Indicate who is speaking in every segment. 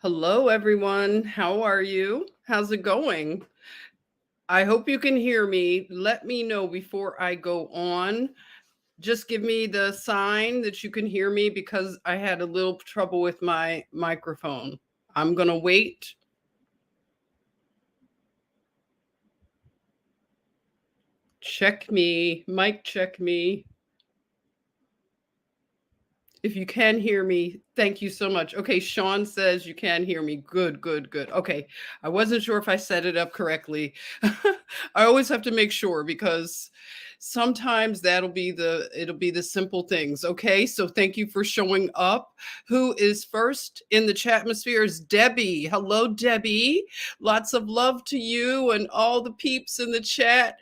Speaker 1: Hello, everyone. How are you? How's it going? I hope you can hear me. Let me know before I go on. Just give me the sign that you can hear me because I had a little trouble with my microphone. I'm going to wait. Check me. Mic check me. If you can hear me, thank you so much. Okay, Sean says you can hear me. Good, good, good. Okay, I wasn't sure if I set it up correctly. I always have to make sure because sometimes it'll be the simple things. Okay, so thank you for showing up. Who is first in the chatmosphere is Debbie. Hello, Debbie. Lots of love to you and all the peeps in the chat.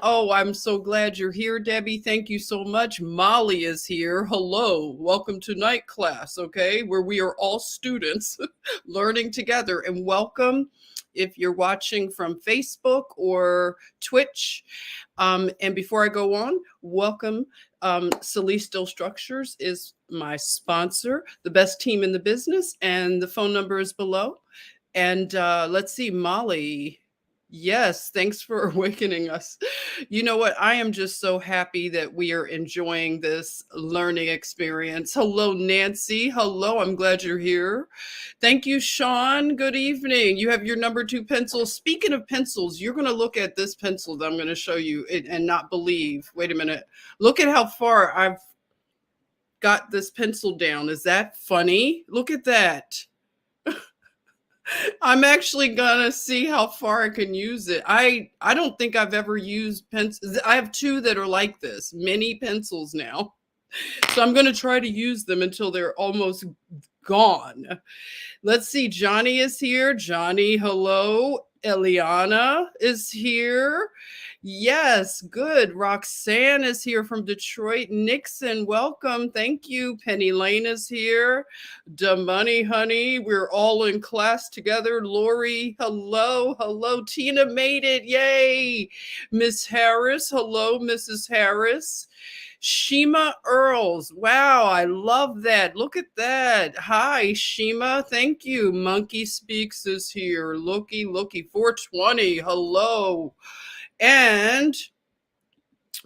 Speaker 1: Oh, I'm so glad you're here, Debbie. Thank you so much. Molly is here. Hello. Welcome to night class, okay, where we are all students learning together. And welcome if you're watching from Facebook or Twitch. And before I go on, welcome. Celestial Structures is my sponsor, the best team in the business, and the phone number is below. And let's see, Molly. Yes, thanks for awakening us. You know what? I am just so happy that we are enjoying this learning experience. Hello, Nancy. Hello, I'm glad you're here. Thank you, Sean. Good evening. You have your number 2 pencil. Speaking of pencils, you're going to look at this pencil that I'm going to show you and not believe. Wait a minute. Look at how far I've got this pencil down. Is that funny? Look at that. I'm actually gonna see how far I can use it. I don't think I've ever used pencils. I have 2 that are like this, mini pencils now. So I'm gonna try to use them until they're almost gone. Let's see, Johnny is here. Johnny, hello. Eliana is here. Yes, good. Roxanne is here from Detroit. Nixon, welcome. Thank you. Penny Lane is here. Da Money Honey, we're all in class together. Lori, hello. Hello. Tina made it. Yay. Miss Harris, hello, Mrs. Harris. Shima Earls. Wow, I love that. Look at that. Hi, Shima. Thank you. Monkey Speaks is here. Looky, 420. Hello. And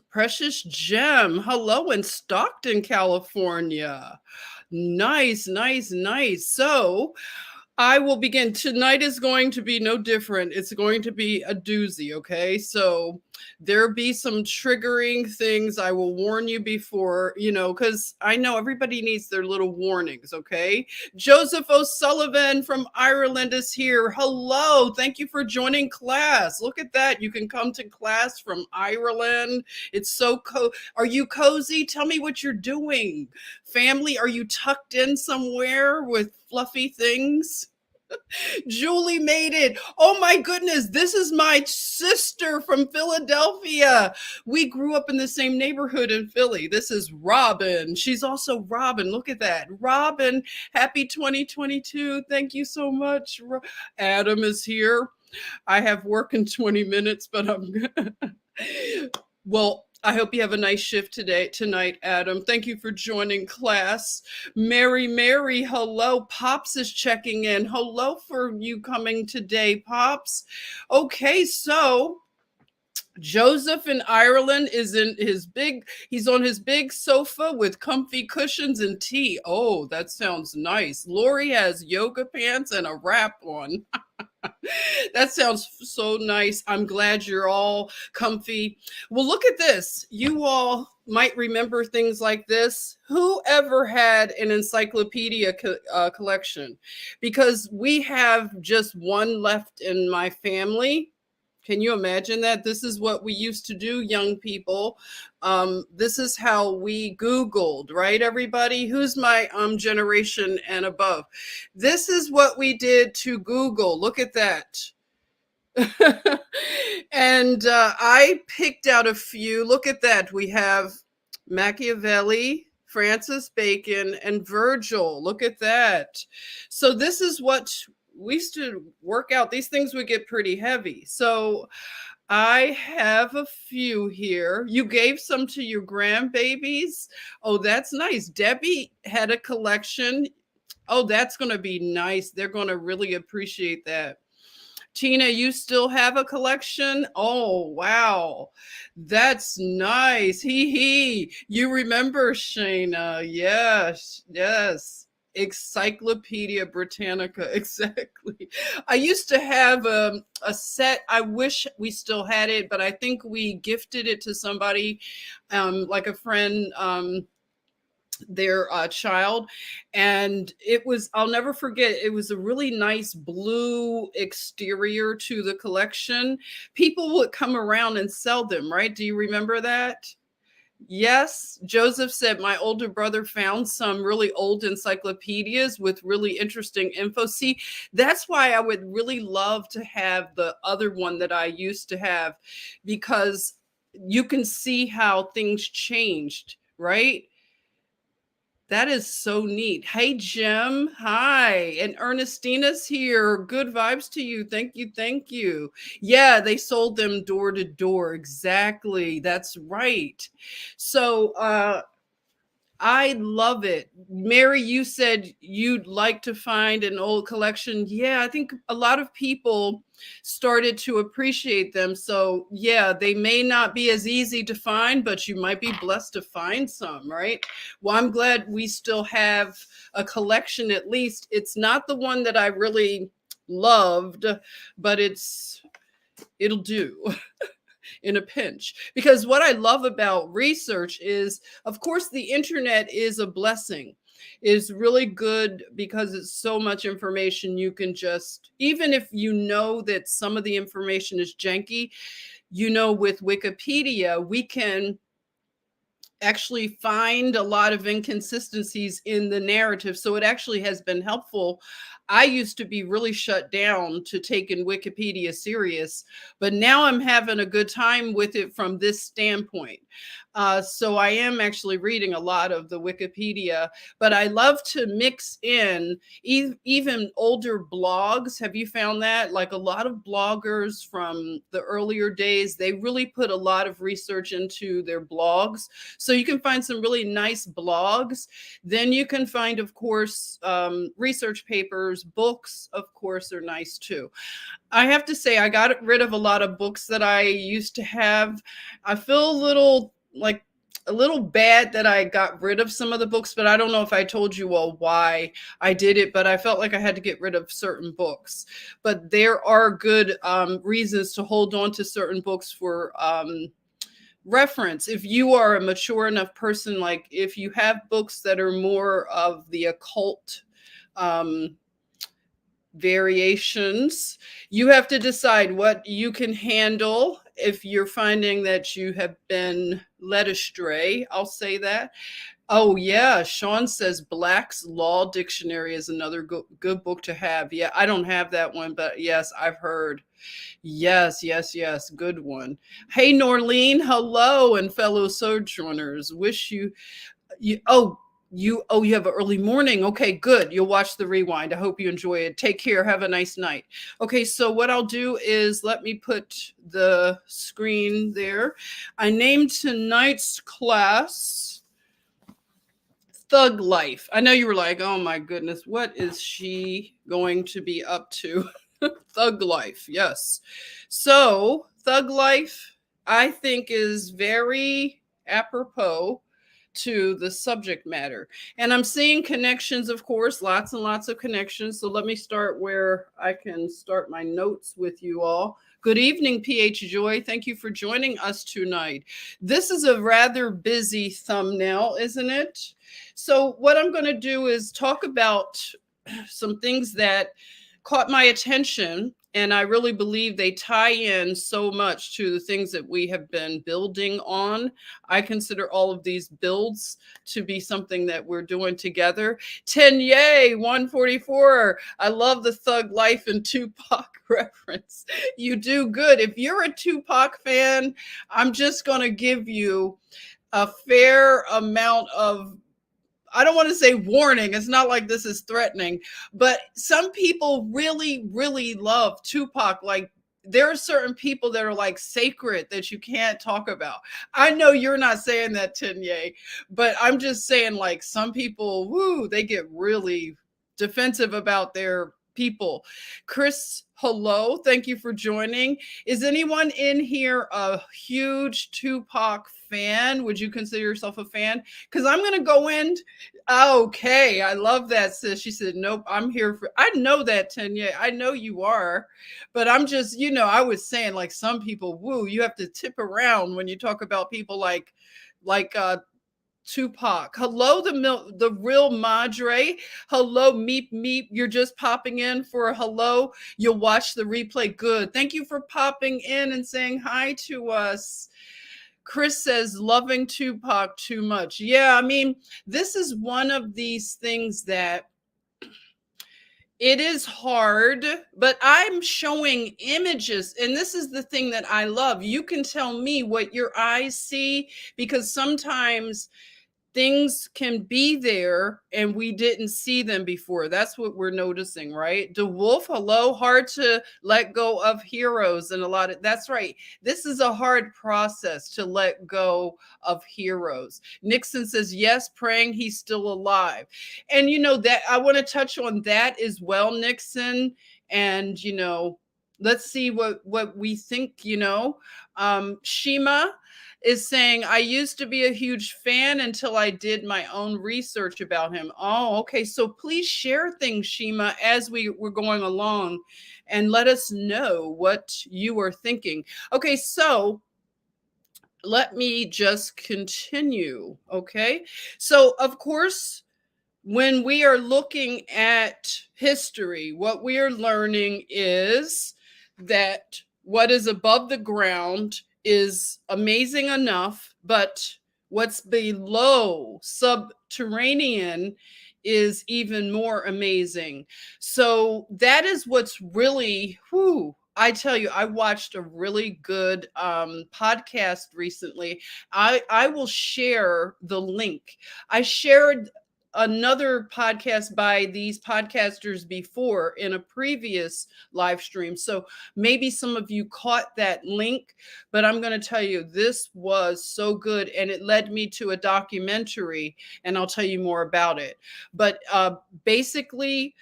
Speaker 1: Precious Gem. Hello in Stockton, California. Nice, nice, nice. So I will begin. Tonight is going to be no different. It's going to be a doozy, okay? So there be some triggering things. I will warn you before, because I know everybody needs their little warnings, okay? Joseph O'Sullivan from Ireland is here. Hello. Thank you for joining class. Look at that. You can come to class from Ireland. It's so Are you cozy? Tell me what you're doing. Family, are you tucked in somewhere with fluffy things? Julie made it. Oh my goodness. This is my sister from Philadelphia. We grew up in the same neighborhood in Philly. This is Robin. She's also Robin. Look at that. Robin, happy 2022. Thank you so much. Adam is here. I have work in 20 minutes, but well, I hope you have a nice shift tonight, Adam. Thank you for joining class. Mary, hello. Pops is checking in. Hello for you coming today, Pops. Okay, so Joseph in Ireland is he's on his big sofa with comfy cushions and tea. Oh, that sounds nice. Lori has yoga pants and a wrap on. That sounds so nice. I'm glad you're all comfy. Well, look at this. You all might remember things like this. Who ever had an encyclopedia collection? Because we have just one left in my family. Can you imagine that? This is what we used to do, young people. This is how we Googled, right, everybody? Who's my generation and above? This is what we did to Google. Look at that. And I picked out a few. Look at that. We have Machiavelli, Francis Bacon, and Virgil. Look at that. So this is what we used to work out. These things would get pretty heavy. So I have a few here. You gave some to your grandbabies. Oh, that's nice. Debbie had a collection. Oh, that's going to be nice. They're going to really appreciate that. Tina, you still have a collection? Oh, wow. That's nice. Hee hee. You remember Shayna. Yes, yes. Encyclopedia Britannica, exactly. I used to have a set. I wish we still had it, but I think we gifted it to somebody, like a friend. Their child, and it was, I'll never forget, it was a really nice blue exterior to the collection. People would come around and sell them, right? Do you remember that? Yes, Joseph said my older brother found some really old encyclopedias with really interesting info. See, that's why I would really love to have the other one that I used to have, because you can see how things changed, right? That is so neat. Hey, Jim. Hi. And Ernestina's here. Good vibes to you. Thank you. Thank you. Yeah, they sold them door to door. Exactly. That's right. So, I love it. Mary, you said you'd like to find an old collection. Yeah, I think a lot of people started to appreciate them. So, yeah, they may not be as easy to find, but you might be blessed to find some, right? Well, I'm glad we still have a collection at least. It's not the one that I really loved, but it'll do. In a pinch. Because what I love about research is, of course, the internet is a blessing, is really good because it's so much information. You can just, even if you know that some of the information is janky, with Wikipedia, we can actually find a lot of inconsistencies in the narrative. So it actually has been helpful. I used to be really shut down to taking Wikipedia serious, but now I'm having a good time with it from this standpoint. So I am actually reading a lot of the Wikipedia, but I love to mix in even older blogs. Have you found that? Like a lot of bloggers from the earlier days, they really put a lot of research into their blogs. So you can find some really nice blogs. Then you can find, of course, research papers. Books, of course, are nice too. I have to say, I got rid of a lot of books that I used to have. I feel a little bad that I got rid of some of the books, but I don't know if I told you all why I did it, but I felt like I had to get rid of certain books. But there are good reasons to hold on to certain books for reference. If you are a mature enough person, like if you have books that are more of the occult variations, you have to decide what you can handle. If you're finding that you have been led astray, I'll say that. Oh, yeah. Sean says Black's Law Dictionary is another good book to have. Yeah, I don't have that one, but yes, I've heard. Yes, yes, yes. Good one. Hey, Norleen. Hello, and fellow sojourners. Wish you have an early morning. Okay, good. You'll watch the rewind. I hope you enjoy it. Take care. Have a nice night. Okay, so what I'll do is let me put the screen there. I named tonight's class Thug Life. I know you were like, oh my goodness, what is she going to be up to? Thug Life, yes. So, Thug Life, I think, is very apropos to the subject matter. And I'm seeing connections, of course, lots and lots of connections. So let me start where I can start my notes with you all. Good evening, PH Joy. Thank you for joining us tonight. This is a rather busy thumbnail, isn't it? So what I'm going to do is talk about some things that caught my attention, and I really believe they tie in so much to the things that we have been building on. I consider all of these builds to be something that we're doing together. 10 yay, 144. I love the Thug Life and Tupac reference. You do good. If you're a Tupac fan, I'm just going to give you a fair amount of, I don't want to say warning. It's not like this is threatening, but some people really, really love Tupac. Like there are certain people that are like sacred that you can't talk about. I know you're not saying that, Tenye, but I'm just saying like some people, woo, they get really defensive about their people. Chris, hello. Thank you for joining. Is anyone in here a huge Tupac fan? Would you consider yourself a fan? Because I'm going to go in. Okay. I love that, sis. She said, nope, I'm here for, I know that, Tanya. I know you are. But I'm just, I was saying like some people, woo, you have to tip around when you talk about people like Tupac. Hello, the real Madre. Hello, Meep Meep. You're just popping in for a hello. You'll watch the replay. Good. Thank you for popping in and saying hi to us. Chris says, loving Tupac too much. Yeah, I mean, this is one of these things that it is hard, but I'm showing images. And this is the thing that I love. You can tell me what your eyes see, because sometimes things can be there and we didn't see them before. That's what we're noticing, right? DeWolf, hello. Hard to let go of heroes, and that's right. This is a hard process to let go of heroes. Nixon says, yes, praying he's still alive. And that I want to touch on that as well, Nixon. And let's see what we think. Shima is saying, I used to be a huge fan until I did my own research about him. Oh, okay. So please share things, Shima, as we're going along, and let us know what you are thinking. Okay, so let me just continue. Okay. So of course, when we are looking at history, what we are learning is that what is above the ground is amazing enough, but what's below subterranean is even more amazing. So that is what's really, I tell you, I watched a really good podcast recently. I will share the link. I shared another podcast by these podcasters before in a previous live stream. So maybe some of you caught that link, but I'm going to tell you, this was so good. And it led me to a documentary, and I'll tell you more about it. But basically,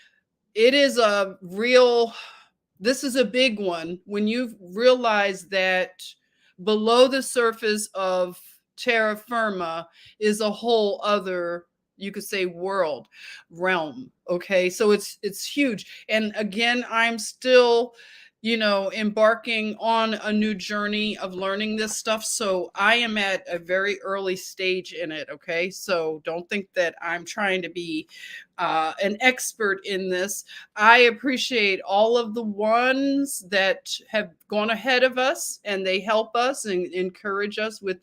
Speaker 1: it is this is a big one when you realize that below the surface of terra firma is a whole other, you could say, realm. Okay, so it's huge. And again, I'm still embarking on a new journey of learning this stuff, so I am at a very early stage in it. Okay, so don't think that I'm trying to be an expert in this. I appreciate all of the ones that have gone ahead of us, and they help us and encourage us with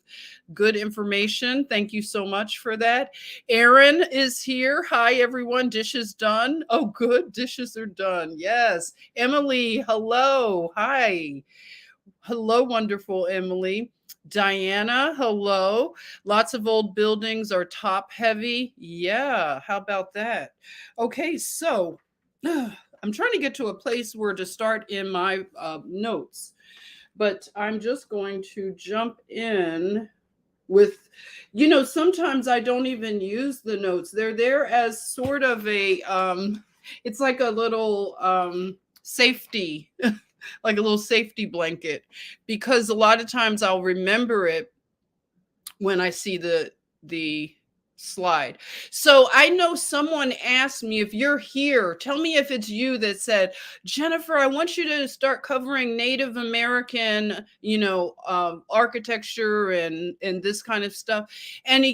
Speaker 1: good information. Thank you so much for that. Aaron is here. Hi, everyone. Dishes done. Oh, good. Dishes are done. Yes. Emily, hello. Hi. Hello, wonderful Emily. Diana, hello. Lots of old buildings are top heavy. Yeah, how about that? Okay, so I'm trying to get to a place where to start in my notes, but I'm just going to jump in with, sometimes I don't even use the notes. They're there as sort of a, it's like a little safety, like a little safety blanket, because a lot of times I'll remember it when I see the slide. So I know someone asked me, if you're here, tell me if it's you, that said, Jennifer, I want you to start covering Native American, architecture and this kind of stuff. And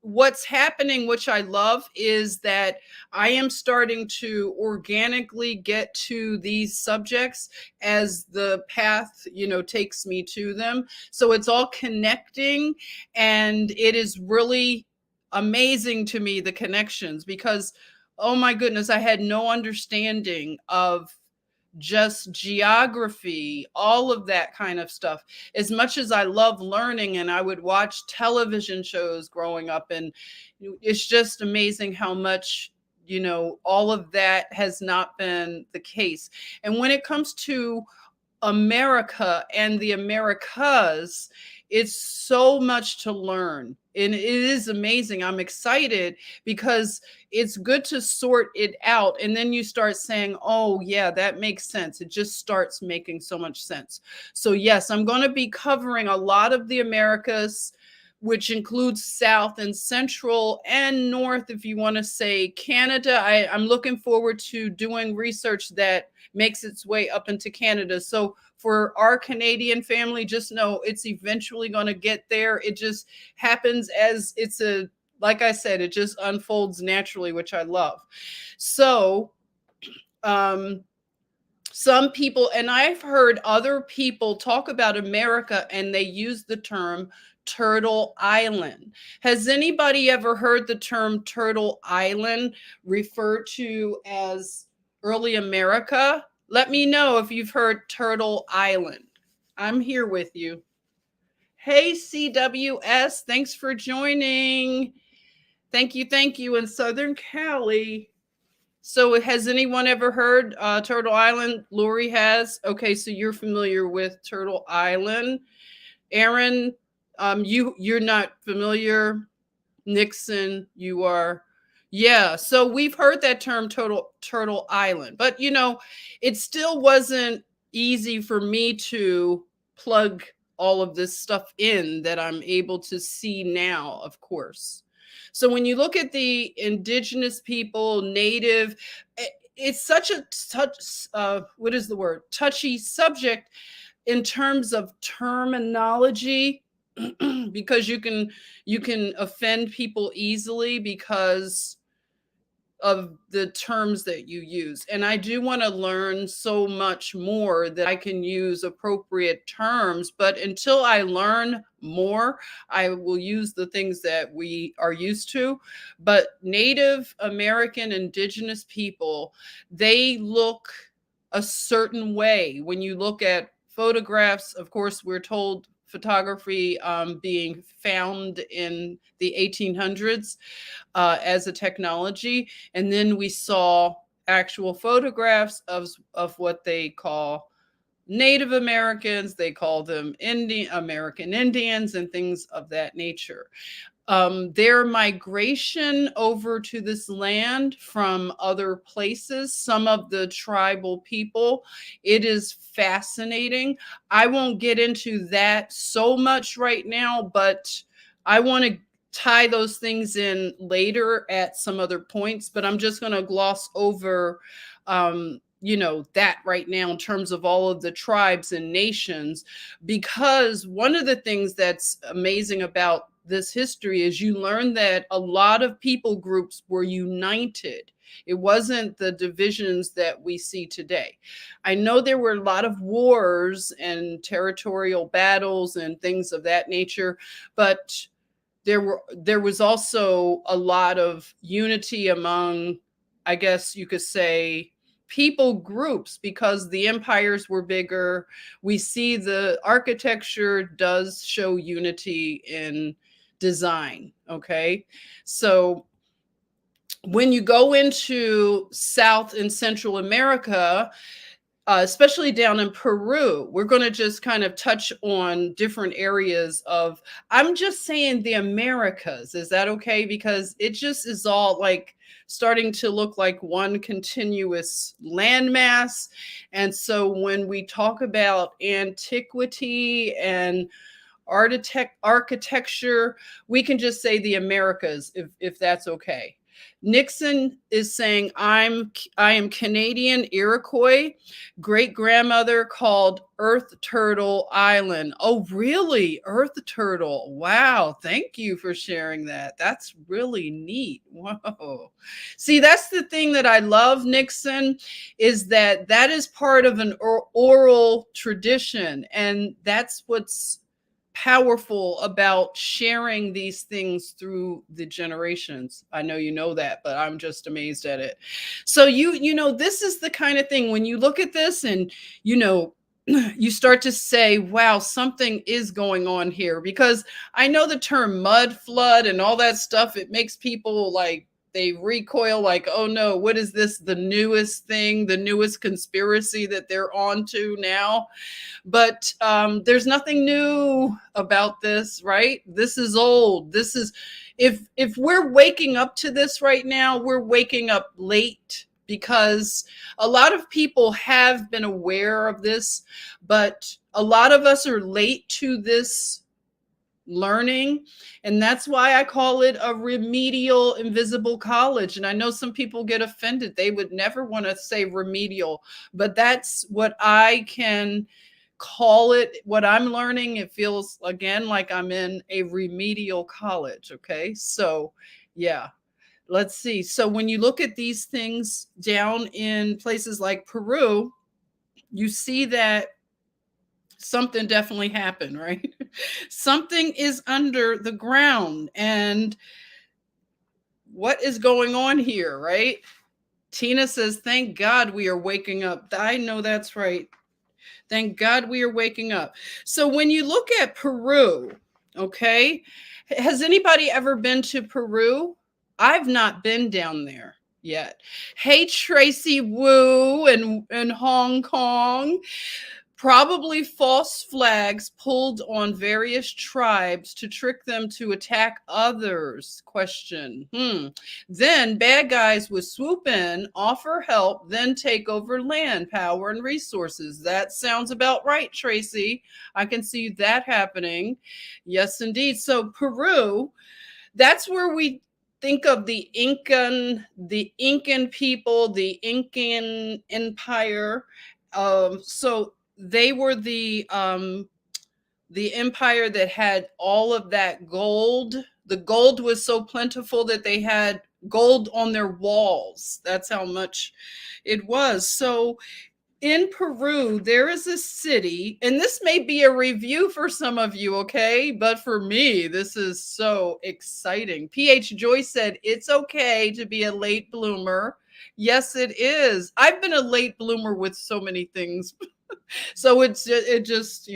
Speaker 1: what's happening, which I love, is that I am starting to organically get to these subjects as the path, takes me to them. So it's all connecting, and it is really amazing to me, the connections, because, oh my goodness, I had no understanding of just geography, all of that kind of stuff. As much as I love learning, and I would watch television shows growing up, and it's just amazing how much, all of that has not been the case. And when it comes to America and the Americas, It's so much to learn. And it is amazing. I'm excited because it's good to sort it out. And then you start saying, oh, yeah, that makes sense. It just starts making so much sense. So, yes, I'm going to be covering a lot of the Americas, which includes South and Central and North, if you want to say Canada. I'm looking forward to doing research that makes its way up into Canada. So for our Canadian family, just know it's eventually going to get there. It just happens as like I said, it just unfolds naturally, which I love. So, some people, and I've heard other people talk about America and they use the term Turtle Island. Has anybody ever heard the term Turtle Island referred to as early America? Let me know if you've heard Turtle Island. I'm here with you. Hey, CWS, thanks for joining. Thank you in Southern Cali. So has anyone ever heard Turtle Island? Lori has. Okay, so you're familiar with Turtle Island. Aaron, you're not familiar. Nixon, you are. Yeah, so we've heard that term Turtle Island, but it still wasn't easy for me to plug all of this stuff in that I'm able to see now, of course. So when you look at the indigenous people, native, it's such a what is the word? Touchy subject in terms of terminology because you can offend people easily because of the terms that you use. And I do want to learn so much more that I can use appropriate terms. But until I learn more, I will use the things that we are used to. But Native American indigenous people, they look a certain way. When you look at photographs, of course, we're told photography being found in the 1800s as a technology. And then we saw actual photographs of what they call Native Americans. They call them American Indians and things of that nature. Their migration over to this land from other places, some of the tribal people, it is fascinating. I won't get into that so much right now, but I want to tie those things in later at some other points, but I'm just going to gloss over that right now in terms of all of the tribes and nations, because one of the things that's amazing about this history is you learn that a lot of people groups were united. It wasn't the divisions that we see today. I know there were a lot of wars and territorial battles and things of that nature, but there was also a lot of unity among, I guess you could say, people groups because the empires were bigger. We see the architecture does show unity in design. Okay. So when you go into South and Central America, especially down in Peru, we're going to just kind of touch on different areas of, I'm just saying the Americas. Is that okay? Because it just is all like starting to look like one continuous landmass. And so when we talk about antiquity and architecture, we can just say the Americas if that's okay. Nixon is saying, I am Canadian Iroquois, great grandmother called Earth Turtle Island. Oh, really? Earth Turtle. Wow. Thank you for sharing that. That's really neat. Whoa. See, that's the thing that I love, Nixon, is that is part of an oral tradition. And that's what's powerful about sharing these things through the generations. I know you know that, but I'm just amazed at it. So this is the kind of thing when you look at this and you start to say, wow, something is going on here, because I know the term mud flood and all that stuff, it makes people like they recoil like, oh no, what is this? The newest thing, the newest conspiracy that they're on to now. But there's nothing new about this, right? This is old. This is, if we're waking up to this right now, we're waking up late, because a lot of people have been aware of this, but a lot of us are late to this learning. And that's why I call it a remedial invisible college. And I know some people get offended. They would never want to say remedial, but that's what I can call it. What I'm learning, it feels again like I'm in a remedial college. Okay. So, yeah. Let's see. So, when you look at these things down in places like Peru, you see that something definitely happened, right? Something is under the ground. And what is going on here, right? Tina says, thank God we are waking up. I know that's right. Thank God we are waking up. So when you look at Peru, okay, has anybody ever been to Peru? I've not been down there yet. Hey, Tracy Wu in Hong Kong. Probably false flags pulled on various tribes to trick them to attack others. Question. Then bad guys would swoop in, offer help, then take over land, power, and resources. That sounds about right, Tracy. I can see that happening. Yes, indeed. So Peru, that's where we think of the Incan people, the Incan Empire. So they were the empire that had all of that gold. The gold was so plentiful that they had gold on their walls. That's how much it was. So in Peru, there is a city, and this may be a review for some of you, okay? But for me, this is so exciting. PH Joyce said, it's okay to be a late bloomer. Yes, it is. I've been a late bloomer with so many things. So it just,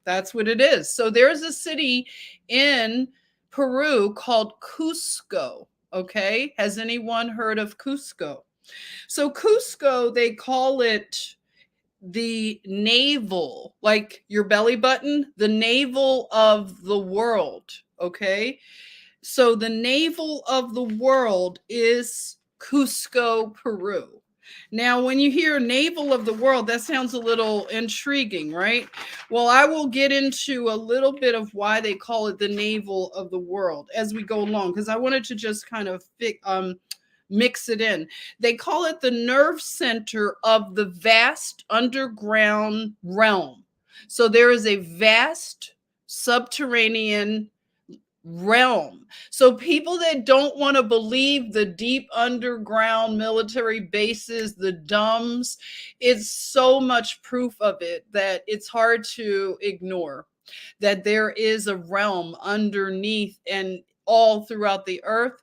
Speaker 1: that's what it is. So there's a city in Peru called Cusco, okay? Has anyone heard of Cusco? So Cusco, they call it the navel, like your belly button, the navel of the world. Okay. So the navel of the world is Cusco, Peru. Now, when you hear navel of the world, that sounds a little intriguing, right? Well, I will get into a little bit of why they call it the navel of the world as we go along, because I wanted to just kind of mix it in. They call it the nerve center of the vast underground realm. So there is a vast subterranean realm. So people that don't want to believe the deep underground military bases, the dumbs, it's so much proof of it that it's hard to ignore that there is a realm underneath and all throughout the earth.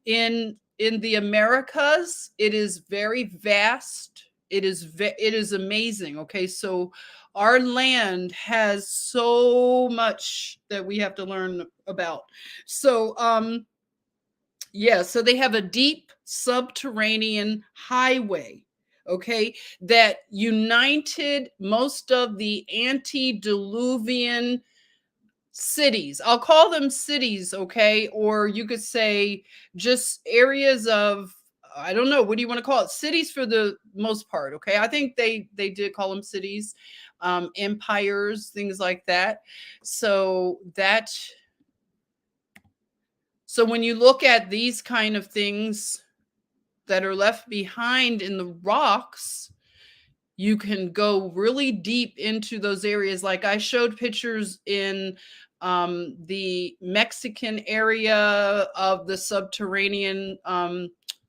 Speaker 1: In the Americas, it is very vast. It is amazing. Okay, so our land has so much that we have to learn about. So so they have a deep subterranean highway, okay, that united most of the antediluvian cities. I'll call them cities, okay? Or you could say just areas of, I don't know, what do you want to call it? Cities for the most part, okay? I think they did call them cities, empires, things like that. So when you look at these kind of things that are left behind in the rocks, you can go really deep into those areas. Like I showed pictures in the Mexican area of the subterranean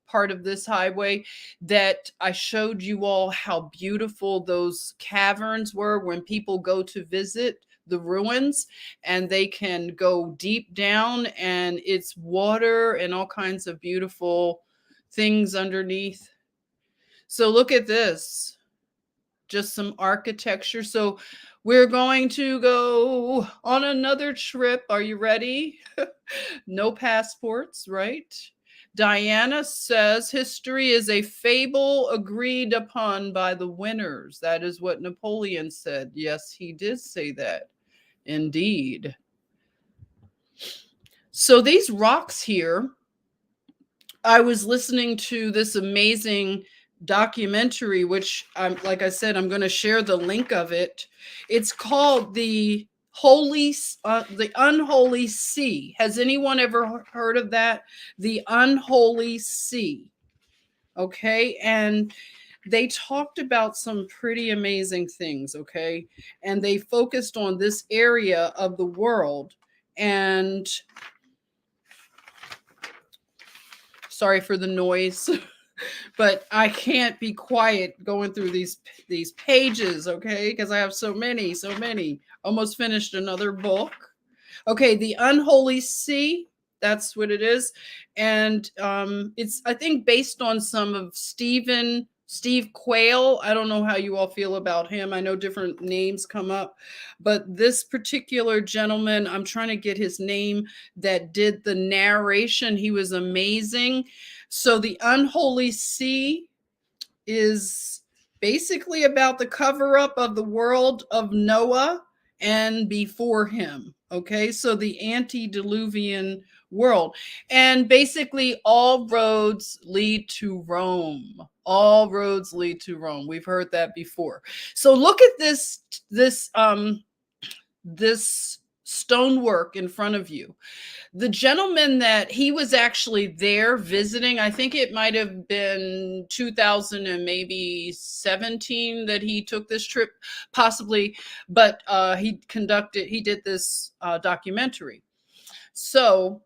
Speaker 1: part of this highway, that I showed you all how beautiful those caverns were when people go to visit the ruins, and they can go deep down and it's water and all kinds of beautiful things underneath. So look at this. Just some architecture. So We're going to go on another trip. Are you ready? No passports, right? Diana says history is a fable agreed upon by the winners. That is what Napoleon said. Yes, he did say that. Indeed. So these rocks here, I was listening to this amazing documentary, which I'm, like I said, I'm going to share the link of it. It's called the Unholy Sea. Has anyone ever heard of that? The Unholy Sea. Okay. And they talked about some pretty amazing things. Okay. And they focused on this area of the world. And sorry for the noise. But I can't be quiet going through these pages, okay? Because I have so many. Almost finished another book. Okay, The Unholy Sea, that's what it is. And it's, I think, based on some of Steve Quayle. I don't know how you all feel about him. I know different names come up, but this particular gentleman, I'm trying to get his name, that did the narration. He was amazing. So The Unholy Sea is basically about the cover up of the world of Noah and before him. Okay, so the antediluvian world. And basically, all roads lead to Rome. All roads lead to Rome. We've heard that before. So look at this stonework in front of you. The gentleman that he was actually there visiting, I think it might have been 2000 and maybe 17 that he took this trip, possibly, but he did this documentary. So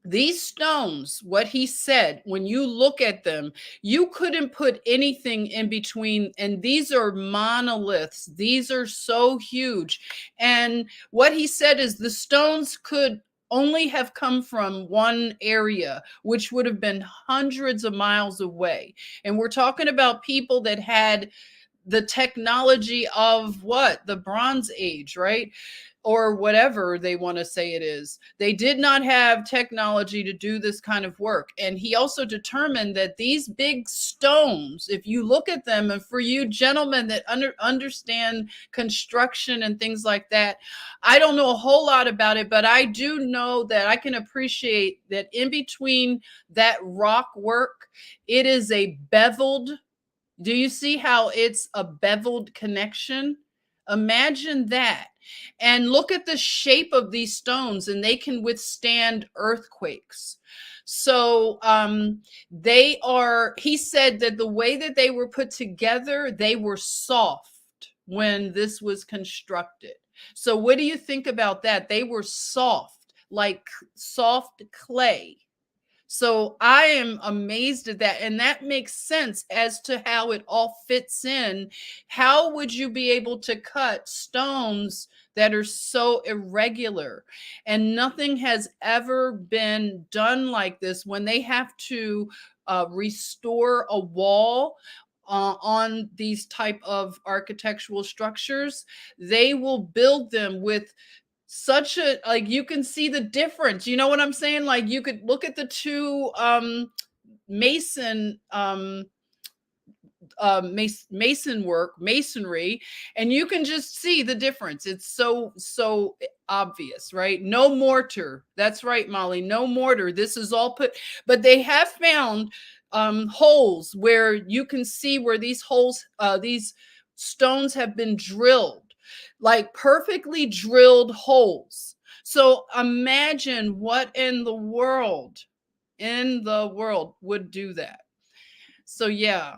Speaker 1: these stones, what he said, when you look at them, you couldn't put anything in between. And these are monoliths. These are so huge. And what he said is the stones could only have come from one area, which would have been hundreds of miles away. And we're talking about people that had the technology of what? The Bronze Age, right? Or whatever they want to say it is. They did not have technology to do this kind of work. And he also determined that these big stones, if you look at them, and for you gentlemen that understand construction and things like that, I don't know a whole lot about it, but I do know that I can appreciate that in between that rock work, it is a beveled. Do you see how it's a beveled connection? Imagine that. And look at the shape of these stones, and they can withstand earthquakes. So he said that the way that they were put together, they were soft when this was constructed. So what do you think about that? They were soft, like soft clay. So I am amazed at that. And that makes sense as to how it all fits in. How would you be able to cut stones that are so irregular? And nothing has ever been done like this. When they have to restore a wall on these type of architectural structures, they will build them with such a, like, you can see the difference. You know what I'm saying? Like, you could look at the two masonry, and you can just see the difference. It's so obvious, right? No mortar. That's right, Molly. No mortar. This is all put, but they have found holes where you can see where these holes, these stones have been drilled, like perfectly drilled holes. So imagine what in the world would do that. So yeah.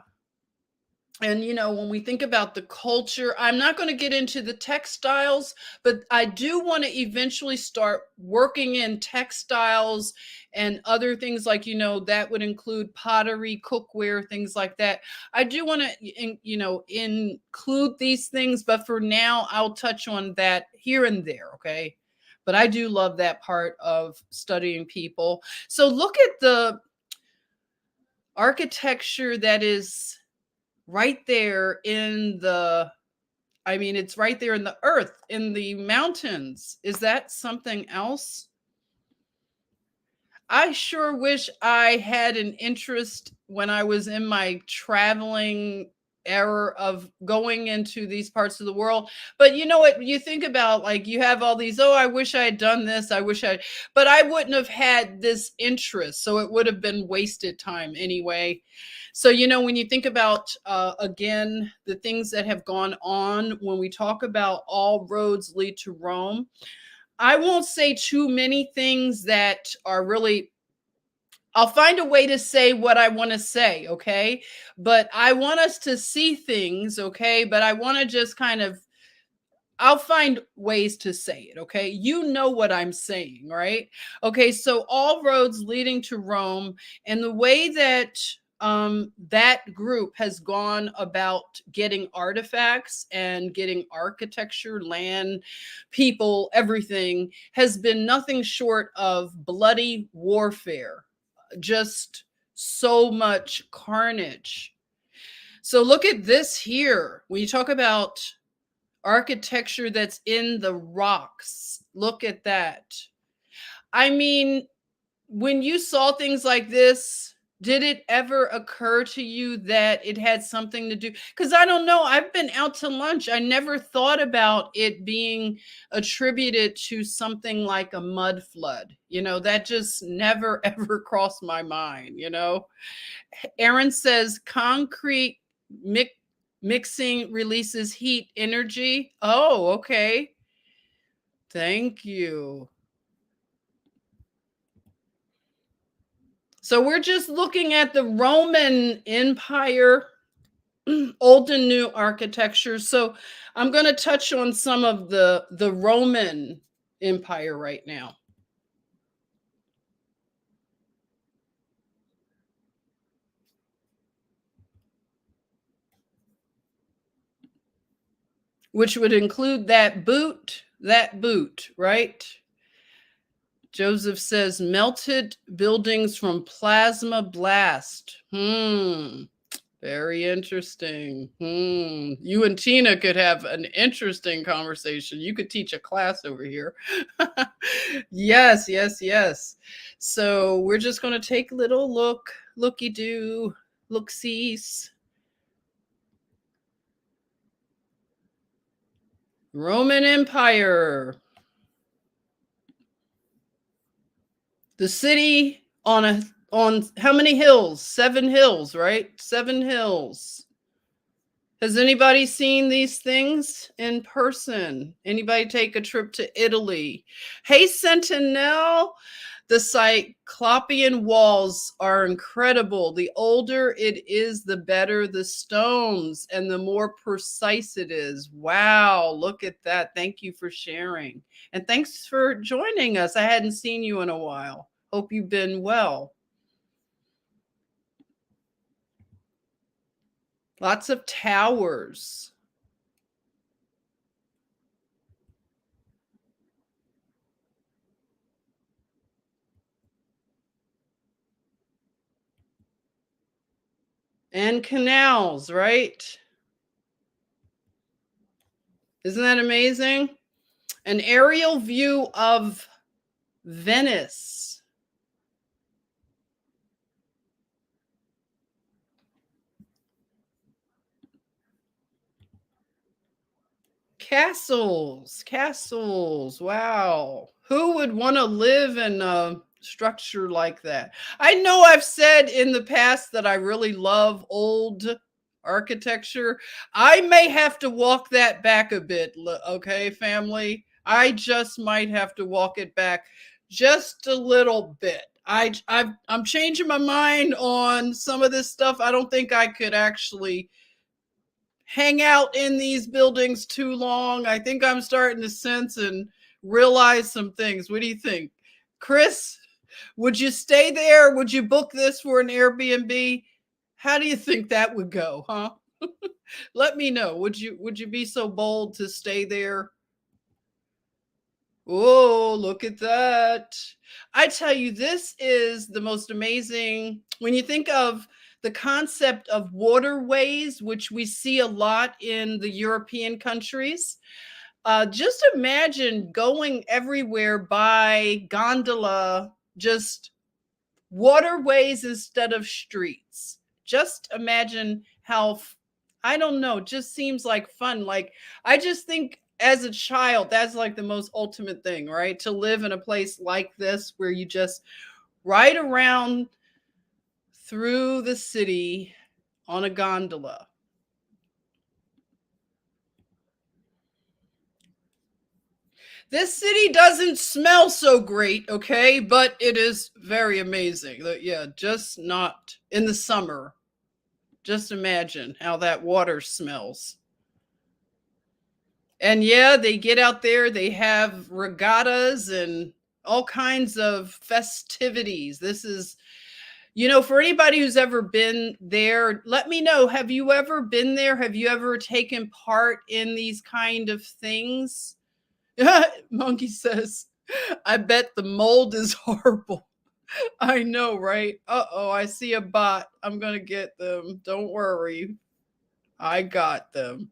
Speaker 1: And when we think about the culture, I'm not going to get into the textiles, but I do want to eventually start working in textiles and other things, like that would include pottery, cookware, things like that. I do want to include these things, but for now I'll touch on that here and there, okay? But I do love that part of studying people. So look at the architecture that is right there in the I mean, it's right there in the earth, in the mountains. Is that something else? I sure wish I had an interest when I was in my traveling era of going into these parts of the world. But you know what? You think about, like, you have all these, oh, I wish I had done this. I wish I, but I wouldn't have had this interest. So it would have been wasted time anyway. So, you know, when you think about, again, the things that have gone on, when we talk about all roads lead to Rome, I won't say too many things that are really, I'll find a way to say what I want to say, okay? But I want us to see things, okay? But I want to just kind of, I'll find ways to say it, okay? You know what I'm saying, right? Okay, so all roads leading to Rome, and the way that that group has gone about getting artifacts and getting architecture, land, people, everything has been nothing short of bloody warfare. Just so much carnage. So look at this here. When you talk about architecture that's in the rocks, look at that. I mean, when you saw things like this, did it ever occur to you that it had something to do? Because I don't know, I've been out to lunch. I never thought about it being attributed to something like a mud flood. You know, that just never ever crossed my mind, you know? Aaron says concrete mixing releases heat energy. Oh, okay. Thank you. So we're just looking at the Roman Empire, old and new architecture. So I'm going to touch on some of the Roman Empire right now. Which would include that boot, right? Joseph says melted buildings from plasma blast. Very interesting. You and Tina could have an interesting conversation. You could teach a class over here. Yes, yes, yes. So we're just going to take a little looky-doo, look-sees. Roman Empire. The city on how many hills? 7 hills, right? 7 hills. Has anybody seen these things in person? Anybody take a trip to Italy? Hey, Sentinel, the Cyclopean walls are incredible. The older it is, the better the stones and the more precise it is. Wow, look at that. Thank you for sharing. And thanks for joining us. I hadn't seen you in a while. Hope you've been well. Lots of towers. And canals, right? Isn't that amazing? An aerial view of Venice. Castles. Wow. Who would want to live in a structure like that? I know I've said in the past that I really love old architecture. I may have to walk that back a bit, okay, family? I just might have to walk it back just a little bit. I'm changing my mind on some of this stuff. I don't think I could actually hang out in these buildings too long. I think I'm starting to sense and realize some things. What do you think? Chris, would you stay there? Would you book this for an Airbnb? How do you think that would go, huh? Let me know. Would you be so bold to stay there? Oh, look at that. I tell you, this is the most amazing when you think of the concept of waterways, which we see a lot in the European countries. Just imagine going everywhere by gondola, just waterways instead of streets. Just imagine how, I don't know, just seems like fun. Like, I just think as a child, that's like the most ultimate thing, right? To live in a place like this where you just ride around through the city on a gondola. This city doesn't smell so great, okay, but it is very amazing. Yeah, just not in the summer. Just imagine how that water smells. And yeah, they get out there, they have regattas and all kinds of festivities. This is, for anybody who's ever been there, let me know. Have you ever been there? Have you ever taken part in these kind of things? Monkey says, I bet the mold is horrible. I know, right? Uh-oh, I see a bot. I'm going to get them. Don't worry. I got them.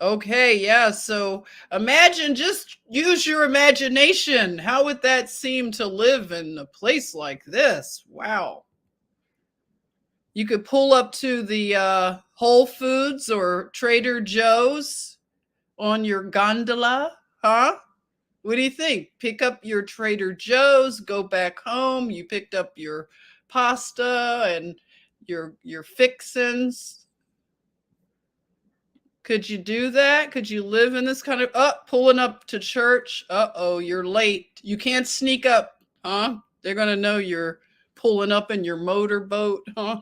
Speaker 1: Okay, yeah. So imagine, just use your imagination. How would that seem to live in a place like this? Wow. You could pull up to the Whole Foods or Trader Joe's on your gondola, huh? What do you think? Pick up your Trader Joe's, go back home. You picked up your pasta and your fixins. Could you do that? Could you live in this kind of pulling up to church? Uh-oh, you're late. You can't sneak up, huh? They're gonna know you're pulling up in your motorboat, huh?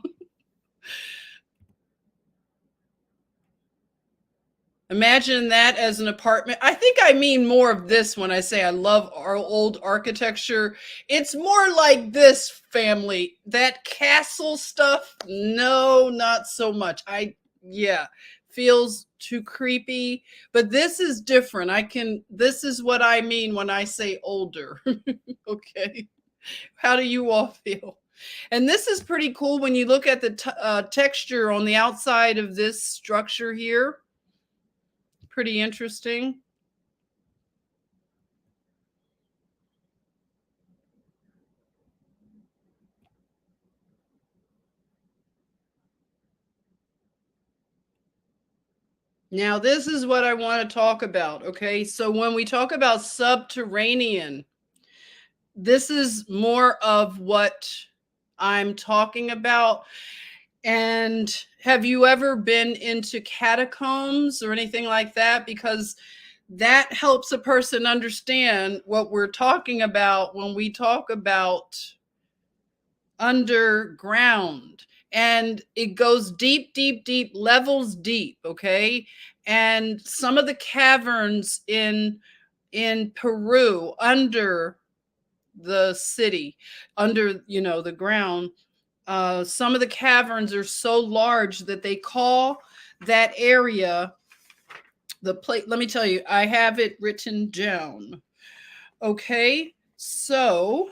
Speaker 1: Imagine that as an apartment. I think I mean more of this when I say I love our old architecture. It's more like this, family. That castle stuff, no, not so much. Feels too creepy. But this is different. This is what I mean when I say older. Okay. How do you all feel? And this is pretty cool when you look at the texture on the outside of this structure here. Pretty interesting. Now, this is what I want to talk about. Okay. So when we talk about subterranean, this is more of what I'm talking about. And have you ever been into catacombs or anything like that? Because that helps a person understand what we're talking about when we talk about underground. And it goes deep, deep, deep, levels deep, okay? And some of the caverns in Peru, under the city, under the ground, some of the caverns are so large that they call that area the place. Let me tell you, I have it written down. Okay, so,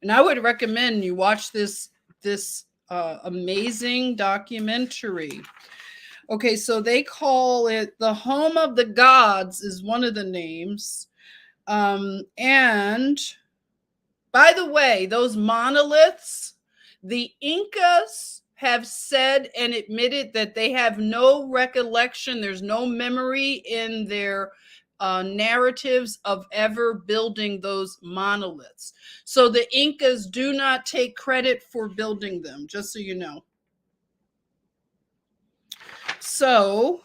Speaker 1: and I would recommend you watch this amazing documentary. Okay, so they call it the Home of the Gods is one of the names. And by the way, those monoliths, the Incas have said and admitted that they have no recollection, there's no memory in their narratives of ever building those monoliths. So the Incas do not take credit for building them, just so you know. So,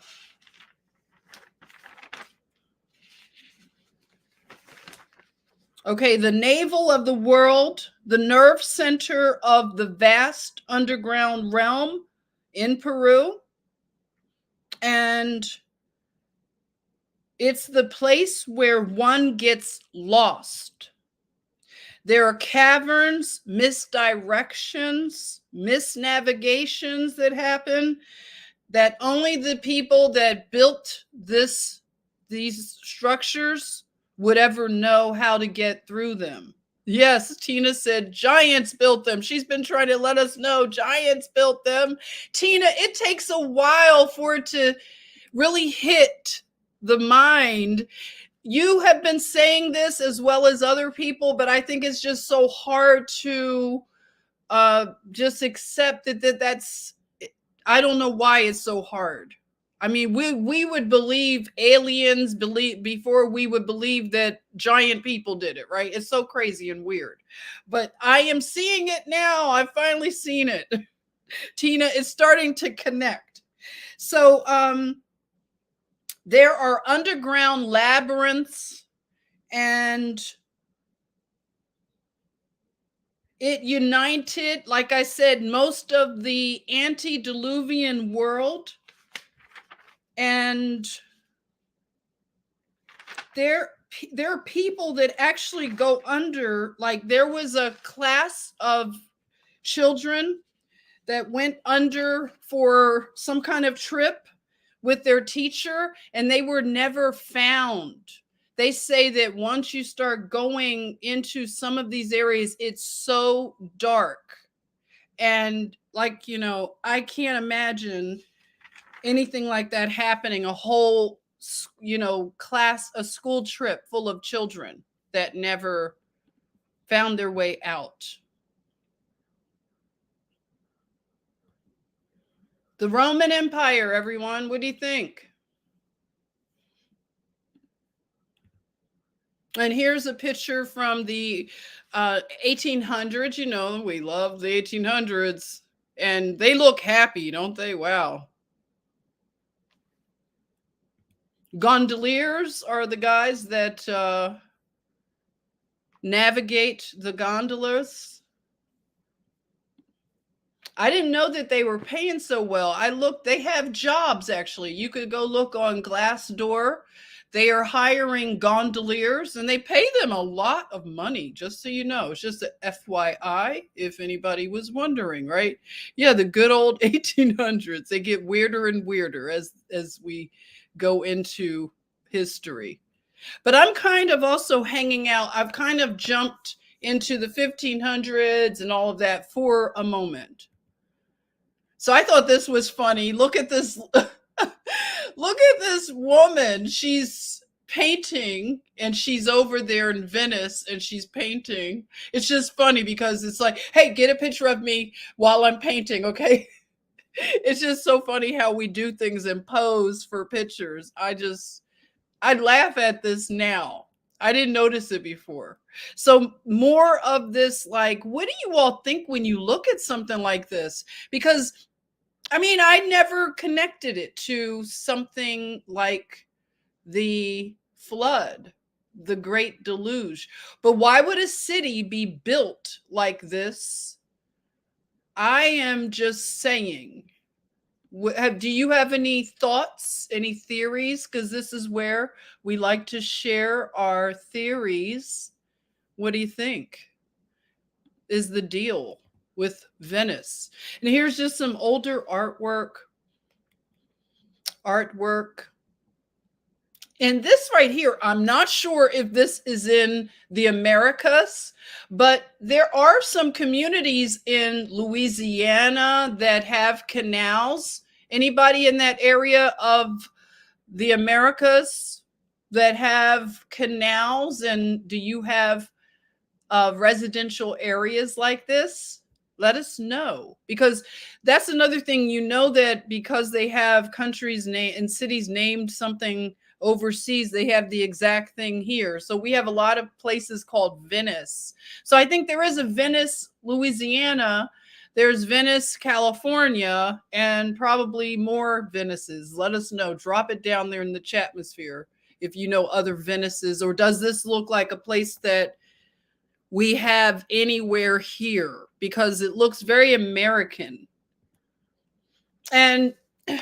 Speaker 1: okay, the navel of the world, the nerve center of the vast underground realm in Peru. And it's the place where one gets lost. There are caverns, misdirections, misnavigations that happen that only the people that built these structures would ever know how to get through them. Yes, Tina said giants built them. She's been trying to let us know giants built them. Tina, it takes a while for it to really hit the mind. You have been saying this as well as other people, but I think it's just so hard to just accept that's, I don't know why it's so hard. I mean, we would believe aliens believe before we would believe that giant people did it, right? It's so crazy and weird. But I am seeing it now. I've finally seen it. Tina is starting to connect. So there are underground labyrinths, and it united, like I said, most of the antediluvian world. And there are people that actually go under. Like there was a class of children that went under for some kind of trip with their teacher, and they were never found. They say that once you start going into some of these areas, it's so dark. And like, I can't imagine anything like that happening, a whole, class, a school trip full of children that never found their way out. The Roman Empire, everyone, what do you think? And here's a picture from the 1800s. We love the 1800s. And they look happy, don't they? Wow. Gondoliers are the guys that navigate the gondolas. I didn't know that they were paying so well. I looked, they have jobs actually. You could go look on Glassdoor. They are hiring gondoliers and they pay them a lot of money, just so you know. It's just a FYI if anybody was wondering, right? Yeah, the good old 1800s. They get weirder and weirder as we go into history. But I'm kind of also hanging out. I've kind of jumped into the 1500s and all of that for a moment. So I thought this was funny. Look at this. Look at this woman. She's painting and she's over there in Venice and she's painting. It's just funny because it's like, hey, get a picture of me while I'm painting, okay? It's just so funny how we do things and pose for pictures. I laugh at this now. I didn't notice it before. So more of this, like, what do you all think when you look at something like this? Because I mean, I never connected it to something like the flood, the great deluge. But why would a city be built like this? I am just saying. Do you have any thoughts, any theories? Because this is where we like to share our theories. What do you think is the deal with Venice? And here's just some older artwork. And this right here, I'm not sure if this is in the Americas, but there are some communities in Louisiana that have canals. Anybody in that area of the Americas that have canals? And do you have residential areas like this? Let us know, because that's another thing, that because they have countries and cities named something overseas, they have the exact thing here. So we have a lot of places called Venice. So I think there is a Venice, Louisiana. There's Venice, California, and probably more Venices. Let us know. Drop it down there in the chatmosphere if you know other Venices, or does this look like a place that we have anywhere here? Because it looks very American. And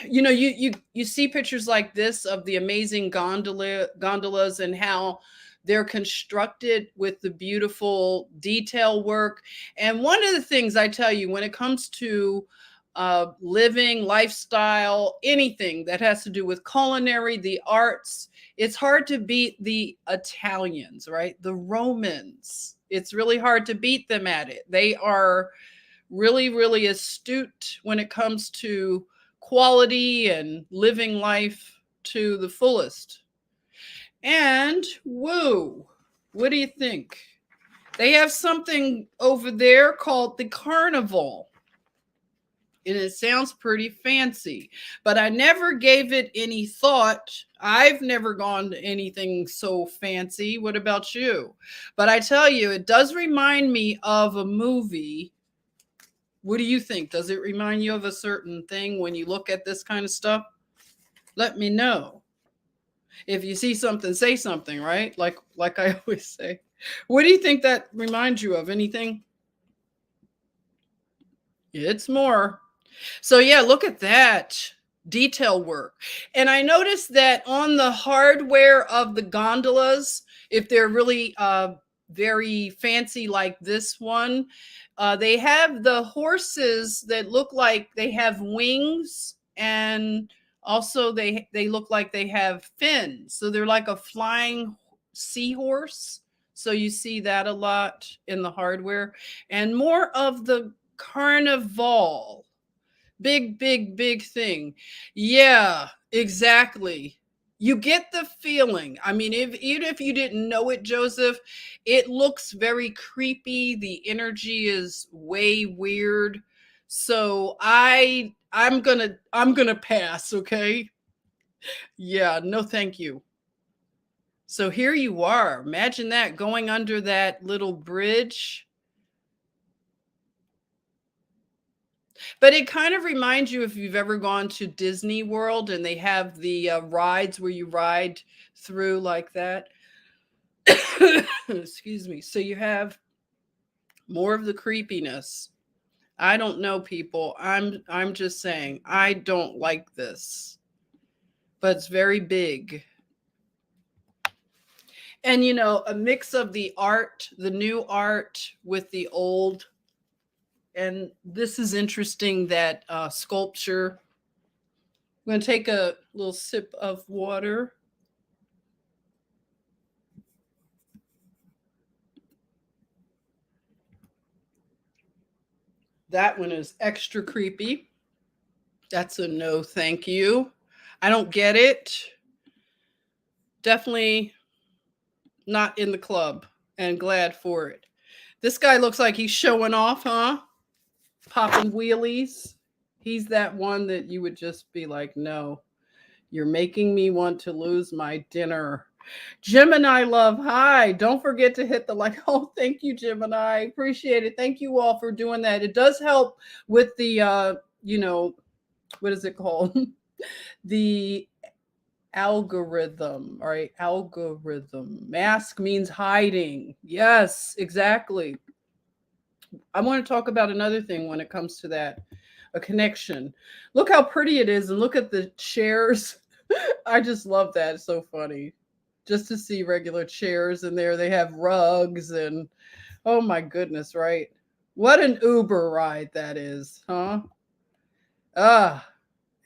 Speaker 1: you see pictures like this of the amazing gondolas and how they're constructed with the beautiful detail work. And one of the things I tell you, when it comes to living, lifestyle, anything that has to do with culinary, the arts, it's hard to beat the Italians, right? The Romans. It's really hard to beat them at it. They are really, really astute when it comes to quality and living life to the fullest. And woo, what do you think? They have something over there called the carnival. And it sounds pretty fancy, but I never gave it any thought. I've never gone to anything so fancy. What about you? But I tell you, it does remind me of a movie. What do you think? Does it remind you of a certain thing when you look at this kind of stuff? Let me know. If you see something, say something, right? Like I always say. What do you think that reminds you of? Anything? It's more. So yeah, look at that detail work. And I noticed that on the hardware of the gondolas, if they're really very fancy like this one, they have the horses that look like they have wings, and also they look like they have fins. So they're like a flying seahorse. So you see that a lot in the hardware. And more of the carnival. Big, big, big thing. Yeah, exactly. You get the feeling. I mean, even if you didn't know it, Joseph, it looks very creepy. The energy is way weird. So I'm gonna pass, okay? Yeah, no thank you. So here you are. Imagine that, going under that little bridge. But it kind of reminds you, if you've ever gone to Disney World and they have the rides where you ride through like that. Excuse me. So you have more of the creepiness. I don't know, people. I'm just saying I don't like this. But it's very big. And you know, a mix of the art, the new art with the old. And this is interesting, that sculpture. I'm going to take a little sip of water. That one is extra creepy. That's a no, thank you. I don't get it. Definitely not in the club, and glad for it. This guy looks like he's showing off, huh? Popping wheelies. He's that one that you would just be like, no, you're making me want to lose my dinner. Gemini love, hi. Don't forget to hit the like. Oh, thank you, Gemini. Appreciate it. Thank you all for doing that. It does help with the, what is it called? The algorithm, all right? Algorithm. Mask means hiding. Yes, exactly. I want to talk about another thing when it comes to that, a connection. Look how pretty it is, and look at the chairs. I just love that. It's so funny. Just to see regular chairs in there, they have rugs, and oh my goodness, right? What an Uber ride that is, huh? Ah,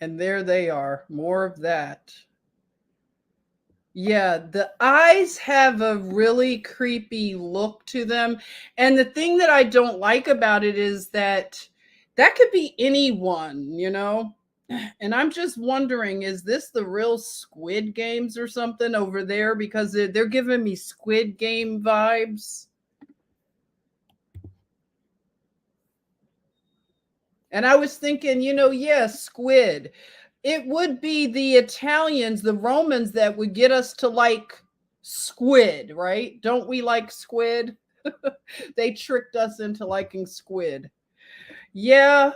Speaker 1: and there they are. More of that. Yeah, the eyes have a really creepy look to them. And the thing that I don't like about it is that that could be anyone, you know? And I'm just wondering, is this the real Squid Games or something over there? Because they're giving me Squid Game vibes. And I was thinking, yeah, squid. It would be the Italians, the Romans, that would get us to like squid, right? Don't we like squid? They tricked us into liking squid. Yeah,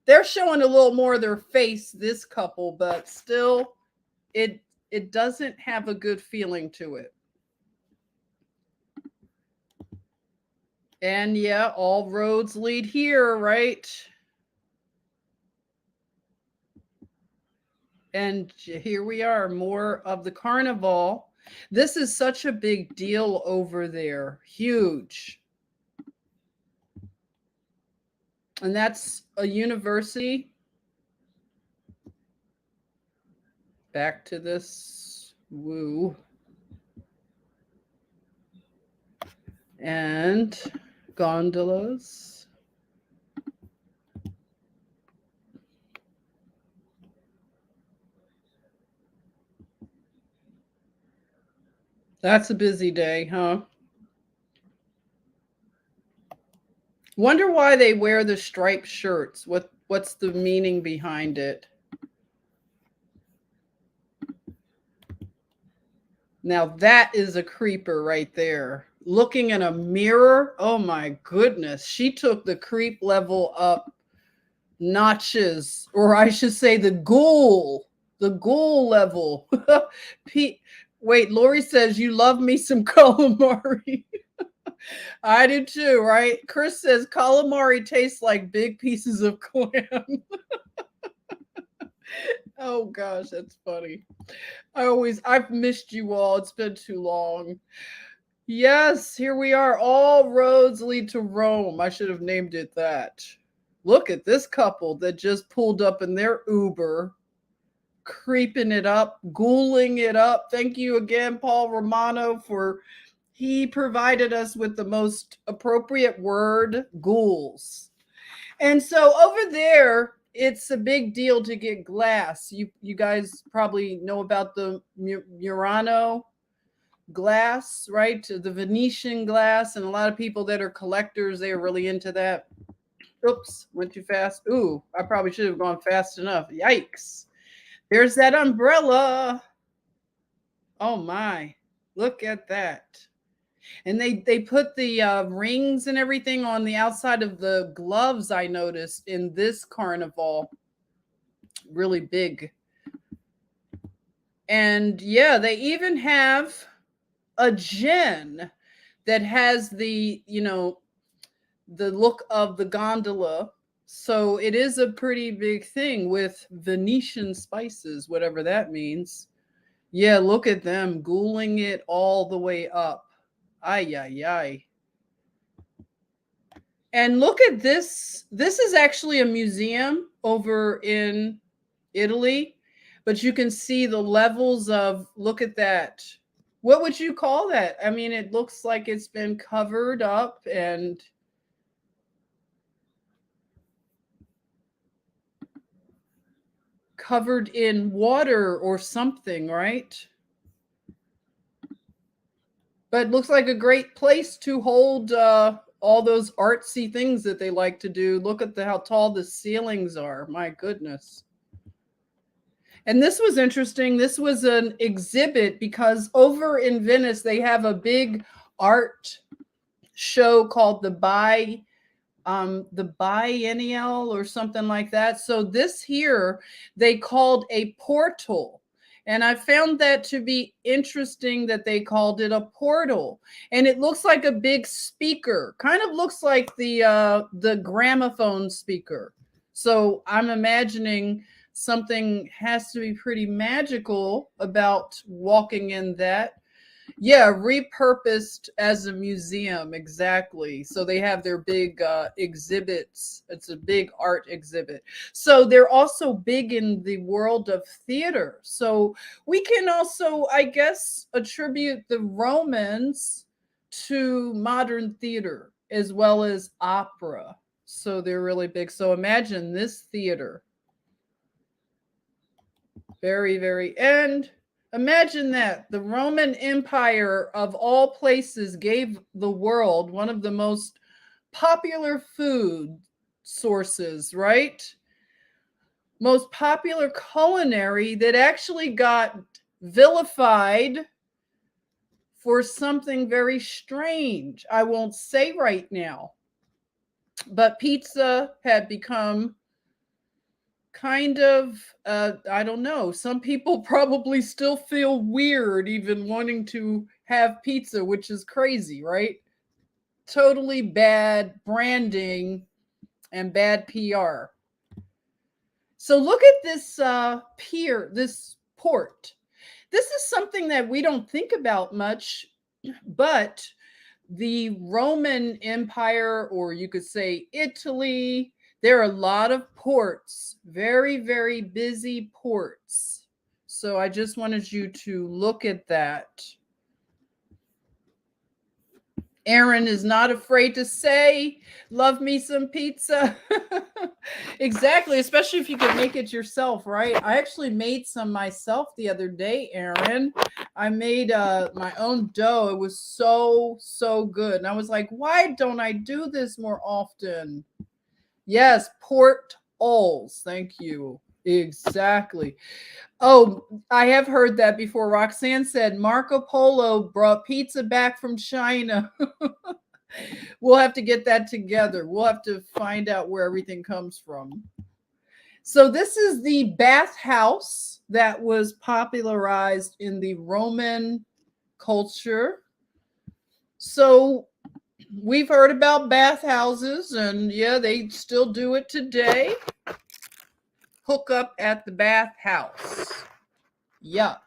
Speaker 1: they're showing a little more of their face, this couple, but still it doesn't have a good feeling to it. And yeah, all roads lead here, right? And here we are, more of the carnival. This is such a big deal over there. Huge. And that's a university. Back to this woo. And gondolas. That's a busy day, huh? Wonder why they wear the striped shirts. What's the meaning behind it? Now that is a creeper right there. Looking in a mirror. Oh my goodness. She took the creep level up notches, or I should say the ghoul level. Pete, wait, Lori says you love me some calamari. I do too, right? Chris says calamari tastes like big pieces of clam. Oh gosh, that's funny. I've missed you all. It's been too long. Yes, here we are. All roads lead to Rome. I should have named it that. Look at this couple that just pulled up in their Uber, creeping it up, ghouling it up. Thank you again, Paul Romano, for he provided us with the most appropriate word, ghouls. And so over there, it's a big deal to get glass. You guys probably know about the Murano glass, right? The Venetian glass, and a lot of people that are collectors, they are really into that. Oops, went too fast. Ooh, I probably should have gone fast enough. Yikes. There's that umbrella. Oh my, look at that. And they put the rings and everything on the outside of the gloves, I noticed, in this carnival. Really big. And yeah, they even have a gin that has the, the look of the gondola. So it is a pretty big thing with Venetian spices, whatever that means. Yeah, look at them ghouling it all the way up. Ay, ay, ay. And look at this. This is actually a museum over in Italy, but you can see the levels of, look at that. What would you call that? I mean, it looks like it's been covered up and covered in water or something, right? But it looks like a great place to hold all those artsy things that they like to do. Look at how tall the ceilings are. My goodness. And this was interesting. This was an exhibit because over in Venice, they have a big art show called the biennial or something like that. So this here, they called a portal. And I found that to be interesting that they called it a portal. And it looks like a big speaker, kind of looks like the gramophone speaker. So I'm imagining something has to be pretty magical about walking in that. Yeah, repurposed as a museum, exactly. So they have their big exhibits. It's a big art exhibit. So they're also big in the world of theater. So we can also, I guess, attribute the Romans to modern theater as well as opera. So they're really big. So imagine this theater. Very, very. And imagine that the Roman Empire, of all places, gave the world one of the most popular food sources, right? Most popular culinary that actually got vilified for something very strange. I won't say right now, but pizza had become kind of I don't know, some people probably still feel weird even wanting to have pizza, which is crazy, right? Totally bad branding and bad PR. So look at this pier, this port. This is something that we don't think about much, but the Roman Empire, or you could say Italy, there are a lot of ports, very, very busy ports. So I just wanted you to look at that. Aaron is not afraid to say, love me some pizza. Exactly, especially if you can make it yourself, right? I actually made some myself the other day, Aaron. I made my own dough. It was so good. And I was like, why don't I do this more often? Yes, port alls. Thank you. Exactly. Oh, I have heard that before. Roxanne said Marco Polo brought pizza back from China. We'll have to get that together. We'll have to find out where everything comes from. So this is the bathhouse that was popularized in the Roman culture. So we've heard about bathhouses, and yeah, they still do it today. Hook up at the bathhouse. Yuck.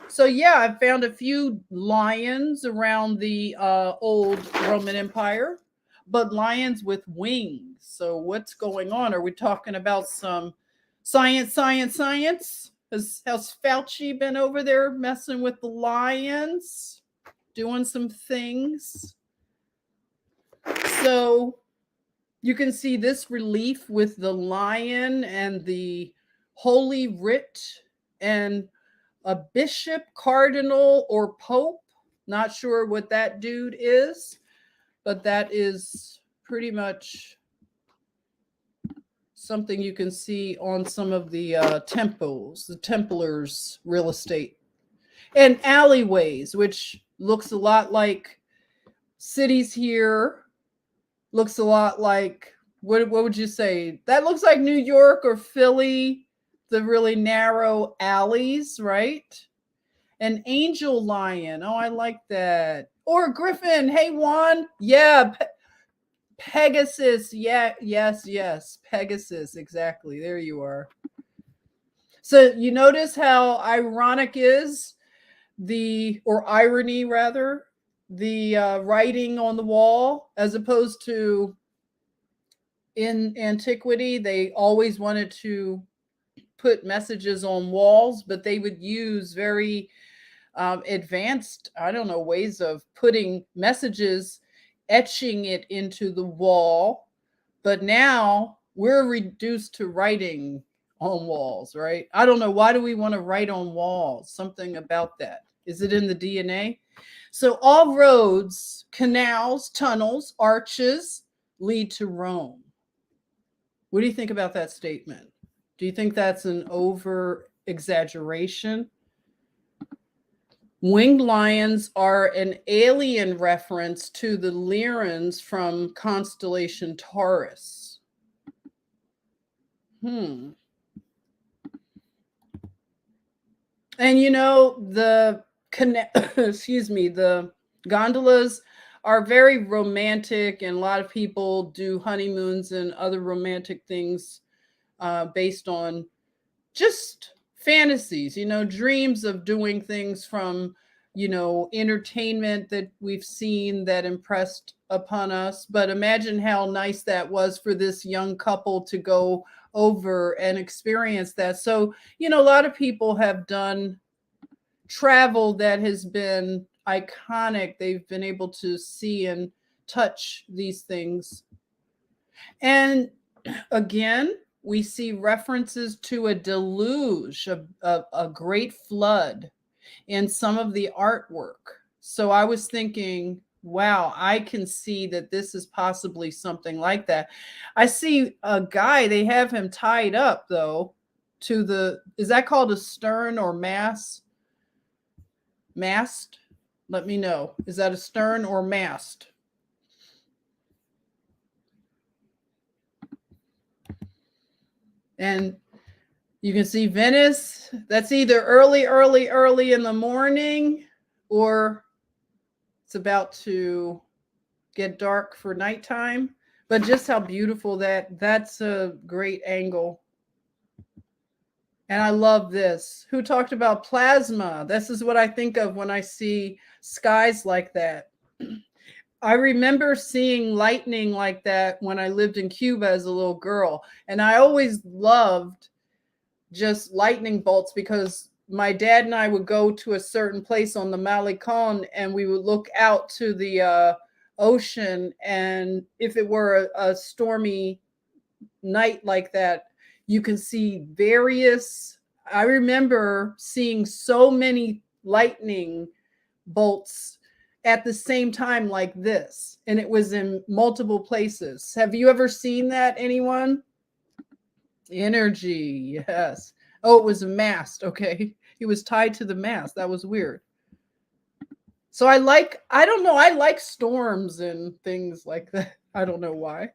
Speaker 1: So yeah, I found a few lions around the old Roman Empire, but lions with wings. So what's going on? Are we talking about some science? Has Fauci been over there messing with the lions, doing some things? So you can see this relief with the lion and the holy writ and a bishop, cardinal, or pope. Not sure what that dude is, but that is pretty much something you can see on some of the temples, the Templars' real estate, and alleyways, which looks a lot like cities here. Looks a lot like, what would you say? That looks like New York or Philly, the really narrow alleys, right? An angel lion. Oh, I like that. Or a griffin. Hey, Juan. Yeah. Pegasus. Yeah. Yes. Pegasus. Exactly. There you are. So you notice how ironic is or irony rather, the writing on the wall, as opposed to in antiquity, they always wanted to put messages on walls, but they would use very advanced, I don't know, ways of putting messages, etching it into the wall. But now we're reduced to writing on walls, right? I don't know. Why do we want to write on walls? Something about that. Is it in the DNA? So all roads, canals, tunnels, arches lead to Rome. What do you think about that statement? Do you think that's an over exaggeration? Winged lions are an alien reference to the Lyrans from constellation Taurus. And you know, the the gondolas are very romantic, and a lot of people do honeymoons and other romantic things based on just fantasies, dreams of doing things from, entertainment that we've seen that impressed upon us. But imagine how nice that was for this young couple to go over and experience that. So, a lot of people have done travel that has been iconic. They've been able to see and touch these things. And again, we see references to a deluge, a great flood in some of the artwork. So I was thinking, wow, I can see that this is possibly something like that. I see a guy, they have him tied up though to is that called a stern or mast? Mast? Let me know. Is that a stern or mast? And you can see Venice. That's either early in the morning, or it's about to get dark for nighttime. But just how beautiful that's a great angle. And I love this. Who talked about plasma? This is what I think of when I see skies like that. I remember seeing lightning like that when I lived in Cuba as a little girl. And I always loved just lightning bolts because my dad and I would go to a certain place on the Malecon, and we would look out to the ocean. And if it were a stormy night like that, you can see various. I remember seeing so many lightning bolts at the same time like this, and it was in multiple places. Have you ever seen that, anyone? Energy, yes. Oh, it was a mast. Okay, he was tied to the mast. That was weird. So I don't know, I like storms and things like that. I don't know why.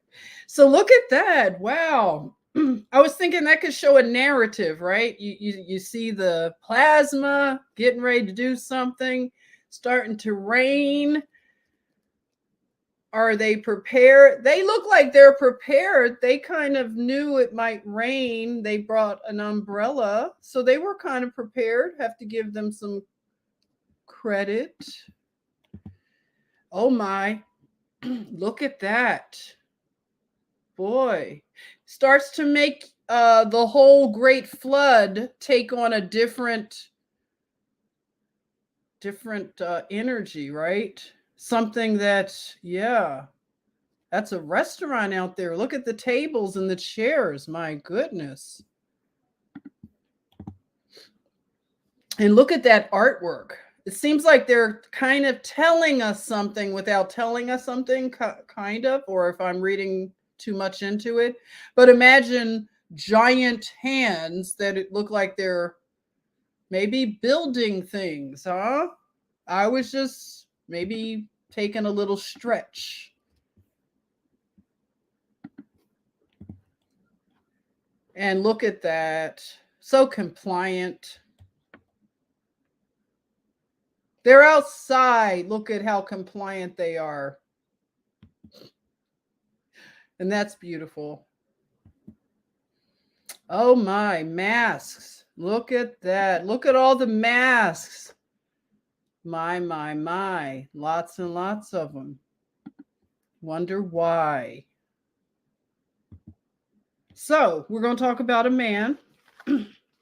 Speaker 1: So look at that. Wow. I was thinking that could show a narrative, right? You see the plasma getting ready to do something, starting to rain. Are they prepared? They look like they're prepared. They kind of knew it might rain. They brought an umbrella, so they were kind of prepared. Have to give them some credit. Oh my, look at that. Boy, starts to make the whole great flood take on a different energy, right? Something that, yeah, that's a restaurant out there. Look at the tables and the chairs. My goodness. And look at that artwork. It seems like they're kind of telling us something without telling us something, kind of, or if I'm reading too much into it. But imagine giant hands that it look like they're maybe building things, huh? I was just maybe taking a little stretch. And look at that. So compliant. They're outside. Look at how compliant they are. And that's beautiful. Oh my, masks. Look at that. Look at all the masks. My. Lots and lots of them. Wonder why. So we're going to talk about a man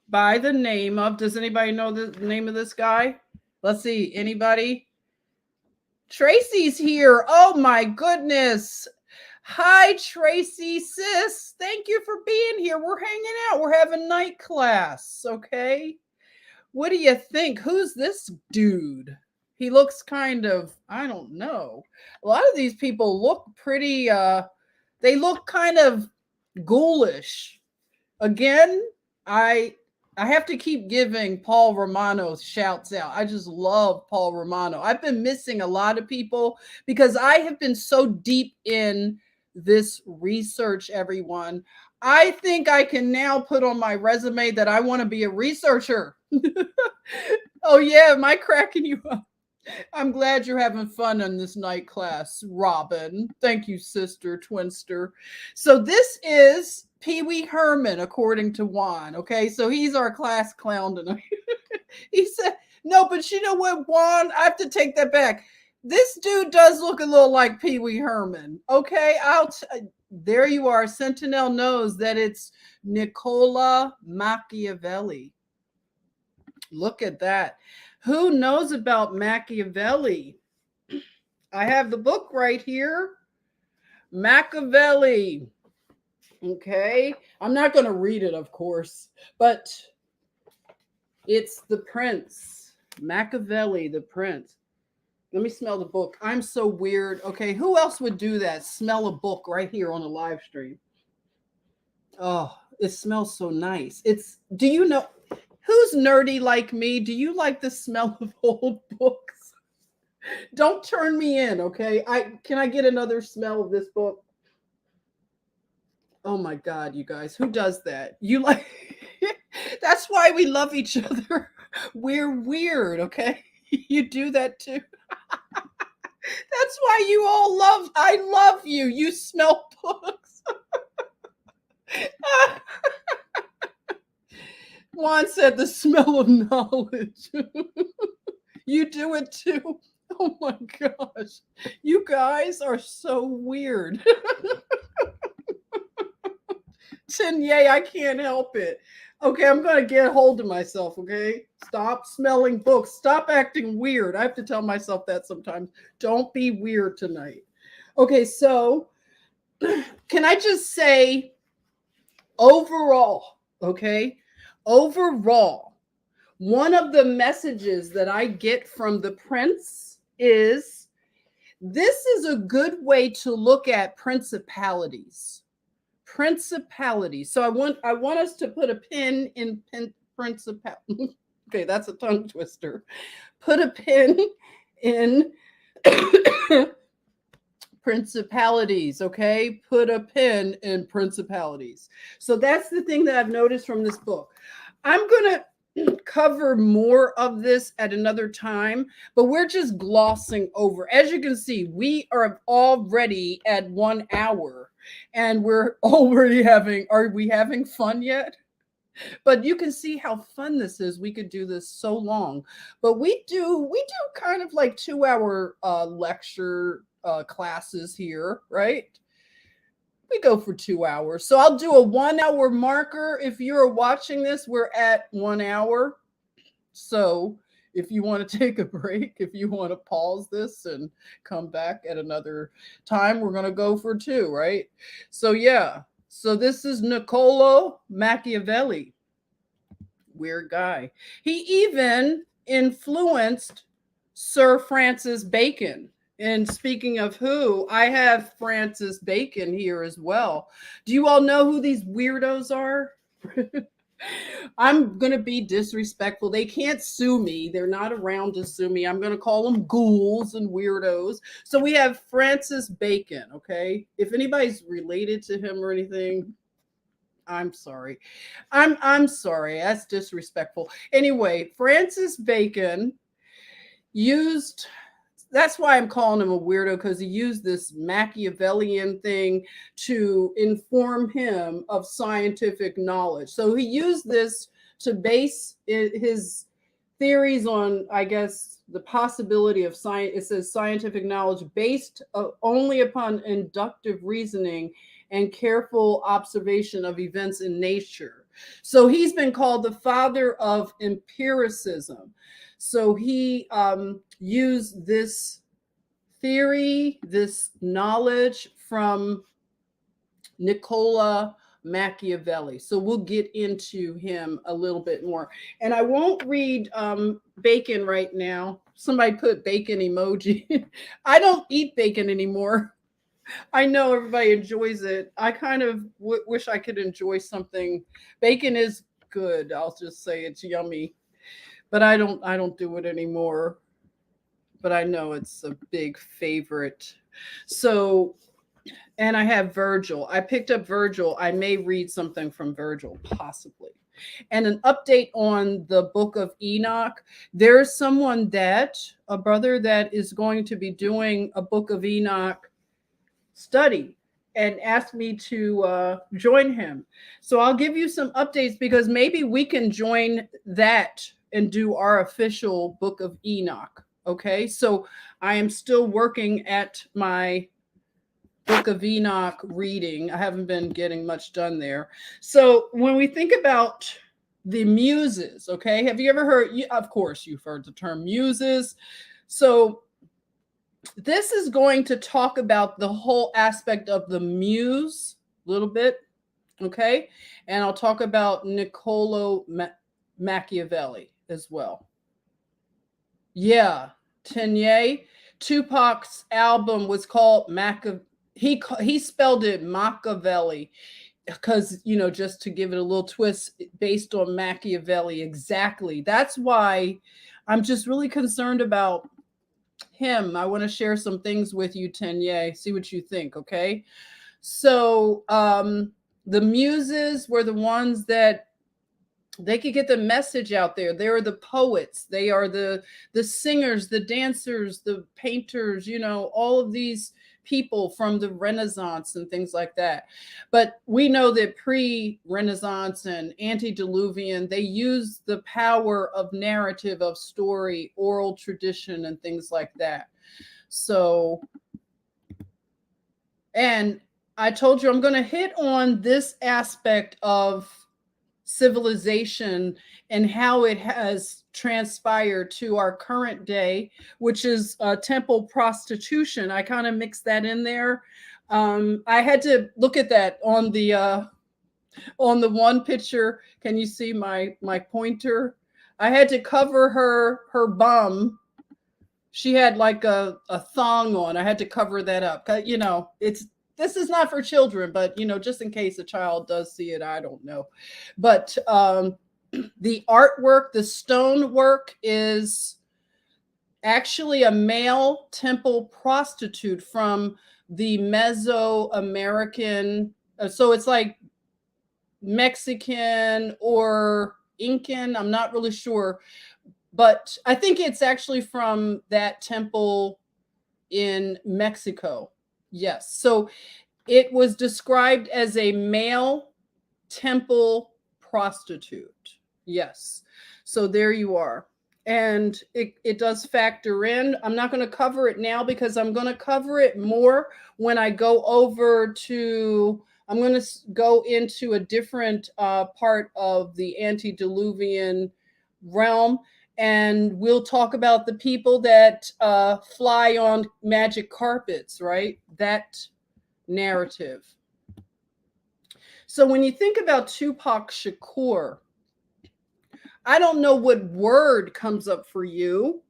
Speaker 1: by the name of, does anybody know the name of this guy? Let's see, anybody? Tracy's here. Oh my goodness. Hi, Tracy, sis. Thank you for being here. We're hanging out. We're having night class, okay? What do you think? Who's this dude? He looks kind of, I don't know. A lot of these people look pretty, they look kind of ghoulish. Again, I have to keep giving Paul Romano shouts out. I just love Paul Romano. I've been missing a lot of people because I have been so deep in this research, everyone. I think I can now put on my resume that I want to be a researcher. Oh yeah, am I cracking you up? I'm glad you're having fun in this night class, Robin. Thank you, sister, twinster. So this is Pee Wee Herman, according to Juan. Okay, so he's our class clown tonight. He said, no, but you know what, Juan? I have to take that back. This dude does look a little like Pee Wee Herman. Okay, there you are. Sentinel knows that it's Nicola Machiavelli. Look at that. Who knows about Machiavelli? I have the book right here. Machiavelli. Okay. I'm not going to read it, of course, but it's the prince. Machiavelli, the prince. Let me smell the book. I'm so weird. Okay. Who else would do that? Smell a book right here on a live stream. Oh, it smells so nice. Do you know who's nerdy like me? Do you like the smell of old books? Don't turn me in, okay? Can I get another smell of this book? Oh my God, you guys, who does that? You like, that's why we love each other. We're weird, okay? You do that too. That's why you all I love you. You smell books. Juan said the smell of knowledge. You do it too. Oh my gosh. You guys are so weird. Yay, I can't help it. Okay, I'm going to get a hold of myself, okay? Stop smelling books. Stop acting weird. I have to tell myself that sometimes. Don't be weird tonight. Okay, so can I just say overall, okay? Overall, one of the messages that I get from the prince is this is a good way to look at principalities. Principalities. So I want us to put a pin in principality. Okay, that's a tongue twister. Put a pin in principalities, okay? Put a pin in principalities. So that's the thing that I've noticed from this book. I'm going to cover more of this at another time, but we're just glossing over. As you can see, we are already at 1 hour and we're already are we having fun yet? But you can see how fun this is. We could do this so long, but we do kind of like 2-hour lecture classes here, right? We go for 2 hours. So I'll do a 1 hour marker. If you're watching this, we're at 1 hour. So if you want to take a break, if you want to pause this and come back at another time, we're going to go for 2, right? So yeah. So this is Niccolo Machiavelli. Weird guy. He even influenced Sir Francis Bacon. And speaking of who, I have Francis Bacon here as well. Do you all know who these weirdos are? I'm going to be disrespectful. They can't sue me. They're not around to sue me. I'm going to call them ghouls and weirdos. So we have Francis Bacon, okay? If anybody's related to him or anything, I'm sorry. I'm sorry. That's disrespectful. Anyway, Francis Bacon used, that's why I'm calling him a weirdo, because he used this Machiavellian thing to inform him of scientific knowledge. So he used this to base his theories on, I guess, the possibility of science. It says scientific knowledge based only upon inductive reasoning and careful observation of events in nature. So he's been called the father of empiricism. So he used this theory, this knowledge from Niccolo Machiavelli. So we'll get into him a little bit more. And I won't read Bacon right now. Somebody put bacon emoji. I don't eat bacon anymore. I know everybody enjoys it. I kind of wish I could enjoy something. Bacon is good. I'll just say it's yummy. But I don't do it anymore. But I know it's a big favorite. So, and I have Virgil. I picked up Virgil. I may read something from Virgil, possibly. And an update on the book of Enoch. There's someone a brother that is going to be doing a book of Enoch study and asked me to join him. So I'll give you some updates because maybe we can join that and do our official book of Enoch. Okay, so I am still working at my book of Enoch reading. I haven't been getting much done there. So when we think about the Muses, okay, have you ever heard, of course you've heard the term Muses. So this is going to talk about the whole aspect of the muse a little bit, okay? And I'll talk about Niccolo Machiavelli as well. Yeah, Tenye. Tupac's album was called he spelled it Machiavelli because, you know, just to give it a little twist based on Machiavelli. Exactly. That's why I'm just really concerned about him. I want to share some things with you, Tenye. See what you think, okay? So the Muses were the ones that they could get the message out there. They are the poets. They are the singers, the dancers, the painters, you know, all of these people from the Renaissance and things like that. But we know that pre-Renaissance and antediluvian, they used the power of narrative, of story, oral tradition, and things like that. So, and I told you I'm going to hit on this aspect of civilization and how it has transpired to our current day, which is temple prostitution. I kind of mixed that in there. I had to look at that on the one picture. Can you see my pointer? I had to cover her bum. She had like a thong on. I had to cover that up. You know, this is not for children, but you know, just in case a child does see it, I don't know. But the artwork, the stonework is actually a male temple prostitute from the Mesoamerican. So it's like Mexican or Incan. I'm not really sure, but I think it's actually from that temple in Mexico. Yes. So it was described as a male temple prostitute. Yes. So there you are. And it does factor in. I'm not going to cover it now because I'm going to cover it more when I go over to, I'm going to go into a different part of the antediluvian realm. And we'll talk about the people that fly on magic carpets, right? That narrative. So when you think about Tupac Shakur, I don't know what word comes up for you,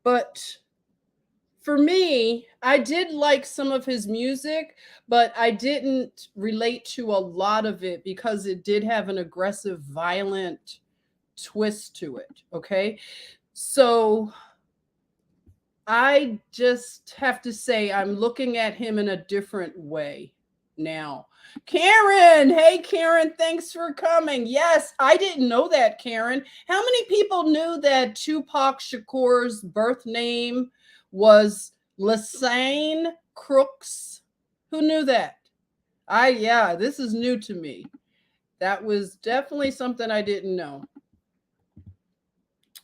Speaker 1: but for me, I did like some of his music, but I didn't relate to a lot of it because it did have an aggressive, violent twist to it. Okay. So I just have to say, I'm looking at him in a different way now. Karen, hey Karen, thanks for coming. Yes, I didn't know that, Karen. How many people knew that Tupac Shakur's birth name was Lassane Crooks? Who knew that? Yeah, this is new to me. That was definitely something I didn't know.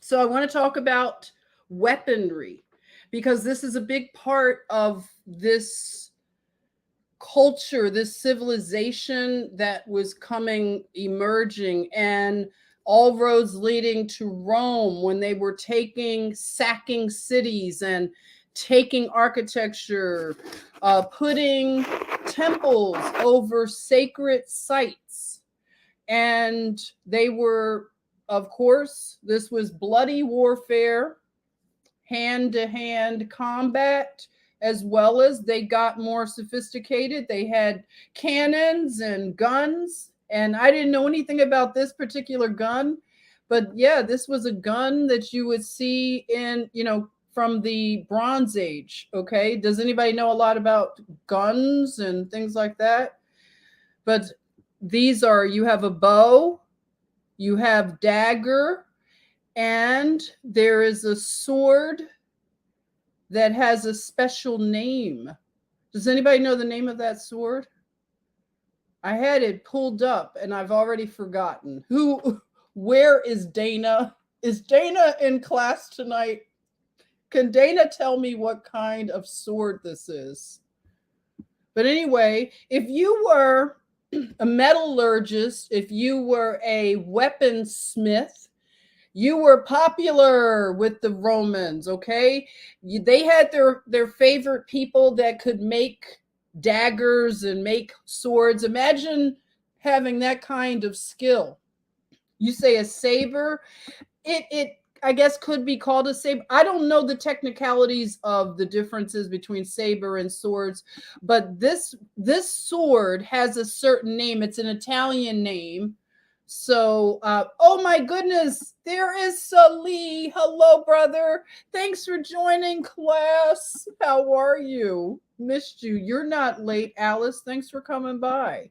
Speaker 1: So I want to talk about weaponry because this is a big part of this culture, this civilization that was emerging, and all roads leading to Rome when they were sacking cities and taking architecture, putting temples over sacred sites. And they were, of course, this was bloody warfare, hand-to-hand combat, as well as they got more sophisticated. They had cannons and guns. And I didn't know anything about this particular gun, but yeah, this was a gun that you would see in, from the Bronze Age. Okay. Does anybody know a lot about guns and things like that? But you have a bow, you have dagger, and there is a sword that has a special name. Does anybody know the name of that sword? I had it pulled up and I've already forgotten. Where is Dana? Is Dana in class tonight? Can Dana tell me what kind of sword this is? But anyway, if you were a metallurgist, if you were a weaponsmith, you were popular with the Romans, okay? They had their favorite people that could make daggers and make swords. Imagine having that kind of skill. You say a saber, it I guess could be called a saber. I don't know the technicalities of the differences between saber and swords, but this sword has a certain name. It's an Italian name. So, oh my goodness, there is Sali. Hello, brother. Thanks for joining class. How are you? Missed you. You're not late, Alice. Thanks for coming by.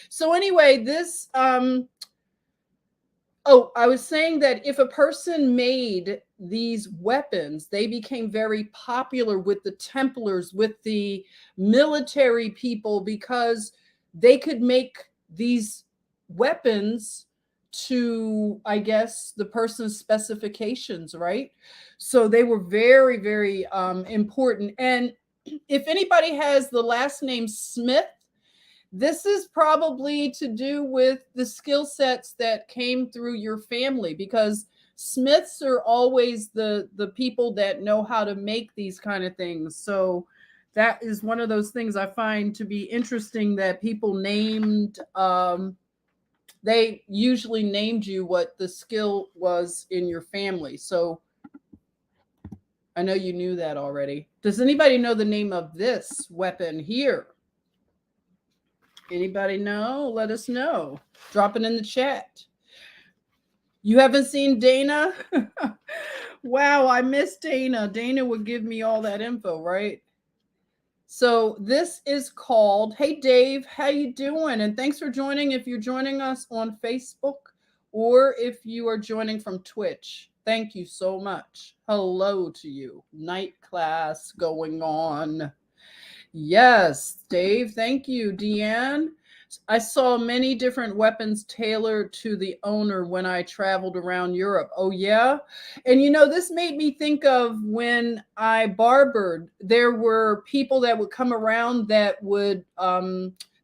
Speaker 1: So anyway, I was saying that if a person made these weapons, they became very popular with the Templars, with the military people, because they could make these weapons to, I guess, the person's specifications, right? So they were very, very important. And if anybody has the last name Smith, This is probably to do with the skill sets that came through your family, because smiths are always the people that know how to make these kind of things. So that is one of those things I find to be interesting, that people named they usually named you what the skill was in your family. So I know you knew that already. Does anybody know the name of this weapon here? Anybody know? Let us know. Drop it in the chat. You haven't seen Dana? Wow, I miss Dana. Dana would give me all that info, right? So this is called, hey Dave, how you doing? And thanks for joining if you're joining us on Facebook or if you are joining from Twitch. Thank you so much. Hello to you. Night class going on. Yes, Dave. Thank you, Deanne. I saw many different weapons tailored to the owner when I traveled around Europe. Oh, yeah. And this made me think of when I barbered. There were people that would come around that would,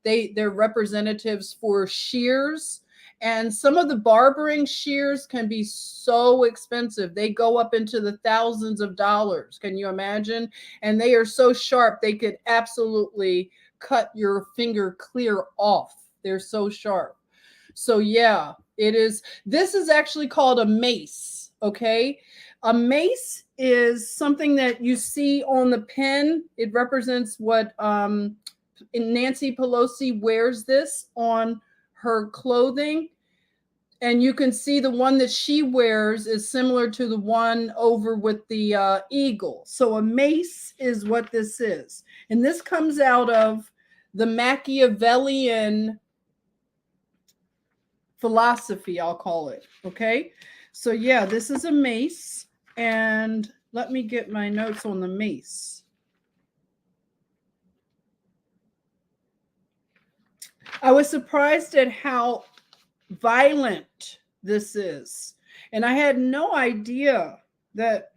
Speaker 1: they're representatives for shears. And some of the barbering shears can be so expensive. They go up into the thousands of dollars. Can you imagine? And they are so sharp, they could absolutely cut your finger clear off. They're so sharp. So yeah, it is. This is actually called a mace. Okay. A mace is something that you see on the pen. It represents what Nancy Pelosi wears this on her clothing. And you can see the one that she wears is similar to the one over with the eagle. So a mace is what this is. And this comes out of the Machiavellian philosophy, I'll call it. Okay. So yeah, this is a mace. And let me get my notes on the mace. I was surprised at how violent this is. And I had no idea that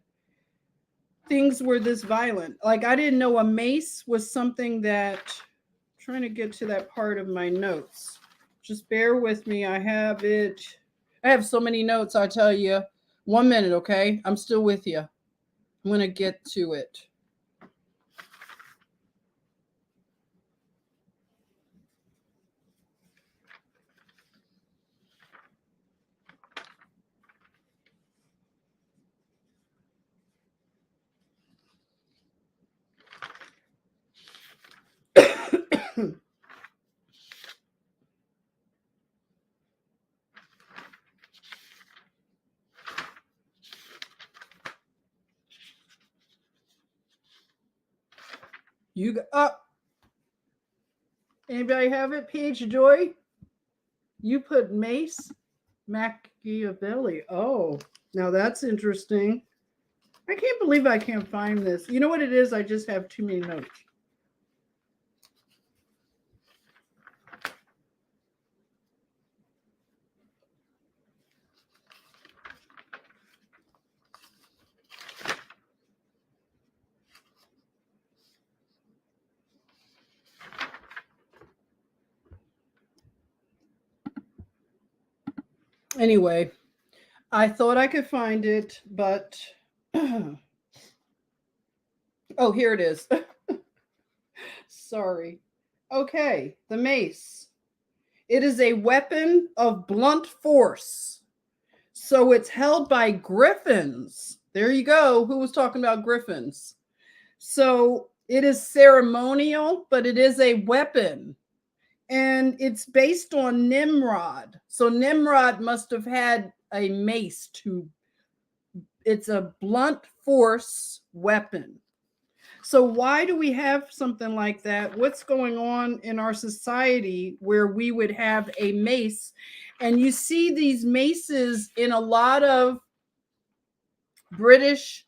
Speaker 1: things were this violent. Like, I didn't know a mace was something that, I'm trying to get to that part of my notes. Just bear with me. I have so many notes, I tell you. 1 minute, okay? I'm still with you. I'm going to get to it. You got anybody have it? Peach Joy? You put mace Machiavelli. Oh, now that's interesting. I can't believe I can't find this. You know what it is? I just have too many notes. Anyway, I thought I could find it, but oh, here it is. Sorry. Okay, the mace. It is a weapon of blunt force. So it's held by griffins. There you go. Who was talking about griffins? So it is ceremonial, but it is a weapon. And it's based on Nimrod. So Nimrod must have had a mace to, it's a blunt force weapon. So why do we have something like that? What's going on in our society where we would have a mace? And you see these maces in a lot of British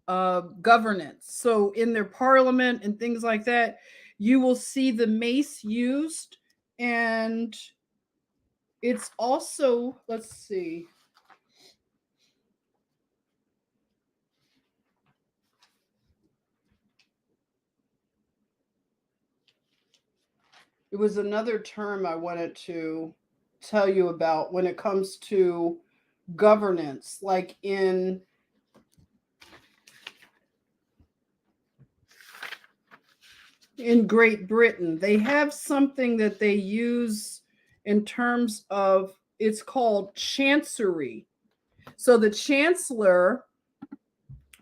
Speaker 1: governance. So in their parliament and things like that, you will see the mace used. And it's also, let's see. It was another term I wanted to tell you about when it comes to governance, like in Great Britain, they have something that they use in terms of, it's called chancery. So the chancellor,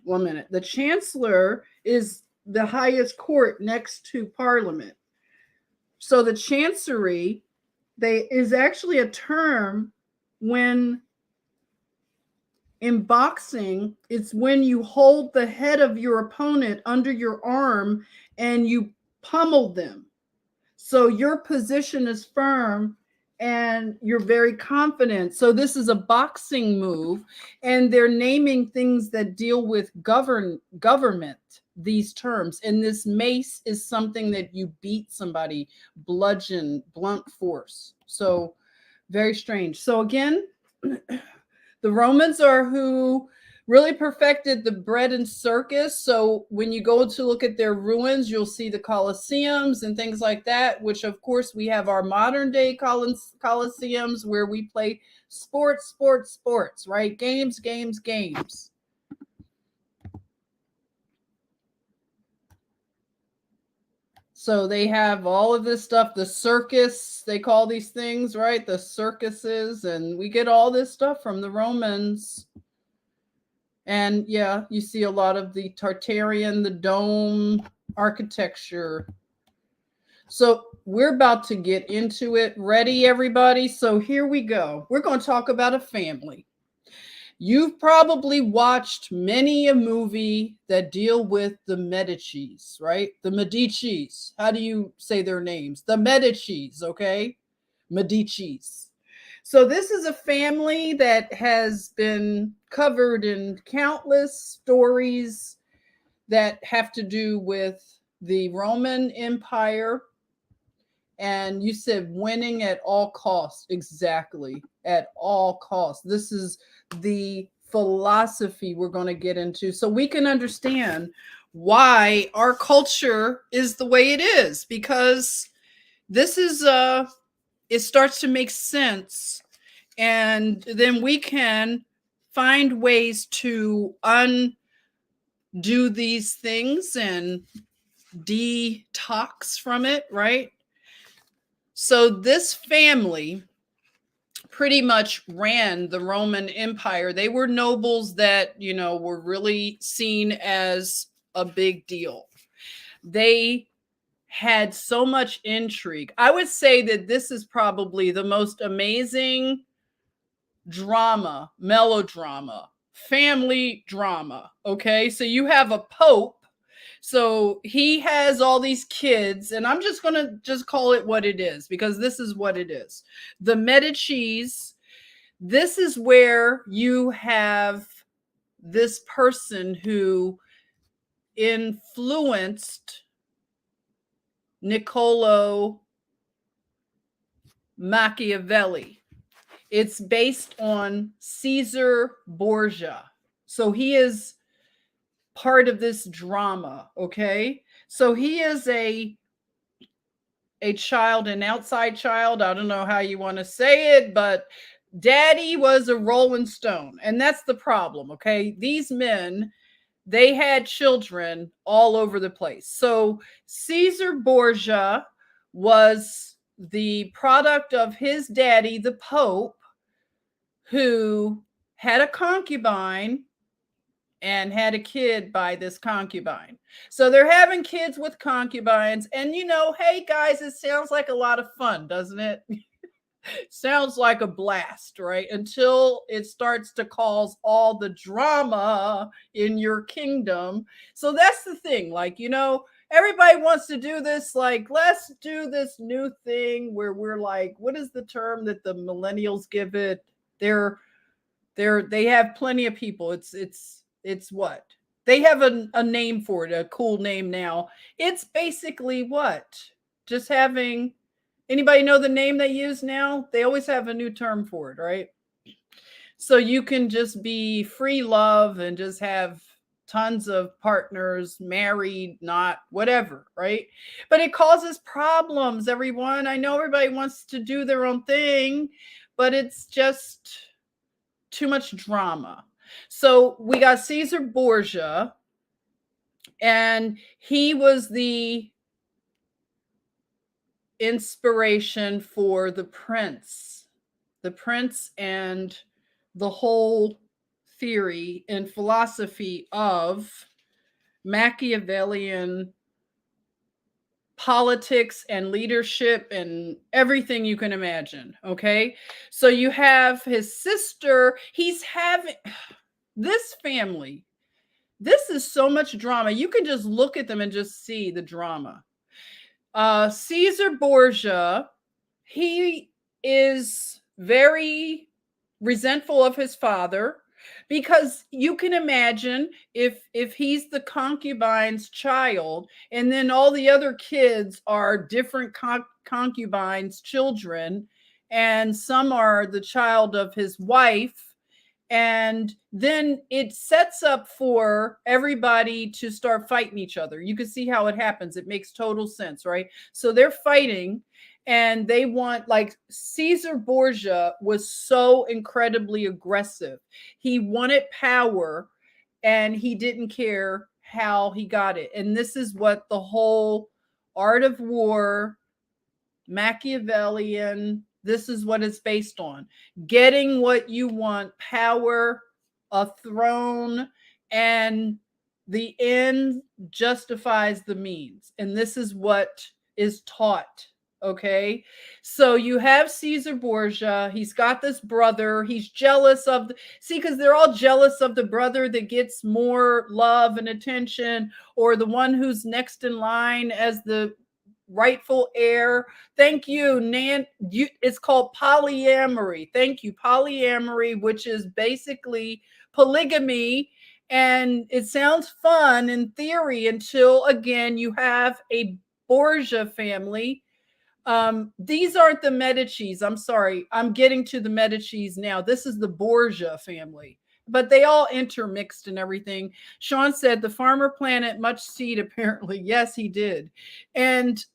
Speaker 1: one minute, the chancellor is the highest court next to parliament. So the chancery, they is actually a term when in boxing, it's when you hold the head of your opponent under your arm and you pummel them. So your position is firm and you're very confident. So this is a boxing move, and they're naming things that deal with government, these terms. And this mace is something that you beat somebody, bludgeon, blunt force. So very strange. So again, the Romans are who really perfected the bread and circus. So when you go to look at their ruins, you'll see the Colosseums and things like that, which of course we have our modern day Colosseums where we play sports, right? Games. So they have all of this stuff, the circus, they call these things, right? The circuses, and we get all this stuff from the Romans. And yeah, you see a lot of the Tartarian, the dome architecture. So we're about to get into it. Ready, everybody? So here we go. We're going to talk about a family. You've probably watched many a movie that deal with the Medicis, right? The Medicis. How do you say their names? The Medicis, okay? Medicis. So this is a family that has been covered in countless stories that have to do with the Roman Empire. And you said winning at all costs. Exactly. At all costs. This is the philosophy we're going to get into so we can understand why our culture is the way it is, because this is it starts to make sense, and then we can find ways to undo these things and detox from it, right? So this family pretty much ran the Roman Empire. They were nobles that, were really seen as a big deal. They had so much intrigue. I would say that this is probably the most amazing drama, melodrama, family drama. Okay. So you have a pope. So he has all these kids, and I'm just going to just call it what it is, because this is what it is. The Medicis, this is where you have this person who influenced Niccolo Machiavelli. It's based on Caesar Borgia. So he is part of this drama, okay? So he is a child, an outside child. I don't know how you want to say it, but daddy was a Rolling Stone. And that's the problem, okay? These men, they had children all over the place. So Caesar Borgia was the product of his daddy, the Pope, who had a concubine and had a kid by this concubine. So they're having kids with concubines. And hey guys, it sounds like a lot of fun, doesn't it? Sounds like a blast, right? Until it starts to cause all the drama in your kingdom. So that's the thing. Everybody wants to do this. Let's do this new thing where we're like, what is the term that the millennials give it? They have plenty of people. It's what? They have a name for it, a cool name now. It's basically what? Just having, anybody know the name they use now? They always have a new term for it, right? So you can just be free love and just have tons of partners, married, not, whatever, right? But it causes problems, everyone. I know everybody wants to do their own thing, but it's just too much drama. So we got Caesar Borgia, and he was the inspiration for the prince and the whole theory and philosophy of Machiavellian politics and leadership and everything you can imagine. Okay. So you have his sister. He's having this family. This is so much drama. You can just look at them and just see the drama. Caesar Borgia, he is very resentful of his father, because you can imagine if he's the concubine's child and then all the other kids are different concubines' children, and some are the child of his wife, and then it sets up for everybody to start fighting each other. You can see how it happens. It makes total sense, right? So they're fighting, and they want, like, Caesar Borgia was so incredibly aggressive. He wanted power, and he didn't care how he got it. And this is what the whole art of war, Machiavellian, this is what it's based on. Getting what you want, power, a throne, and the end justifies the means. And this is what is taught. Okay. So you have Caesar Borgia. He's got this brother. He's jealous of because they're all jealous of the brother that gets more love and attention, or the one who's next in line as the rightful heir. Thank you, Nan. It's called polyamory. Thank you, polyamory, which is basically polygamy, and it sounds fun in theory until, again, you have a Borgia family. These aren't the Medicis. I'm sorry. I'm getting to the Medicis now. This is the Borgia family, but they all intermixed and everything. Sean said the farmer planted much seed, apparently. Yes, he did. And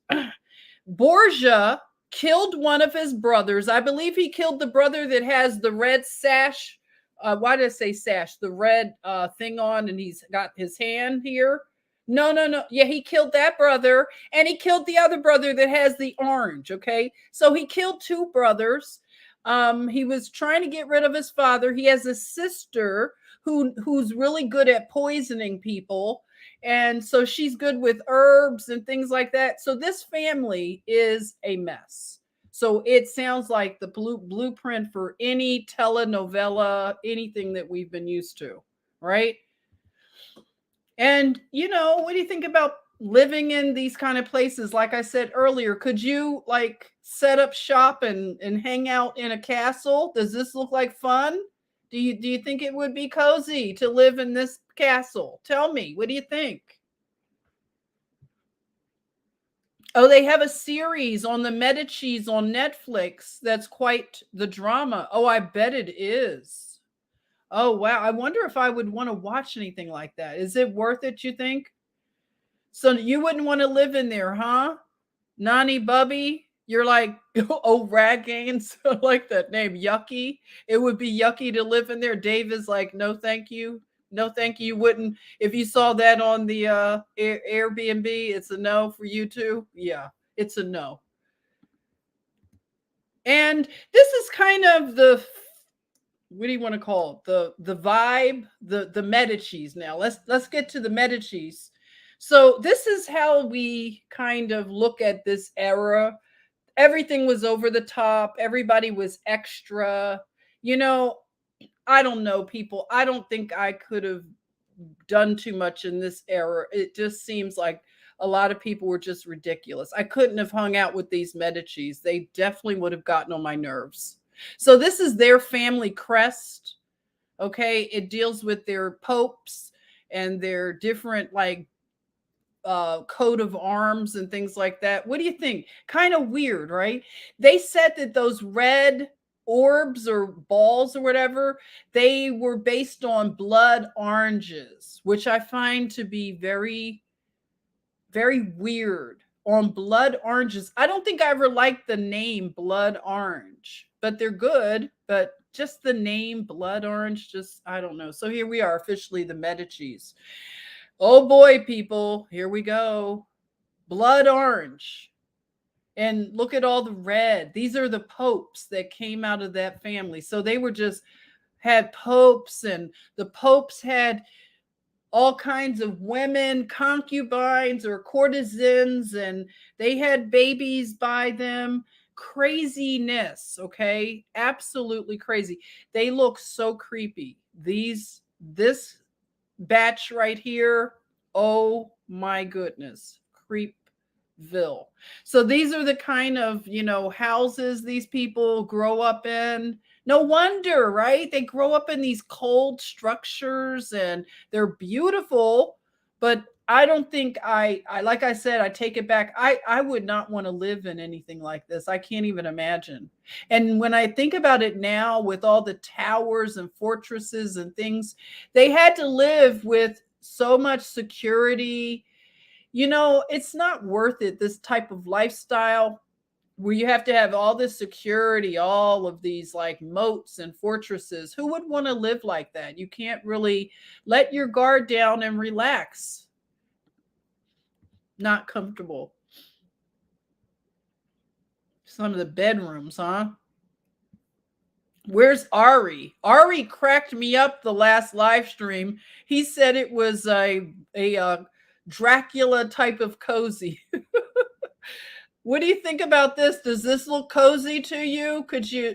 Speaker 1: Borgia killed one of his brothers. I believe he killed the brother that has the red sash. Why did I say sash? The red thing on, and he's got his hand here. No. Yeah, he killed that brother, and he killed the other brother that has the orange. Okay. So he killed two brothers. He was trying to get rid of his father. He has a sister who's really good at poisoning people. And so she's good with herbs and things like that. So this family is a mess. So it sounds like the blueprint for any telenovela, anything that we've been used to, right? And, what do you think about living in these kind of places? Like I said earlier, could you like set up shop and hang out in a castle? Does this look like fun? Do you think it would be cozy to live in this castle? Tell me, what do you think? Oh, they have a series on the Medicis on Netflix. That's quite the drama. Oh, I bet it is. Oh, wow. I wonder if I would want to watch anything like that. Is it worth it, you think? So you wouldn't want to live in there, huh? Nani Bubby? You're like, oh, Ragains. I like that name. Yucky. It would be yucky to live in there. Dave is like, no, thank you. No, thank you. You wouldn't. If you saw that on the Airbnb, it's a no for you too. Yeah, it's a no. And this is kind of the, what do you want to call it? The vibe, the Medicis. Now let's get to the Medicis. So this is how we kind of look at this era. Everything was over the top. Everybody was extra. I don't know, people. I don't think I could have done too much in this era. It just seems like a lot of people were just ridiculous. I couldn't have hung out with these Medicis. They definitely would have gotten on my nerves. So this is their family crest. Okay. It deals with their popes and their different coat of arms and things like that. What do you think? Kind of weird, right? They said that those red orbs or balls or whatever, they were based on blood oranges, which I find to be very, very weird. On blood oranges. I don't think I ever liked the name blood orange, but they're good. But just the name blood orange, just, I don't know. So here we are, officially the Medicis. Oh boy, people, here we go. Blood orange. And look at all the red. These are the popes that came out of that family. So they were just had popes, and the popes had all kinds of women, concubines or courtesans, and they had babies by them. Craziness, okay? Absolutely crazy. They look so creepy. This batch right here, oh my goodness, Creepville. So these are the kind of, houses these people grow up in. No wonder, right? They grow up in these cold structures and they're beautiful, but I don't think I like I said, I take it back. I would not want to live in anything like this. I can't even imagine. And when I think about it now, with all the towers and fortresses and things, they had to live with so much security. It's not worth it, this type of lifestyle where you have to have all this security, all of these like moats and fortresses. Who would want to live like that? You can't really let your guard down and relax. Not comfortable. Some of the bedrooms, huh? Where's Ari? Ari cracked me up the last live stream. He said it was a Dracula type of cozy. What do you think about this? Does this look cozy to you? Could you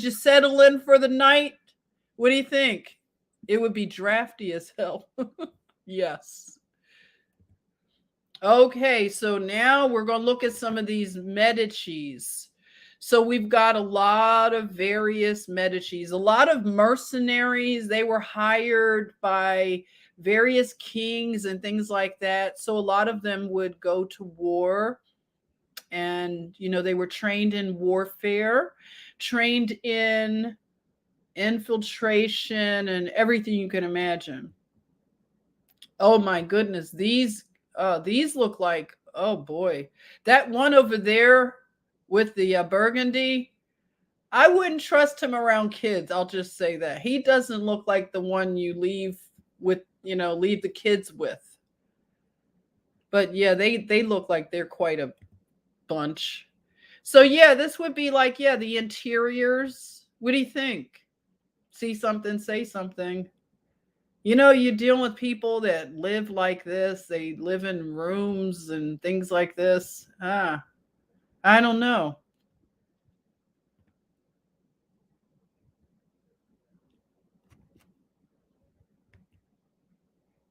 Speaker 1: settle in for the night? What do you think? It would be drafty as hell. Yes. Okay, so now we're going to look at some of these Medicis. So we've got a lot of various Medicis, a lot of mercenaries. They were hired by various kings and things like that. So a lot of them would go to war, and they were trained in warfare, trained in infiltration and everything you can imagine. Oh my goodness, these look like, oh boy, that one over there with the burgundy, I wouldn't trust him around kids. I'll just say that. He doesn't look like the one you leave the kids with. But yeah, they look like they're quite a bunch. So yeah, this would be like, yeah, the interiors. What do you think? See something, say something. You're dealing with people that live like this. They live in rooms and things like this. I don't know.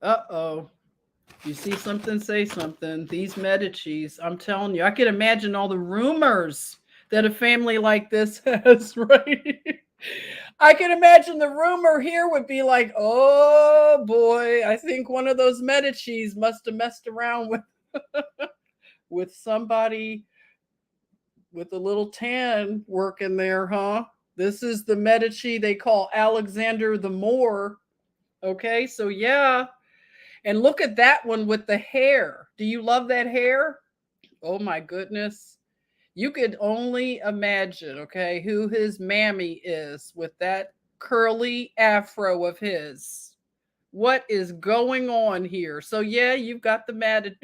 Speaker 1: Uh-oh. You see something, say something. These Medicis, I'm telling you, I can imagine all the rumors that a family like this has, right? I can imagine the rumor here would be like, oh boy, I think one of those Medicis must have messed around with with somebody with a little tan working there, huh? This is the Medici they call Alexander the Moor. Okay, so yeah. And look at that one with the hair. Do you love that hair? Oh my goodness. You could only imagine, okay, who his mammy is with that curly afro of his. What is going on here? So yeah, you've got the mad.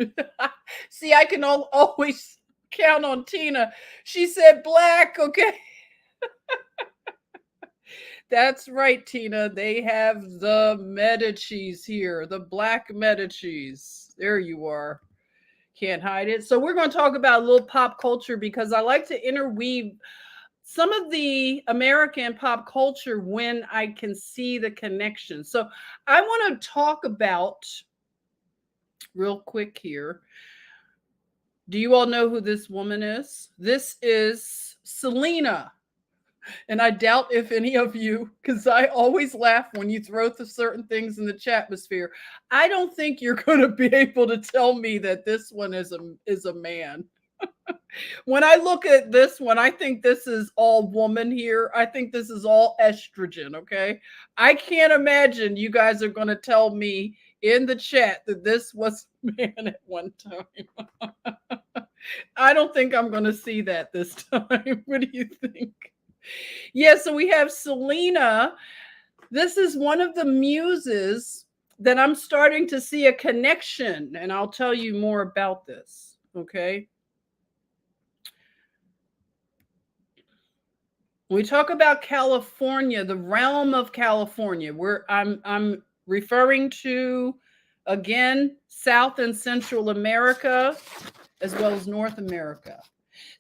Speaker 1: See, I can always count on Tina. She said black, okay? That's right, Tina. They have the Medicis here, the black Medicis. There you are. Can't hide it. So we're going to talk about a little pop culture because I like to interweave some of the American pop culture when I can see the connection. So I want to talk about, real quick here. Do you all know who this woman is? This is Selena. And I doubt if any of you, because I always laugh when you throw certain things in the chatmosphere. I don't think you're going to be able to tell me that this one is a man. When I look at this one, I think this is all woman here. I think this is all estrogen, okay? I can't imagine you guys are going to tell me in the chat that this was man at one time. I don't think I'm going to see that this time. What do you think? Yeah, so we have Selena. This is one of the muses that I'm starting to see a connection, and I'll tell you more about this, okay? We talk about California, the realm of California, where I'm referring to again South and Central America as well as North America.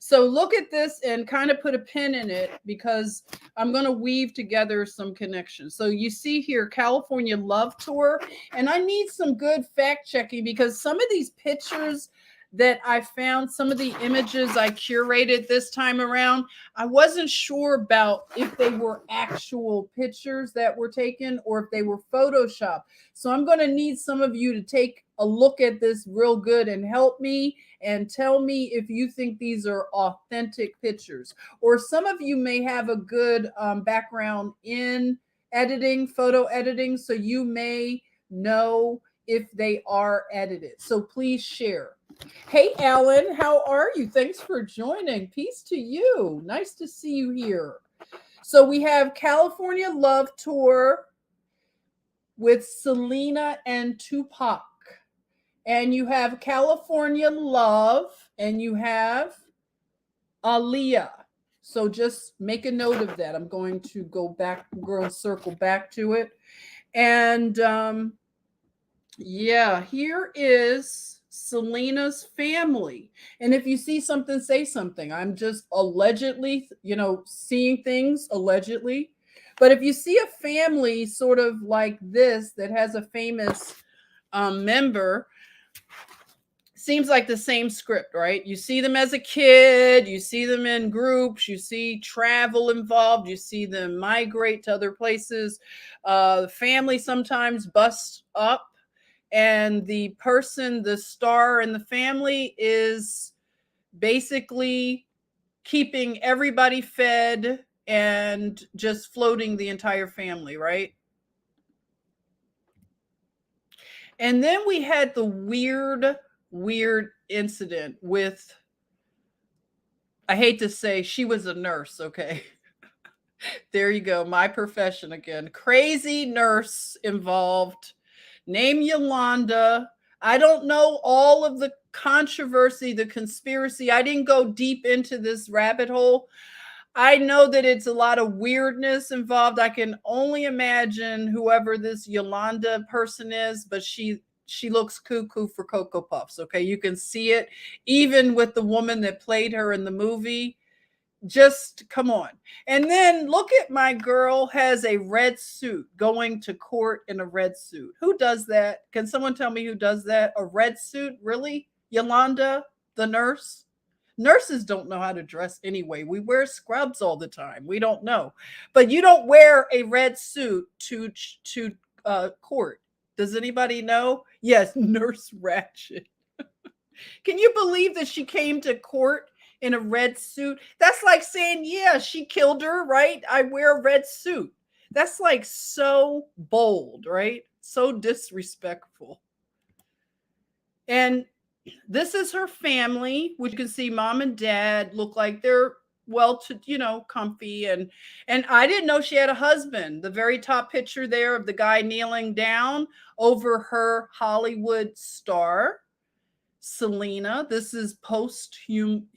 Speaker 1: So look at this and kind of put a pin in it because I'm going to weave together some connections. So you see here California Love Tour, and I need some good fact checking because some of these pictures that I found, some of the images I curated this time around, I wasn't sure about if they were actual pictures that were taken or if they were Photoshop. So I'm going to need some of you to take a look at this real good and help me and tell me if you think these are authentic pictures. Or some of you may have a good background in editing, photo editing, so you may know if they are edited. So please share. Hey, Alan, how are you? Thanks for joining. Peace to you. Nice to see you here. So we have California Love Tour with Selena and Tupac. And you have California Love, and you have Aaliyah. So just make a note of that. I'm going to go back, circle back to it. And yeah, here is Selena's family. And if you see something, say something. I'm just allegedly, seeing things allegedly. But if you see a family sort of like this that has a famous member, seems like the same script, right? You see them as a kid, you see them in groups, you see travel involved, you see them migrate to other places. The family sometimes busts up, and the person, the star in the family, is basically keeping everybody fed and just floating the entire family, right? And then we had the weird incident with, I hate to say, she was a nurse, okay? There you go, my profession again. Crazy nurse involved, named Yolanda. I don't know all of the controversy, the conspiracy. I didn't go deep into this rabbit hole. I know that it's a lot of weirdness involved. I can only imagine whoever this Yolanda person is, but she looks cuckoo for Cocoa Puffs. Okay, you can see it even with the woman that played her in the movie. Just come on. And then look at my girl has a red suit, going to court in a red suit. Who does that? Can someone tell me who does that? A red suit? Really? Yolanda, the nurse? Nurses don't know how to dress anyway. We wear scrubs all the time. We don't know. But you don't wear a red suit to court. Does anybody know? Yes, Nurse Ratchet. Can you believe that she came to court in a red suit? That's like saying, yeah, she killed her, right? I wear a red suit. That's like so bold, right? So disrespectful. And this is her family, which you can see mom and dad look like they're well to, comfy. And I didn't know she had a husband. The very top picture there of the guy kneeling down over her Hollywood star, Selena. This is posthumous.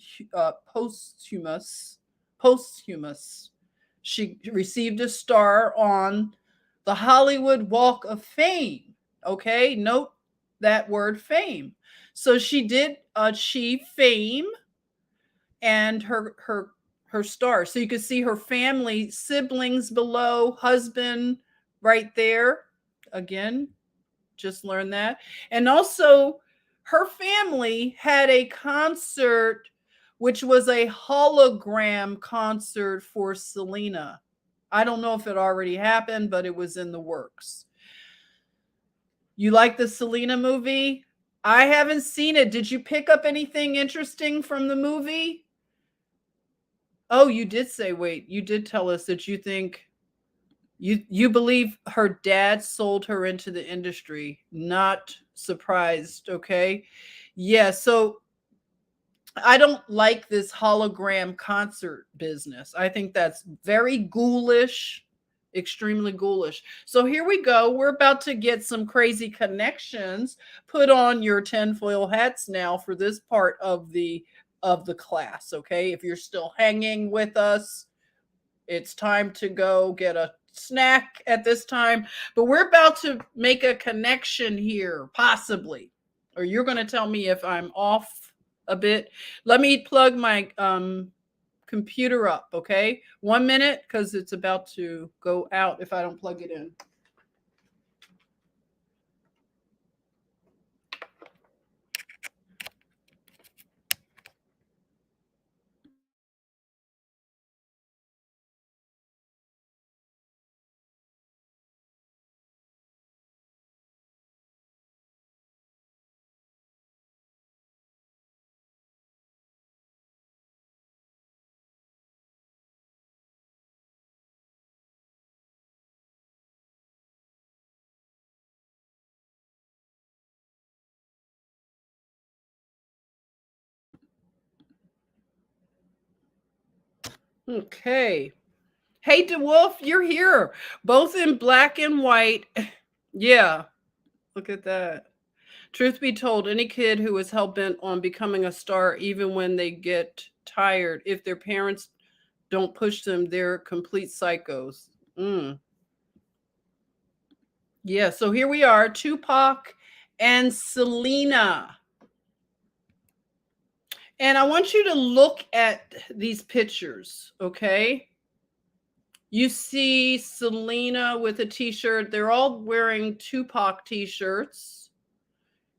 Speaker 1: She received a star on the Hollywood Walk of Fame. Okay, note that word fame. So she did achieve fame and her star. So you can see her family, siblings below, husband right there. Again, just learned that. And also her family had a concert, which was a hologram concert for Selena. I don't know if it already happened, but it was in the works. You like the Selena movie? I haven't seen it. Did you pick up anything interesting from the movie? Oh, you did say, wait, you did tell us that you think you believe her dad sold her into the industry. Not surprised, okay? Yeah, so I don't like this hologram concert business. I think that's very ghoulish, extremely ghoulish. So here we go. We're about to get some crazy connections. Put on your tinfoil hats now for this part of the class, okay? If you're still hanging with us, it's time to go get a snack at this time, but we're about to make a connection here, possibly. Or you're going to tell me if I'm off a bit. Let me plug my computer up, okay? 1 minute, because it's about to go out if I don't plug it in. Okay. Hey, DeWolf, you're here, both in black and white. Yeah, look at that. Truth be told, any kid who is hell bent on becoming a star, even when they get tired, if their parents don't push them, they're complete psychos. Mm. Yeah, so here we are, Tupac and Selena. And I want you to look at these pictures, okay? You see Selena with a t shirt. They're all wearing Tupac t shirts.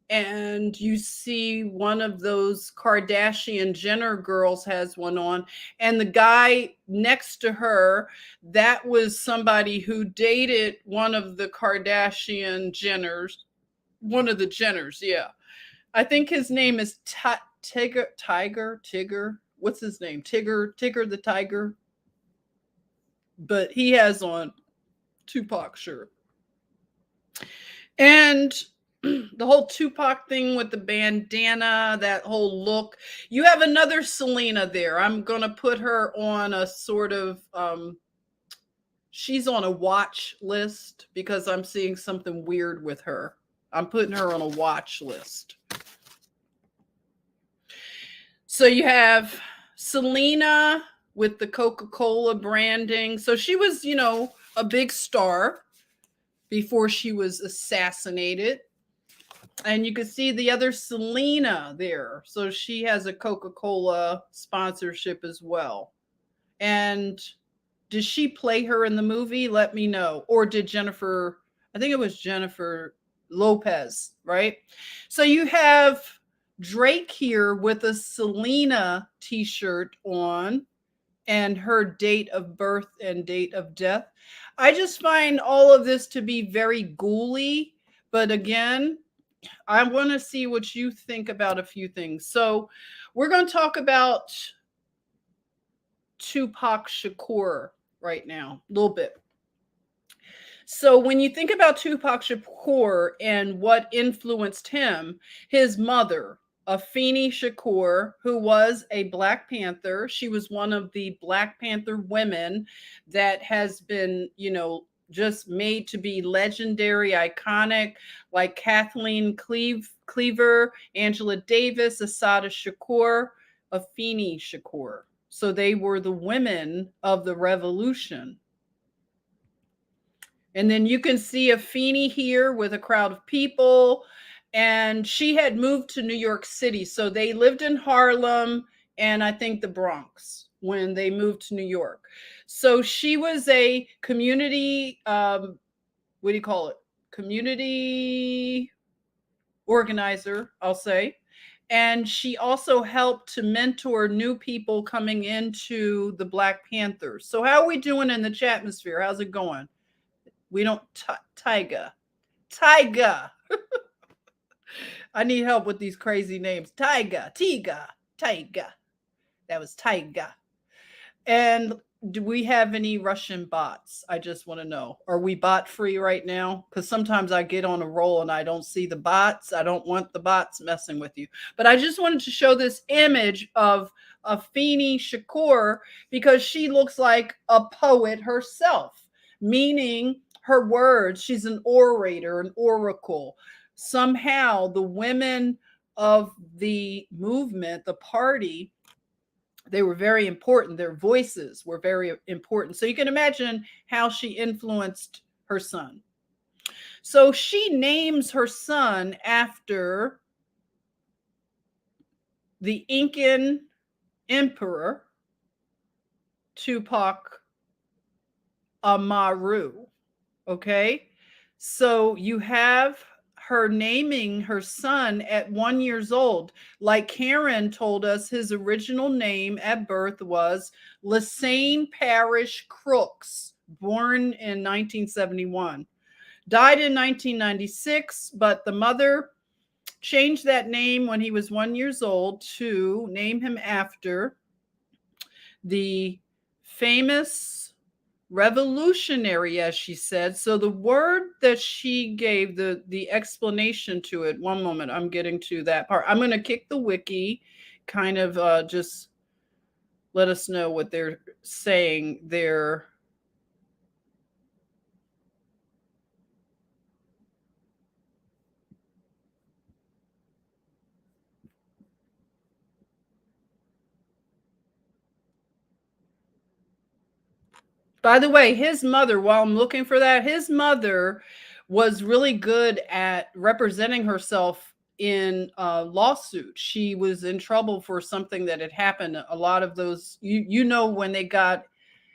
Speaker 1: And you see one of those Kardashian Jenner girls has one on. And the guy next to her, that was somebody who dated one of the Kardashian Jenners, one of the Jenners, yeah. I think his name is Tigger. What's his name? Tigger the Tiger. But he has on Tupac shirt. And the whole Tupac thing with the bandana, that whole look. You have another Selena there. I'm going to put her on a sort of, she's on a watch list because I'm seeing something weird with her. I'm putting her on a watch list. So you have Selena with the Coca-Cola branding. So she was, a big star before she was assassinated. And you can see the other Selena there. So she has a Coca-Cola sponsorship as well. And did she play her in the movie? Let me know. Or did Jennifer, I think it was Jennifer Lopez, right? So you have Drake here with a Selena t-shirt on and her date of birth and date of death. I just find all of this to be very ghouly. But again, I want to see what you think about a few things. So we're going to talk about Tupac Shakur right now, a little bit. So when you think about Tupac Shakur and what influenced him, his mother, Afeni Shakur, who was a Black Panther. She was one of the Black Panther women that has been, just made to be legendary, iconic, like Kathleen Cleaver, Angela Davis, Assata Shakur, Afeni Shakur. So they were the women of the revolution. And then you can see Afeni here with a crowd of people. And she had moved to New York City. So they lived in Harlem and I think the Bronx when they moved to New York. So she was a community, what do you call it? Community organizer, I'll say. And she also helped to mentor new people coming into the Black Panthers. So how are we doing in the chatmosphere? How's it going? We don't, Tyga.
Speaker 2: I need help with these crazy names. Taiga, Tiga, Taiga. That was Taiga. And do we have any Russian bots? I just want to know. Are we bot free right now? Because sometimes I get on a roll and I don't see the bots. I don't want the bots messing with you. But I just wanted to show this image of Afeni Shakur because she looks like a poet herself, meaning her words, she's an orator, an oracle. Somehow the women of the movement, the party, they were very important. Their voices were very important. So you can imagine how she influenced her son. So she names her son after the Incan emperor Tupac Amaru. Okay. So you have her naming her son at 1 years old. Like Karen told us, his original name at birth was Lassane Parish Crooks, born in 1971. Died in 1996, but the mother changed that name when he was 1 years old to name him after the famous revolutionary, as she said. So the word that she gave, the explanation to it, one moment, I'm getting to that part. I'm going to kick the wiki, kind of just let us know what they're saying there. By the way, his mother, while I'm looking for that, his mother was really good at representing herself in lawsuits. She was in trouble for something that had happened. A lot of those, you know, when they got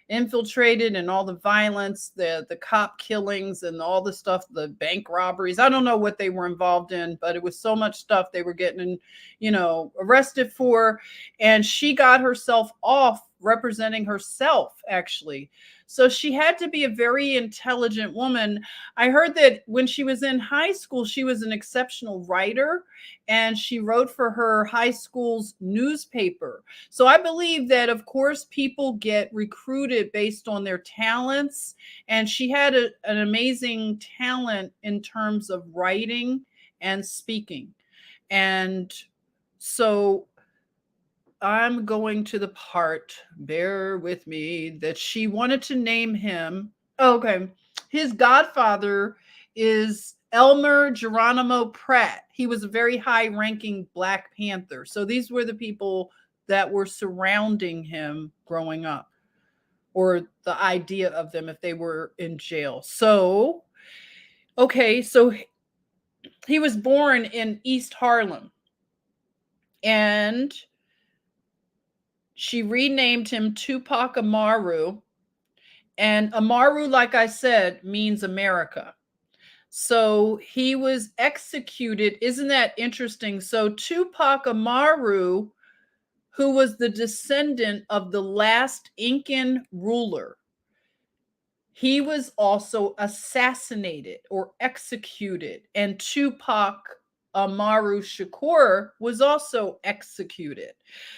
Speaker 2: infiltrated and all the violence, the cop killings and all the stuff, the bank robberies. I don't know what they were involved in, but it was so much stuff they were getting, arrested for. And she got herself off representing herself, actually. So she had to be a very intelligent woman. I heard that when she was in high school, she was an exceptional writer and she wrote for her high school's newspaper. So I believe that, of course, people get recruited based on their talents. And she had an amazing talent in terms of writing and speaking. And so I'm going to the part, bear with me, that she wanted to name him. Okay. His godfather is Elmer Geronimo Pratt. He was a very high ranking Black Panther. So these were the people that were surrounding him growing up, or the idea of them if they were in jail. So, okay. So he was born in East Harlem and she renamed him Tupac Amaru. And Amaru, like I said, means America. So he was executed. Isn't that interesting? So Tupac Amaru, who was the descendant of the last Incan ruler, he was also assassinated or executed. And Tupac Amaru Shakur was also executed.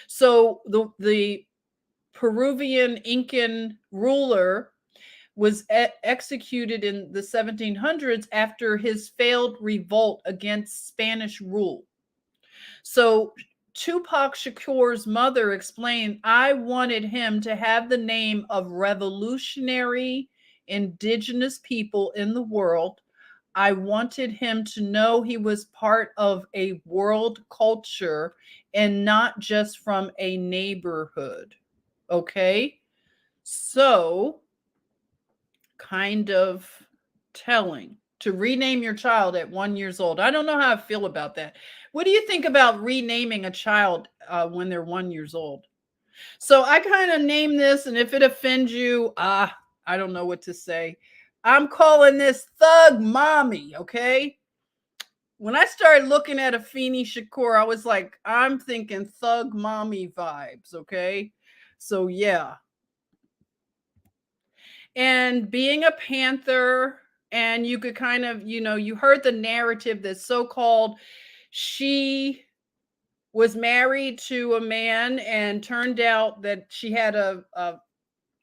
Speaker 2: So the Peruvian Incan ruler was executed in the 1700s after his failed revolt against Spanish rule. So Tupac Shakur's mother explained, I wanted him to have the name of revolutionary indigenous people in the world. I wanted him to know he was part of a world culture and not just from a neighborhood. Okay. So, kind of telling to rename your child at 1 years old. I don't know how I feel about that. What do you think about renaming a child when they're 1 years old? So I kind of name this, and if it offends you, I don't know what to say. I'm calling this Thug Mommy, okay? When I started looking at Afeni Shakur, I was like, I'm thinking Thug Mommy vibes, okay? So yeah. And being a Panther, and you could kind of, you heard the narrative that so-called She was married to a man, and turned out that she had a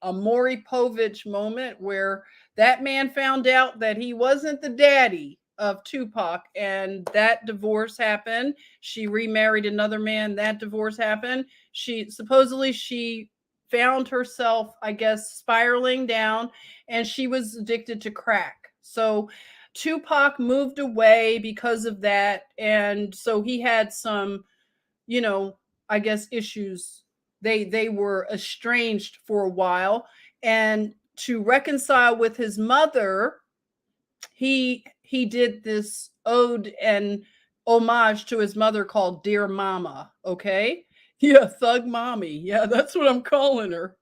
Speaker 2: Maury Povich moment where that man found out that he wasn't the daddy of Tupac, and that divorce happened. She remarried another man. That divorce happened. She found herself, I guess, spiraling down, and she was addicted to crack. So Tupac moved away because of that, and so he had some, you know, I guess issues. They were estranged for a while, and to reconcile with his mother, he did this ode and homage to his mother called Dear Mama. Okay, yeah, Thug Mommy. Yeah, that's what I'm calling her.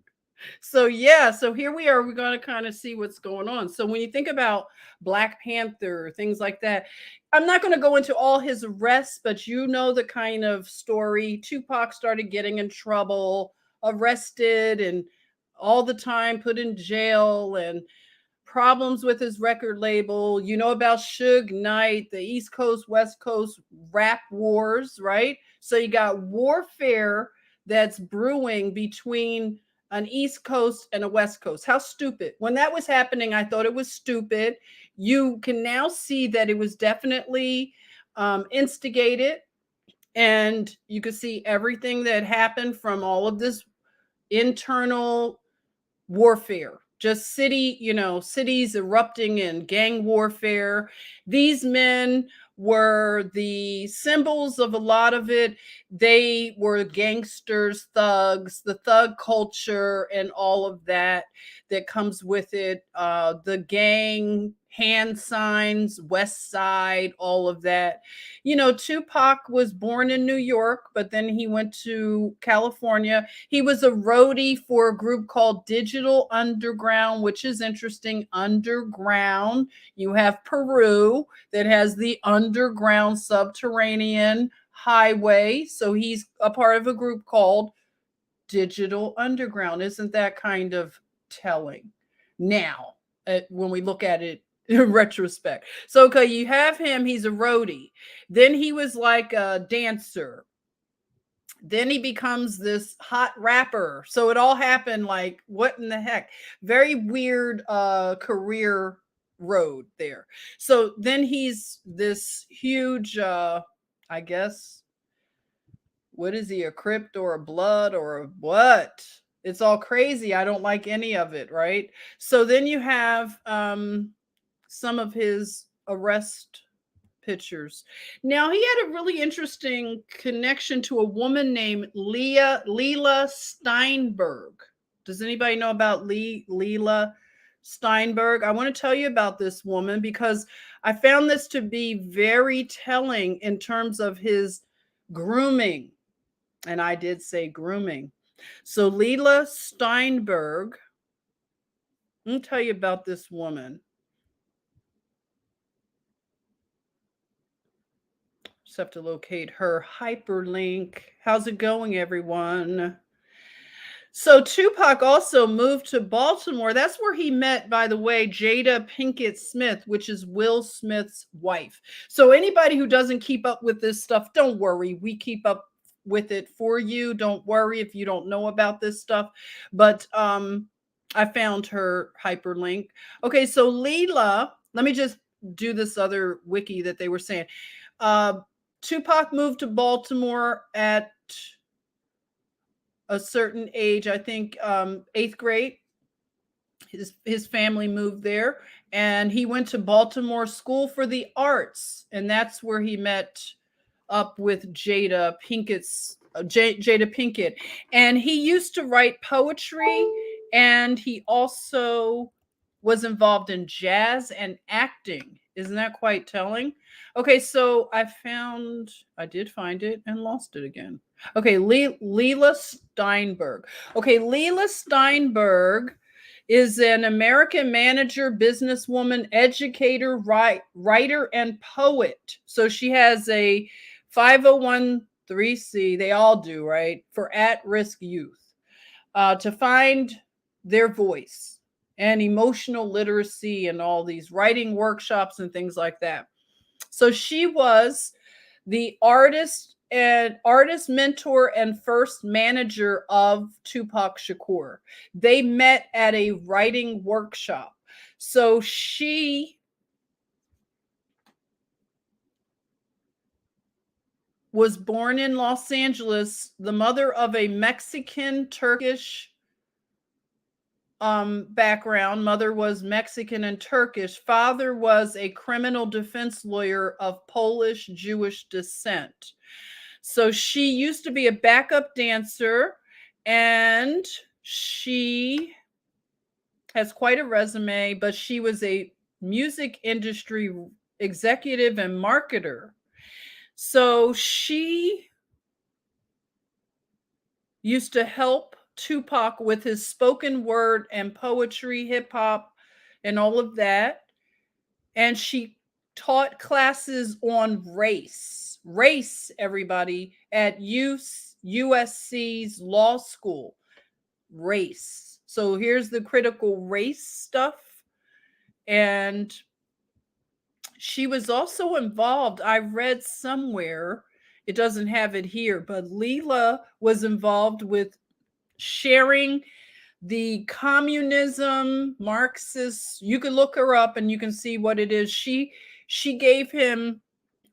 Speaker 2: So yeah, so here we are. We're going to kind of see what's going on. So when you think about Black Panther, things like that, I'm not going to go into all his arrests, but you know the kind of story. Tupac started getting in trouble, arrested, and all the time put in jail, and problems with his record label. You know about Suge Knight, the East Coast, West Coast rap wars, right? So you got warfare that's brewing between an East Coast and a West Coast. How stupid. When that was happening, I thought it was stupid. You can now see that it was definitely instigated, and you could see everything that happened from all of this internal warfare, just cities erupting in gang warfare. These men were the symbols of a lot of it. They were gangsters, thugs, the thug culture, and all of that comes with it. The gang hand signs, West Side, all of that. Tupac was born in New York, but then he went to California. He was a roadie for a group called Digital Underground, which is interesting. Underground. You have Peru that has the underground subterranean highway. So he's a part of a group called Digital Underground. Isn't that kind of telling now when we look at it in retrospect? So, okay, you have him. He's a roadie. Then he was like a dancer. Then he becomes this hot rapper. So it all happened like, what in the heck? Very weird career road there. So then he's this huge, I guess, what is he, a Crypt or a Blood or a what? It's all crazy. I don't like any of it, right? So then you have some of his arrest pictures. Now he had a really interesting connection to a woman named Leila Steinberg. Does anybody know about Leila Steinberg? I want to tell you about this woman because I found this to be very telling in terms of his grooming. And I did say grooming. So Leila Steinberg, let me tell you about this woman. Just have to locate her hyperlink. How's it going, everyone? So Tupac also moved to Baltimore. That's where he met, by the way, Jada Pinkett Smith, which is Will Smith's wife. So anybody who doesn't keep up with this stuff, don't worry. We keep up with it for you. Don't worry if you don't know about this stuff. But I found her hyperlink. Okay, so Leila, let me just do this other wiki that they were saying. Tupac moved to Baltimore at a certain age, I think 8th grade. His family moved there, and he went to Baltimore School for the Arts, and that's where he met up with Jada Pinkett. And he used to write poetry, and he also was involved in jazz and acting. Isn't that quite telling? Okay, so I did find it and lost it again. Okay, Leila Steinberg. Okay, Leila Steinberg is an American manager, businesswoman, educator, writer, and poet. So she has a 501(c), they all do, right, for at-risk youth, to find their voice and emotional literacy and all these writing workshops and things like that. So she was the artist mentor and first manager of Tupac Shakur. They met at a writing workshop. So she was born in Los Angeles, the mother of a Mexican Turkish background. Mother was Mexican and Turkish. Father was a criminal defense lawyer of Polish Jewish descent. So she used to be a backup dancer, and she has quite a resume, but she was a music industry executive and marketer. So she used to help Tupac with his spoken word and poetry, hip hop, and all of that. And she taught classes on race, everybody, at USC's law school. Race. So here's the critical race stuff. And she was also involved, I read somewhere, it doesn't have it here, but Leela was involved with sharing the communism, Marxist. You can look her up and you can see what it is. She gave him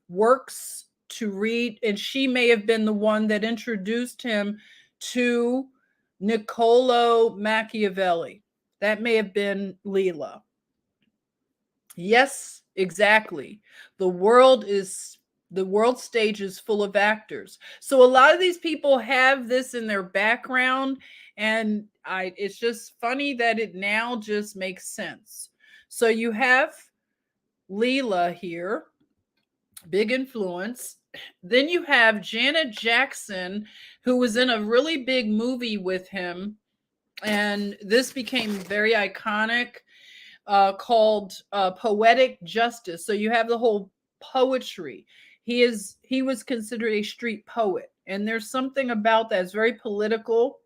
Speaker 2: works to read, and she may have been the one that introduced him to Niccolo Machiavelli. That may have been Leela. Yes, exactly. The world stage is full of actors. So a lot of these people have this in their background, and it's just funny that it now just makes sense. So you have Leela here, big influence. Then you have Janet Jackson, who was in a really big movie with him, and this became very iconic, called Poetic Justice. So you have the whole poetry. He was considered a street poet, and there's something about that. It's very political.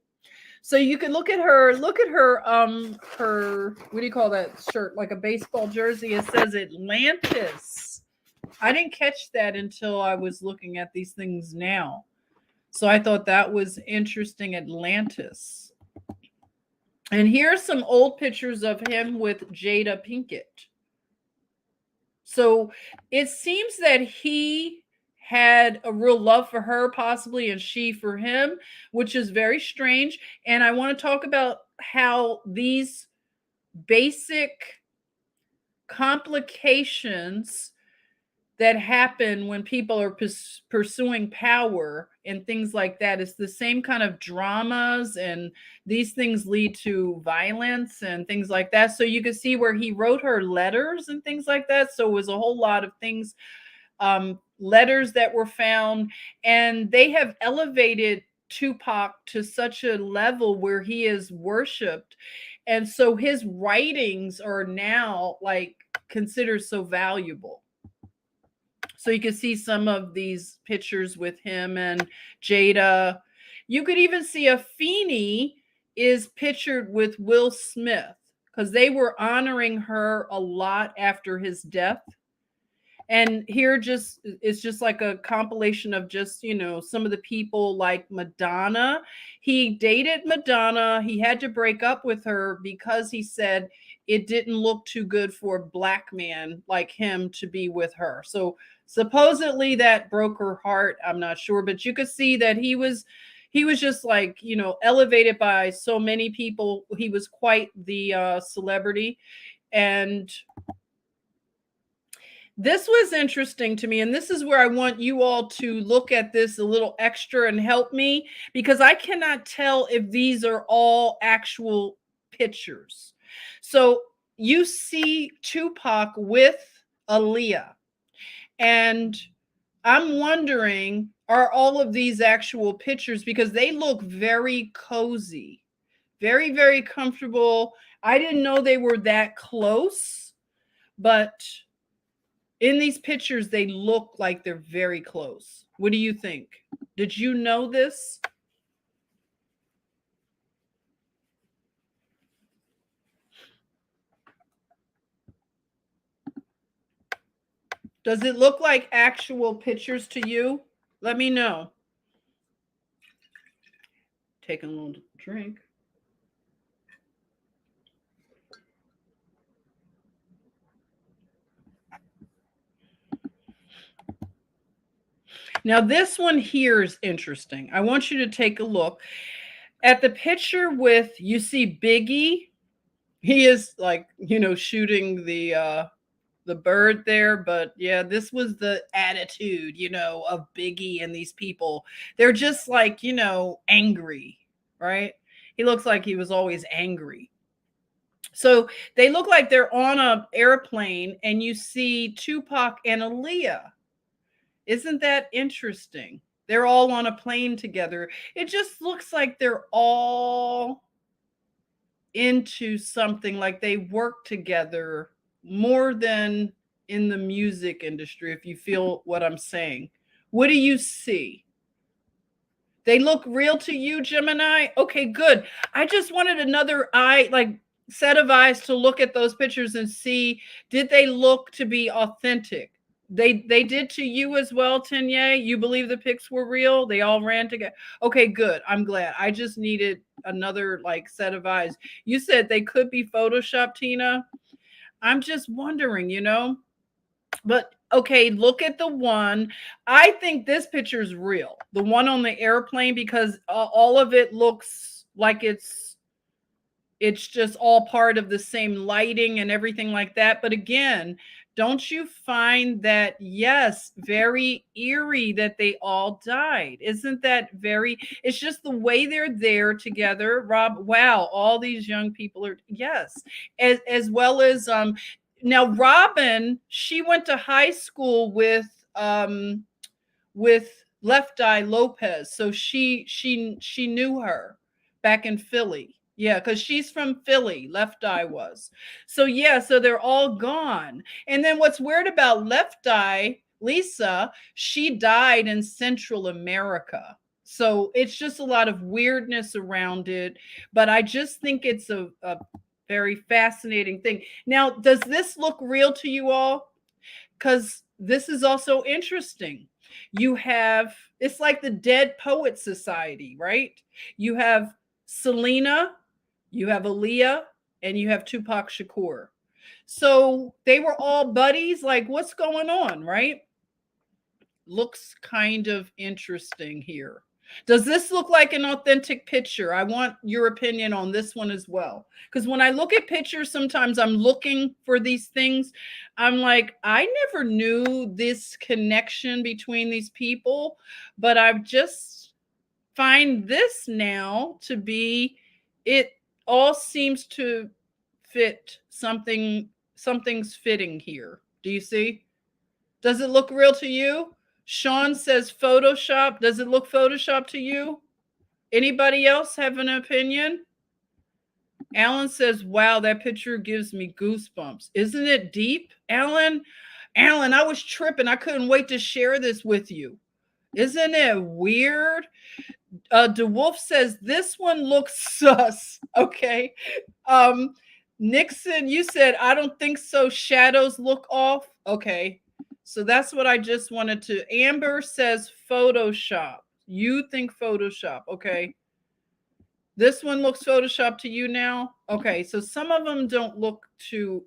Speaker 2: So you can look at her her, what do you call that shirt? Like a baseball jersey. It says Atlantis. I didn't catch that until I was looking at these things now. So I thought that was interesting, Atlantis. And here's some old pictures of him with Jada Pinkett. So it seems that he had a real love for her, possibly, and she for him, which is very strange. And I want to talk about how these basic complications that happen when people are pursuing power and things like that. It's the same kind of dramas, and these things lead to violence and things like that. So you can see where he wrote her letters and things like that. So it was a whole lot of things, letters that were found, and they have elevated Tupac to such a level where he is worshipped. And so his writings are now like considered so valuable. So you can see some of these pictures with him and Jada. You could even see Afeni is pictured with Will Smith, because they were honoring her a lot after his death. And here it's just like a compilation of just, some of the people like Madonna. He dated Madonna. He had to break up with her because he said it didn't look too good for a black man like him to be with her. So supposedly that broke her heart. I'm not sure, but you could see that he was just like, elevated by so many people. He was quite the celebrity. And this was interesting to me, and this is where I want you all to look at this a little extra and help me, because I cannot tell if these are all actual pictures. So you see Tupac with Aaliyah, and I'm wondering, are all of these actual pictures? Because they look very cozy, very, very comfortable. I didn't know they were that close, but in these pictures, they look like they're very close. What do you think? Did you know this? Does it look like actual pictures to you? Let me know. Taking a little drink. Now, this one here is interesting. I want you to take a look at the picture with, you see Biggie. He is like, shooting the bird there, but yeah, this was the attitude, of Biggie and these people. They're just like, angry, right? He looks like he was always angry. So they look like they're on an airplane, and you see Tupac and Aaliyah. Isn't that interesting? They're all on a plane together. It just looks like they're all into something, like they work together more than in the music industry, if you feel what I'm saying. What do you see? They look real to you, Gemini? Okay, good. I just wanted another set of eyes to look at those pictures and see, did they look to be authentic? They did to you as well, Tenye? You believe the pics were real? They all ran together. Okay, good. I'm glad. I just needed another set of eyes. You said they could be Photoshopped, Tina. I'm just wondering, But okay, look at the one. I think this picture is real. The one on the airplane, because all of it looks like it's just all part of the same lighting and everything like that. But again, don't you find that, yes, very eerie that they all died? Isn't that very, it's just the way they're there together. Rob, wow, all these young people are, yes, as well as now Robin, she went to high school with Left Eye Lopez, so she knew her back in Philly. Yeah, because she's from Philly, Left Eye was. So yeah, so they're all gone. And then what's weird about Left Eye, Lisa, she died in Central America. So it's just a lot of weirdness around it. But I just think it's a very fascinating thing. Now, does this look real to you all? Because this is also interesting. You have, it's like the Dead Poet Society, right? You have Selena, you have Aaliyah, and you have Tupac Shakur. So they were all buddies. Like, what's going on, right? Looks kind of interesting here. Does this look like an authentic picture? I want your opinion on this one as well. Because when I look at pictures, sometimes I'm looking for these things. I'm like, I never knew this connection between these people, but I've just find this now to be, it all seems to fit something. Something's fitting here. Do you see? Does it look real to you? Sean says Photoshop. Does it look Photoshop to you? Anybody else have an opinion? Alan says, wow, that picture gives me goosebumps. Isn't it deep, Alan? Alan, I was tripping. I couldn't wait to share this with you. Isn't it weird? DeWolf says, this one looks sus. Okay. Nixon, you said, I don't think so. Shadows look off. Okay. So that's what I just wanted to. Amber says Photoshop. You think Photoshop. Okay. This one looks Photoshop to you now. Okay. So some of them don't look too.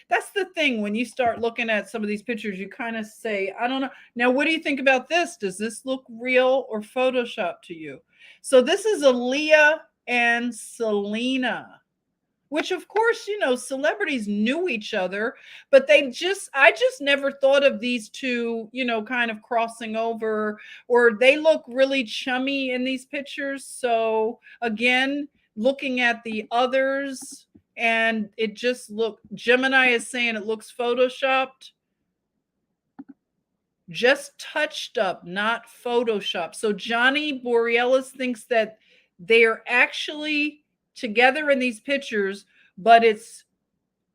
Speaker 2: That's the thing. When you start looking at some of these pictures, you kind of say, I don't know. Now, what do you think about this? Does this look real or Photoshop to you? So this is Aaliyah and Selena, which of course, celebrities knew each other, but I just never thought of these two, kind of crossing over, or they look really chummy in these pictures. So again, looking at the others, and it just Gemini is saying it looks photoshopped. Just touched up, not photoshopped. So Johnny Borealis thinks that they're actually together in these pictures, but it's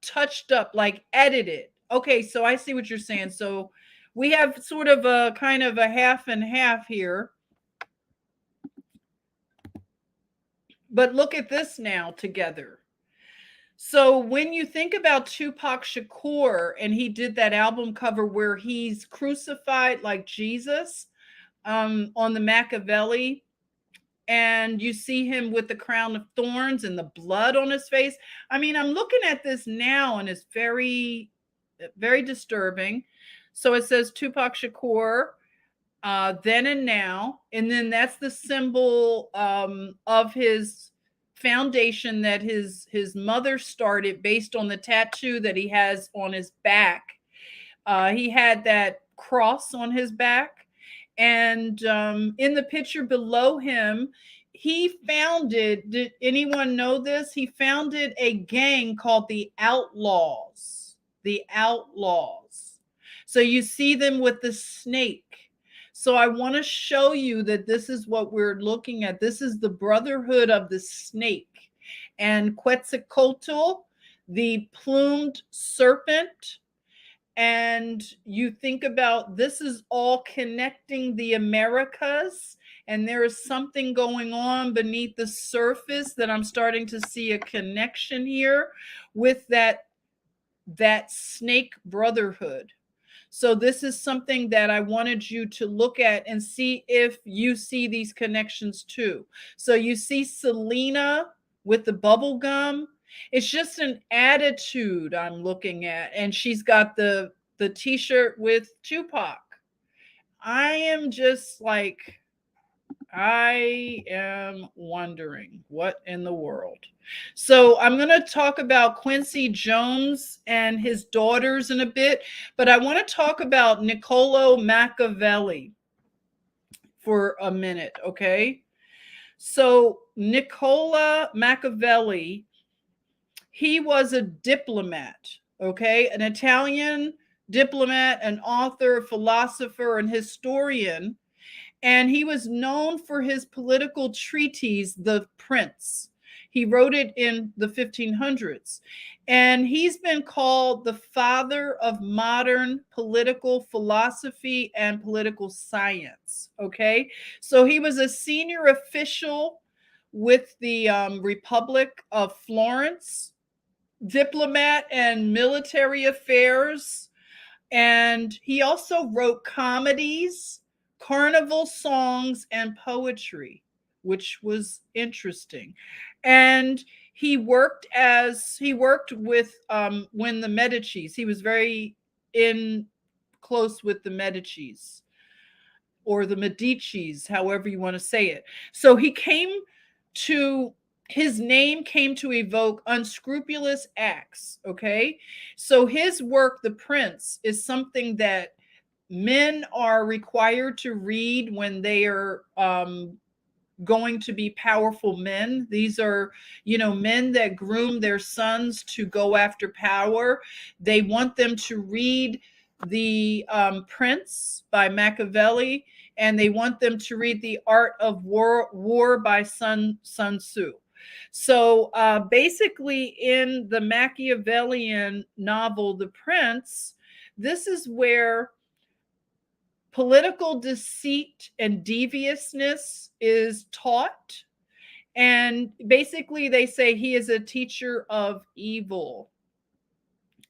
Speaker 2: touched up, like edited. Okay, so I see what you're saying. So we have sort of a kind of a half and half here. But look at this now together. So when you think about Tupac Shakur, and he did that album cover where he's crucified like Jesus on the Machiavelli, and you see him with the crown of thorns and the blood on his face. I mean, I'm looking at this now and it's very, very disturbing. So it says Tupac Shakur, then and now, and then that's the symbol of his foundation that his mother started based on the tattoo that he has on his back. He had that cross on his back, and in the picture below him, he founded, did anyone know this? He founded a gang called the Outlaws. The Outlaws. So you see them with the snake. So I want to show you that this is what we're looking at. This is the Brotherhood of the Snake. And Quetzalcoatl, the plumed serpent. And you think about, this is all connecting the Americas, and there is something going on beneath the surface that I'm starting to see a connection here with that snake brotherhood. So this is something that I wanted you to look at and see if you see these connections too. So you see Selena with the bubble gum. It's just an attitude I'm looking at. And she's got the t-shirt with Tupac. I am just like, I am wondering what in the world. So I'm going to talk about Quincy Jones and his daughters in a bit, but I want to talk about Niccolo Machiavelli for a minute, okay? So Niccolo Machiavelli, he was a diplomat, okay? An Italian diplomat, an author, philosopher, and historian. And he was known for his political treatise, The Prince. He wrote it in the 1500s. And he's been called the father of modern political philosophy and political science. Okay. So he was a senior official with the Republic of Florence, diplomat and military affairs. And he also wrote comedies, carnival songs, and poetry, which was interesting. And he worked with when the Medicis, he was very in close with the Medicis, or the Medicis, however you want to say it. So his name came to evoke unscrupulous acts. Okay. So his work, The Prince, is something that men are required to read when they are going to be powerful men. These are, men that groom their sons to go after power. They want them to read The Prince by Machiavelli, and they want them to read The Art of War by Sun Tzu. So basically, in the Machiavellian novel, The Prince, this is where political deceit and deviousness is taught. And basically, they say he is a teacher of evil.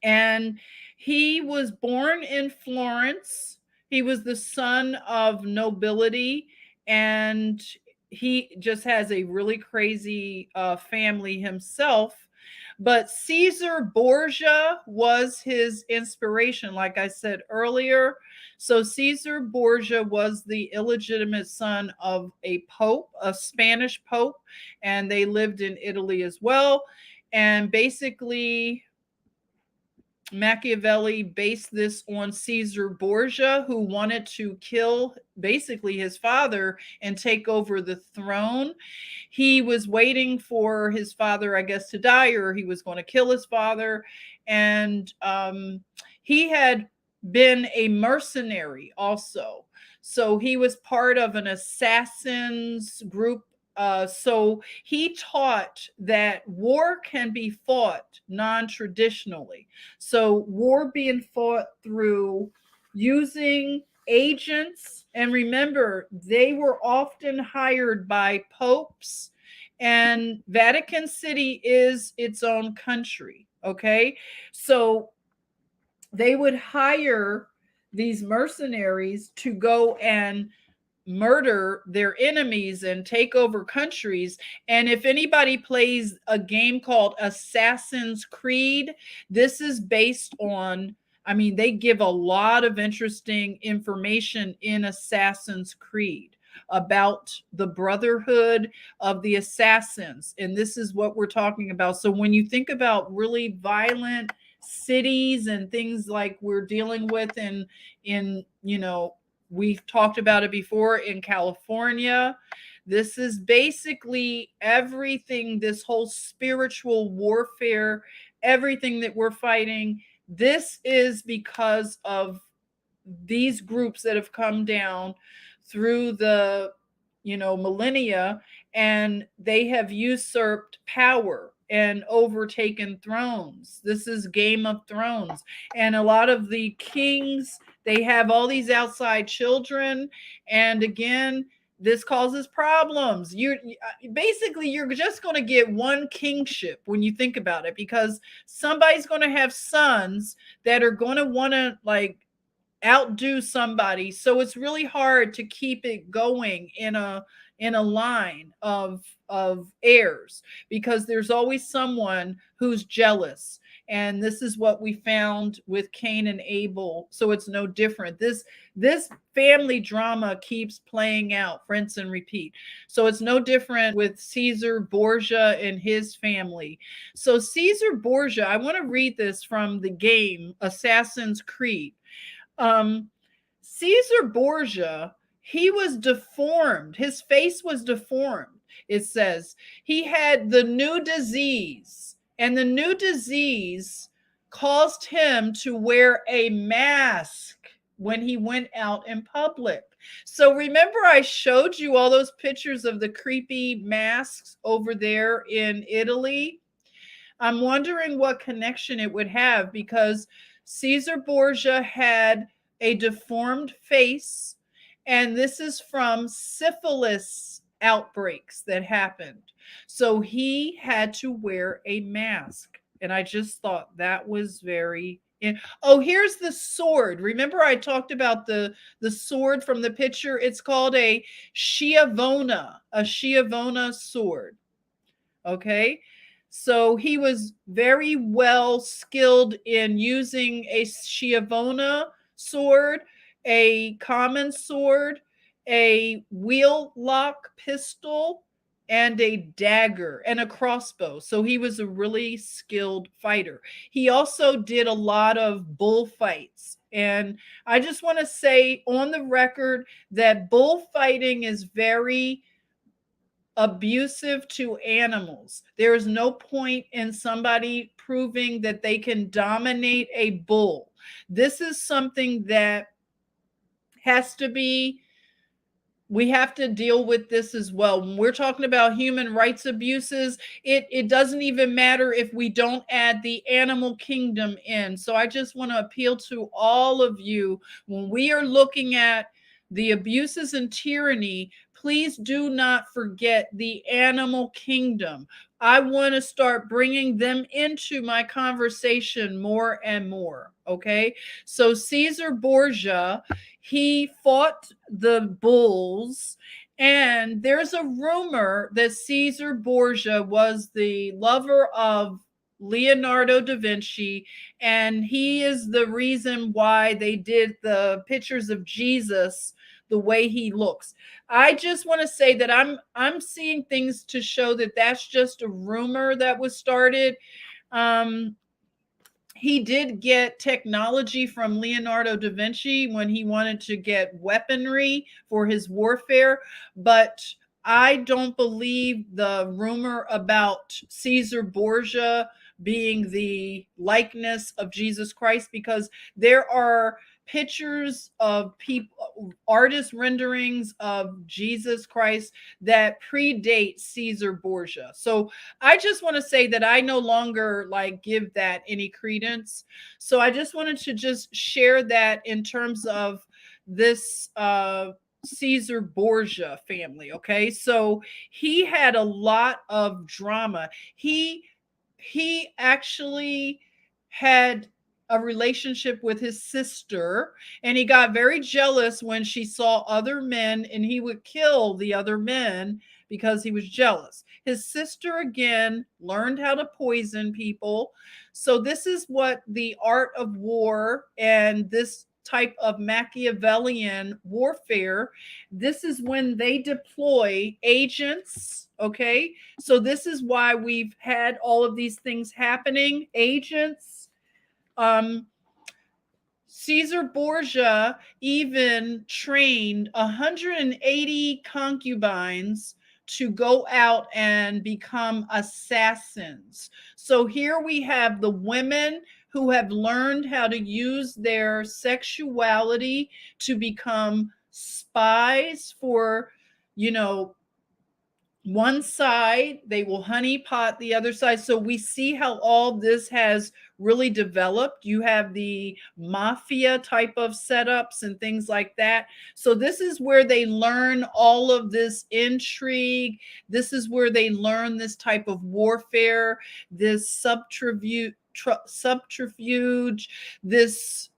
Speaker 2: And he was born in Florence. He was the son of nobility, and he just has a really crazy family himself. But Caesar Borgia was his inspiration, like I said earlier. So Caesar Borgia was the illegitimate son of a pope, a Spanish pope, and they lived in Italy as well. And basically, Machiavelli based this on Caesar Borgia, who wanted to kill basically his father and take over the throne. He was waiting for his father, I guess, to die, or he was going to kill his father. And he had been a mercenary also. So he was part of an assassins group. So he taught that war can be fought non-traditionally. So war being fought through using agents. And remember, they were often hired by popes and Vatican City is its own country. Okay, so they would hire these mercenaries to go and murder their enemies and take over countries. And if anybody plays a game called Assassin's Creed, this is based on, I mean, they give a lot of interesting information in Assassin's Creed about the brotherhood of the assassins. And this is what we're talking about. So when you think about really violent cities and things like we're dealing with in we've talked about it before in California. This is basically everything, this whole spiritual warfare, everything that we're fighting. This is because of these groups that have come down through the millennia, and they have usurped power and overtaken thrones. This is Game of Thrones. And a lot of the kings, they have all these outside children, and again, this causes problems. You're just going to get one kingship when you think about it, because somebody's going to have sons that are going to want to outdo somebody. So it's really hard to keep it going in a line of heirs, because there's always someone who's jealous. And this is what we found with Cain and Abel. So it's no different. This family drama keeps playing out, rinse and repeat. So it's no different with Caesar Borgia and his family. So Caesar Borgia, I want to read this from the game Assassin's Creed. Caesar Borgia, he was deformed. His face was deformed. It says he had the new disease, and the new disease caused him to wear a mask when he went out in public. So remember, I showed you all those pictures of the creepy masks over there in Italy. I'm wondering what connection it would have, because Caesar Borgia had a deformed face, and this is from syphilis outbreaks that happened. So he had to wear a mask. And I just thought that was very... Oh, here's the sword. Remember I talked about the sword from the picture? It's called a Schiavona sword. Okay. So he was very well skilled in using a Schiavona sword, a common sword, a wheel lock pistol, and a dagger and a crossbow. So he was a really skilled fighter. He also did a lot of bullfights. And I just want to say on the record that bullfighting is very abusive to animals. There is no point in somebody proving that they can dominate a bull. This is something that has to be, we have to deal with this as well. When we're talking about human rights abuses, it doesn't even matter if we don't add the animal kingdom in. So I just want to appeal to all of you, when we are looking at the abuses and tyranny, please do not forget the animal kingdom. I want to start bringing them into my conversation more and more. Okay. So Caesar Borgia, he fought the bulls, and there's a rumor that Caesar Borgia was the lover of Leonardo da Vinci, and he is the reason why they did the pictures of Jesus the way he looks. I just want to say that I'm seeing things to show that that's just a rumor that was started. He did get technology from Leonardo da Vinci when he wanted to get weaponry for his warfare, but I don't believe the rumor about Caesar Borgia being the likeness of Jesus Christ, because there are pictures of people, artist renderings of Jesus Christ that predate Caesar Borgia. So I just want to say that I no longer give that any credence. So I just wanted to just share that in terms of this Caesar Borgia family. Okay, so he had a lot of drama. He actually had a relationship with his sister, and he got very jealous when she saw other men, and he would kill the other men because he was jealous. His sister again learned how to poison people. So this is what the art of war and this type of Machiavellian warfare, this is when they deploy agents. Okay, so this is why we've had all of these things happening. Agents, um, Caesar Borgia even trained 180 concubines to go out and become assassins. So here we have the women who have learned how to use their sexuality to become spies for, you know, one side. They will honeypot the other side. So we see how all this has really developed. You have the mafia type of setups and things like that. So this is where they learn all of this intrigue. This is where they learn this type of warfare, this subterfuge, this,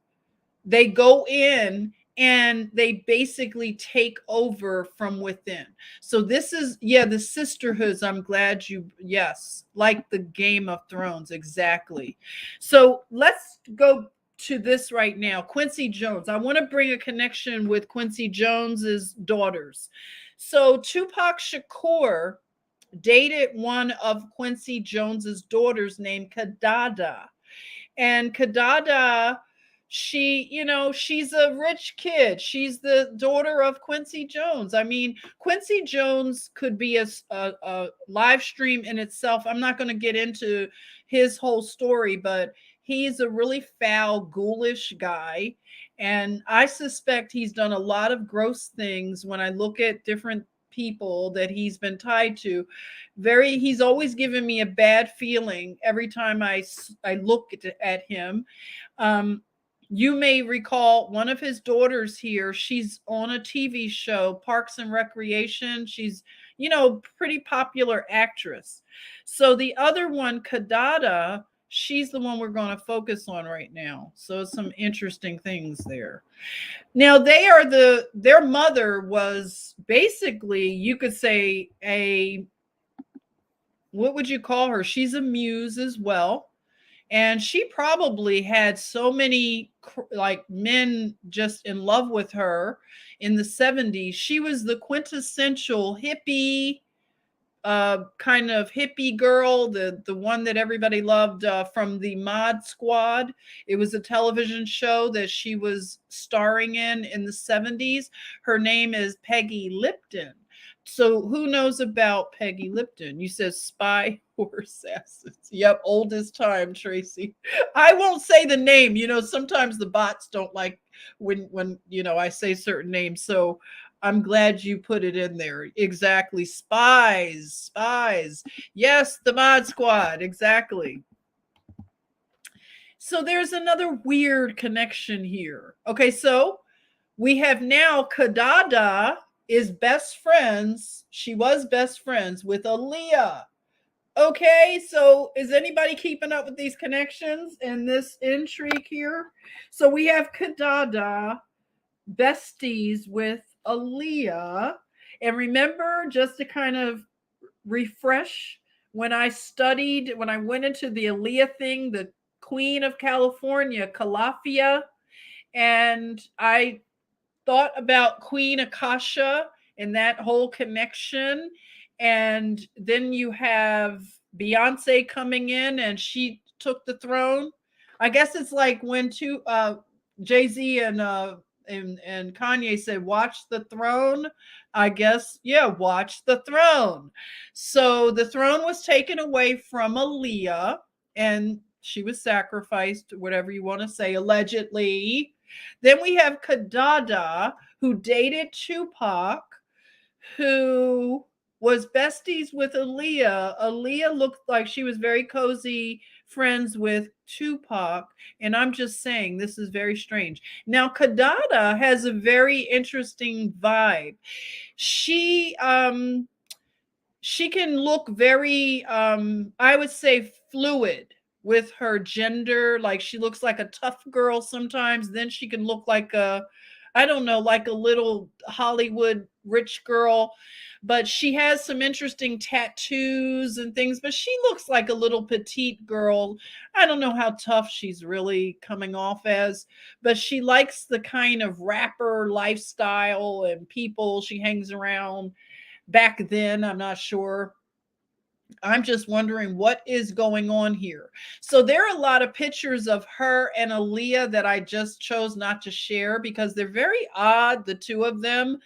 Speaker 2: they go in and they basically take over from within. So this is, yeah, the sisterhoods. I'm glad you, yes, like the Game of Thrones, exactly. So let's go to this right now. Quincy Jones. I want to bring a connection with Quincy Jones's daughters. So Tupac Shakur dated one of Quincy Jones's daughters named Kadada. And Kadada, she, you know, she's a rich kid. She's the daughter of Quincy Jones. I mean, Quincy Jones could be a live stream in itself. I'm not going to get into his whole story, but he's a really foul, ghoulish guy. And I suspect he's done a lot of gross things when I look at different people that he's been tied to. Very, he's always given me a bad feeling every time I look at him. You may recall one of his daughters here. She's on a TV show, Parks and Recreation. She's, you know, pretty popular actress. So the other one, Kadada, she's the one we're going to focus on right now. So some interesting things there. Now they are their mother was basically, you could say, a, what would you call her? She's a muse as well. And she probably had so many like men just in love with her in the 70s. She was the quintessential hippie, kind of hippie girl, the one that everybody loved, from the Mod Squad. It was a television show that she was starring in the 70s. Her name is Peggy Lipton. So who knows about Peggy Lipton? You said spy or assassins. Yep, old as time, Tracy. I won't say the name. You know, sometimes the bots don't like when you know I say certain names. So I'm glad you put it in there. Exactly. Spies. Spies. Yes, the Mod Squad. Exactly. So there's another weird connection here. Okay, so we have now Kadada is best friends. She was best friends with Aaliyah. Okay, so is anybody keeping up with these connections and this intrigue here? So we have Kadada besties with Aaliyah. And remember, just to kind of refresh, when I studied, when I went into the Aaliyah thing, the Queen of California, Calafia, and I thought about Queen Akasha and that whole connection. And then you have Beyonce coming in and she took the throne. I guess it's like when Jay-Z and Kanye said, "Watch the throne." I guess, yeah, watch the throne. So the throne was taken away from Aaliyah and she was sacrificed, whatever you want to say, allegedly. Then we have Kadada, who dated Tupac, who was besties with Aaliyah. Aaliyah looked like she was very cozy friends with Tupac. And I'm just saying, this is very strange. Now, Kadada has a very interesting vibe. She she can look very I would say fluid with her gender. Like she looks like a tough girl sometimes, then she can look like a, I don't know, like a little Hollywood rich girl. But she has some interesting tattoos and things, but she looks like a little petite girl. I don't know how tough she's really coming off as, but she likes the kind of rapper lifestyle and people she hangs around. Back then, I'm not sure. I'm just wondering what is going on here. So there are a lot of pictures of her and Aaliyah that I just chose not to share because they're very odd, the two of them.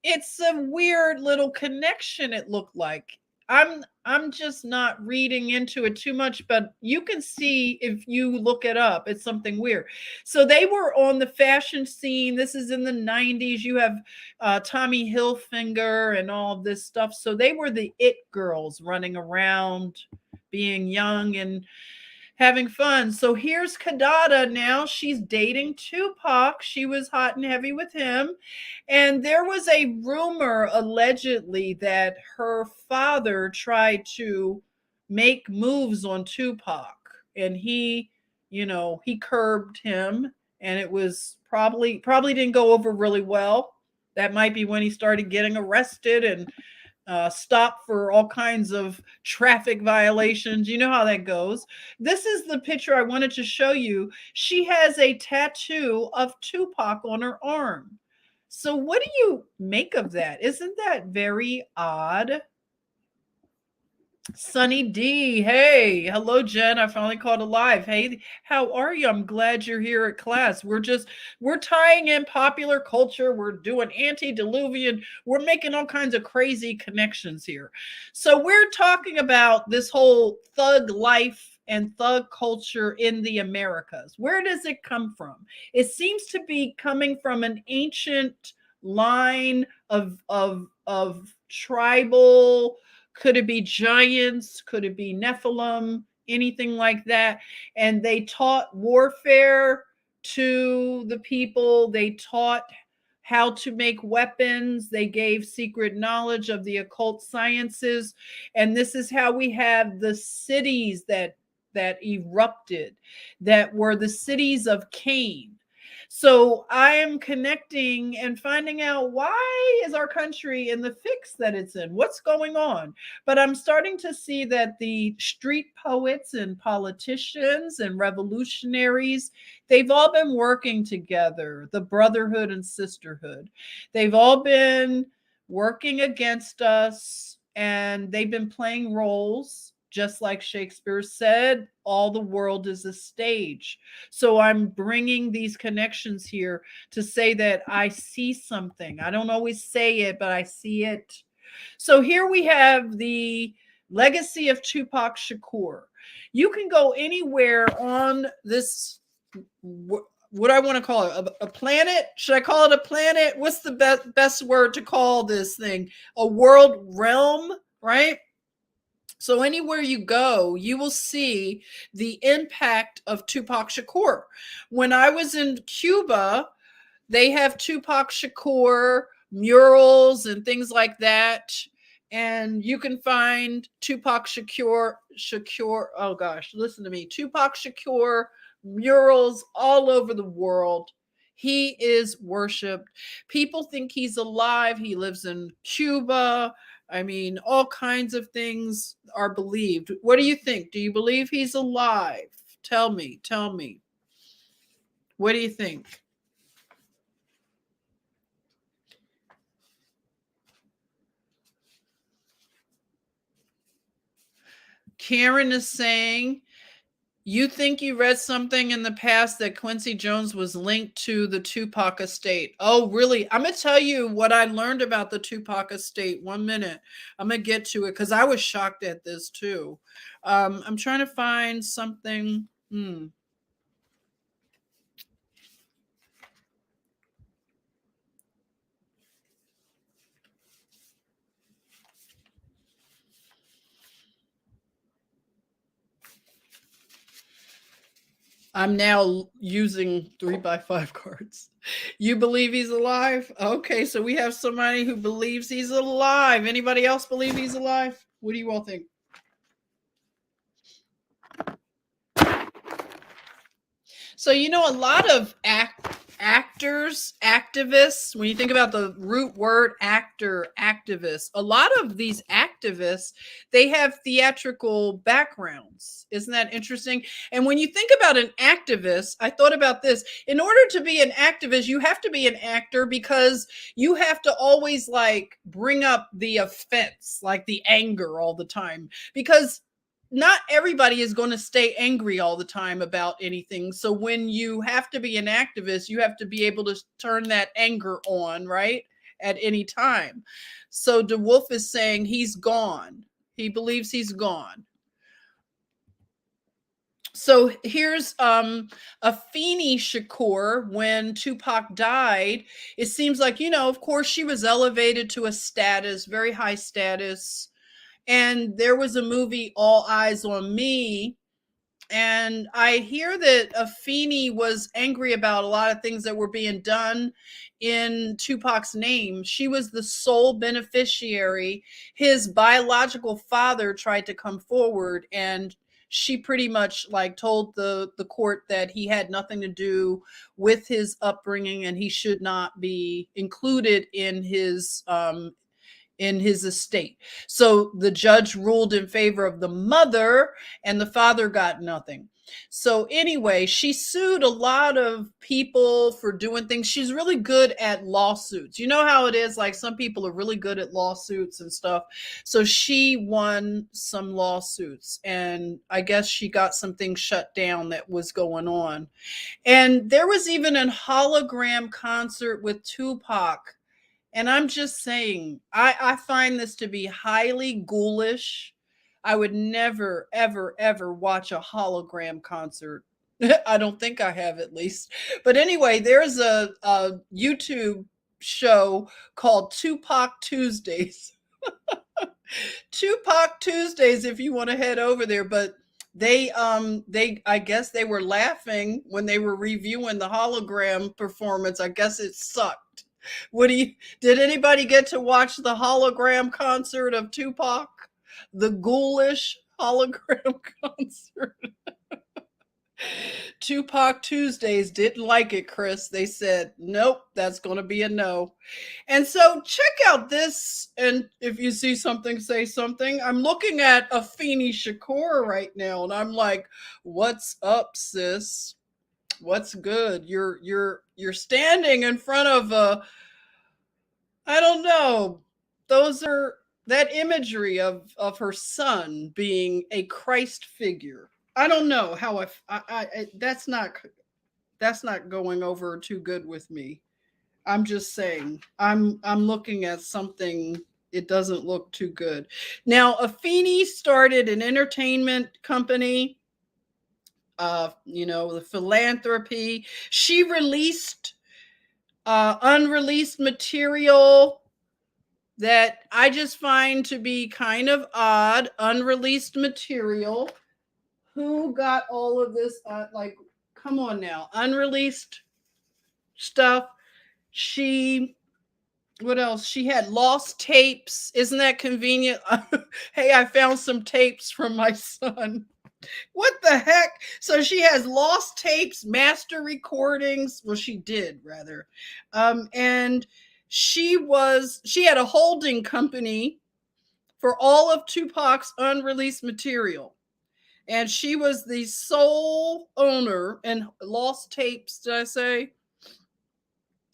Speaker 2: It's a weird little connection, it looked like. I'm just not reading into it too much, but you can see if you look it up, it's something weird. So they were on the fashion scene. This is in the 90s. You have Tommy Hilfiger and all of this stuff. So they were the it girls running around being young and having fun. So here's Kadada now. She's dating Tupac. She was hot and heavy with him. And there was a rumor allegedly that her father tried to make moves on Tupac and he, he curbed him, and it was probably didn't go over really well. That might be when he started getting arrested and stopped for all kinds of traffic violations. You know how that goes. This is the picture I wanted to show you. She has a tattoo of Tupac on her arm. So, what do you make of that? Isn't that very odd? Sunny D, hey, hello, Jen. I finally caught alive. Hey, how are you? I'm glad you're here at class. We're tying in popular culture. We're doing antediluvian. We're making all kinds of crazy connections here. So we're talking about this whole thug life and thug culture in the Americas. Where does it come from? It seems to be coming from an ancient line of tribal. Could it be giants? Could it be Nephilim? Anything like that? And they taught warfare to the people. They taught how to make weapons. They gave secret knowledge of the occult sciences. And this is how we have the cities that erupted, that were the cities of Cain. So I am connecting and finding out, why is our country in the fix that it's in? What's going on? But I'm starting to see that the street poets and politicians and revolutionaries, they've all been working together, the brotherhood and sisterhood. They've all been working against us, and they've been playing roles. Just like Shakespeare said, all the world is a stage. So I'm bringing these connections here to say that I see something. I don't always say it, but I see it. So here we have the legacy of Tupac Shakur. You can go anywhere on this, what I want to call it, a planet. Should I call it a planet? What's the best word to call this thing? A world realm, right? So anywhere you go, you will see the impact of Tupac Shakur. When I was in Cuba, they have Tupac Shakur murals and things like that. And you can find Tupac Shakur, oh gosh, listen to me. Tupac Shakur murals all over the world. He is worshipped. People think he's alive. He lives in Cuba. I mean, all kinds of things are believed. What do you think? Do you believe he's alive? Tell me. What do you think? Karen is saying, you think you read something in the past that Quincy Jones was linked to the Tupac estate. Oh, really? I'm going to tell you what I learned about the Tupac estate. 1 minute. I'm going to get to it because I was shocked at this too. I'm trying to find something. I'm now using 3x5 cards. You believe he's alive? Okay, so we have somebody who believes he's alive. Anybody else believe he's alive? What do you all think? So, you know, a lot of actors, activists, when you think about the root word actor, activist, a lot of these activists, they have theatrical backgrounds. Isn't that interesting? And when you think about an activist, I thought about this. In order to be an activist, you have to be an actor because you have to always like bring up the offense, like the anger all the time. Because not everybody is going to stay angry all the time about anything. So when you have to be an activist, you have to be able to turn that anger on, right? At any time. So DeWolf is saying he's gone. He believes he's gone. So here's Afeni Shakur. When Tupac died, it seems like, you know, of course she was elevated to a status, very high status. And there was a movie, All Eyes on Me. And I hear that Afeni was angry about a lot of things that were being done in Tupac's name. She was the sole beneficiary. His biological father tried to come forward, and she pretty much like told the court that he had nothing to do with his upbringing and he should not be included in his estate. So the judge ruled in favor of the mother and the father got nothing. So anyway, she sued a lot of people for doing things. She's really good at lawsuits. You know how it is, like some people are really good at lawsuits and stuff. So she won some lawsuits and I guess she got some things shut down that was going on. And there was even a hologram concert with Tupac. And I'm just saying, I find this to be highly ghoulish. I would never, ever, ever watch a hologram concert. I don't think I have, at least. But anyway, there's a YouTube show called Tupac Tuesdays. Tupac Tuesdays, if you want to head over there. But they I guess they were laughing when they were reviewing the hologram performance. I guess it sucked. Did anybody get to watch the hologram concert of Tupac? The ghoulish hologram concert. Tupac Tuesdays didn't like it, Chris. They said, nope, that's going to be a no. And so check out this. And if you see something, say something. I'm looking at Afeni Shakur right now, and I'm like, what's up, sis? What's good? You're standing in front of I don't know. Those are that imagery of her son being a Christ figure. I don't know how that's not going over too good with me. I'm just saying. I'm looking at something. It doesn't look too good. Now, Afeni started an entertainment company. You know, the philanthropy. She released unreleased material that I just find to be kind of odd. Unreleased material. Who got all of this? Like, come on now. Unreleased stuff. What else? She had lost tapes. Isn't that convenient? Hey, I found some tapes from my son. What the heck? So she has lost tapes, master recordings. Well, she did rather. And she had a holding company for all of Tupac's unreleased material. And she was the sole owner and lost tapes, did I say?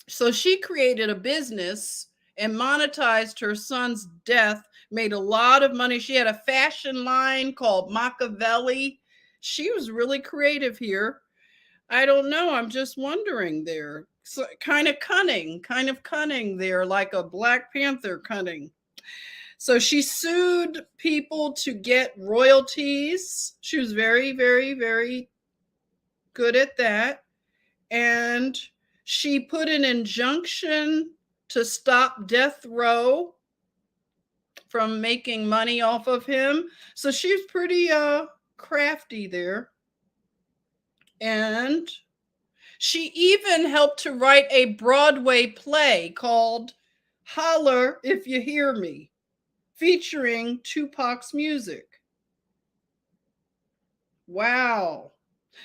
Speaker 2: So she created a business and monetized her son's death, made a lot of money. She had a fashion line called Machiavelli. She was really creative here. I don't know. I'm just wondering there. So, kind of cunning there, like a Black Panther cunning. So she sued people to get royalties. She was very, very, very good at that. And she put an injunction to stop death row from making money off of him. So she's pretty crafty there. And she even helped to write a Broadway play called Holler If You Hear Me, featuring Tupac's music. Wow.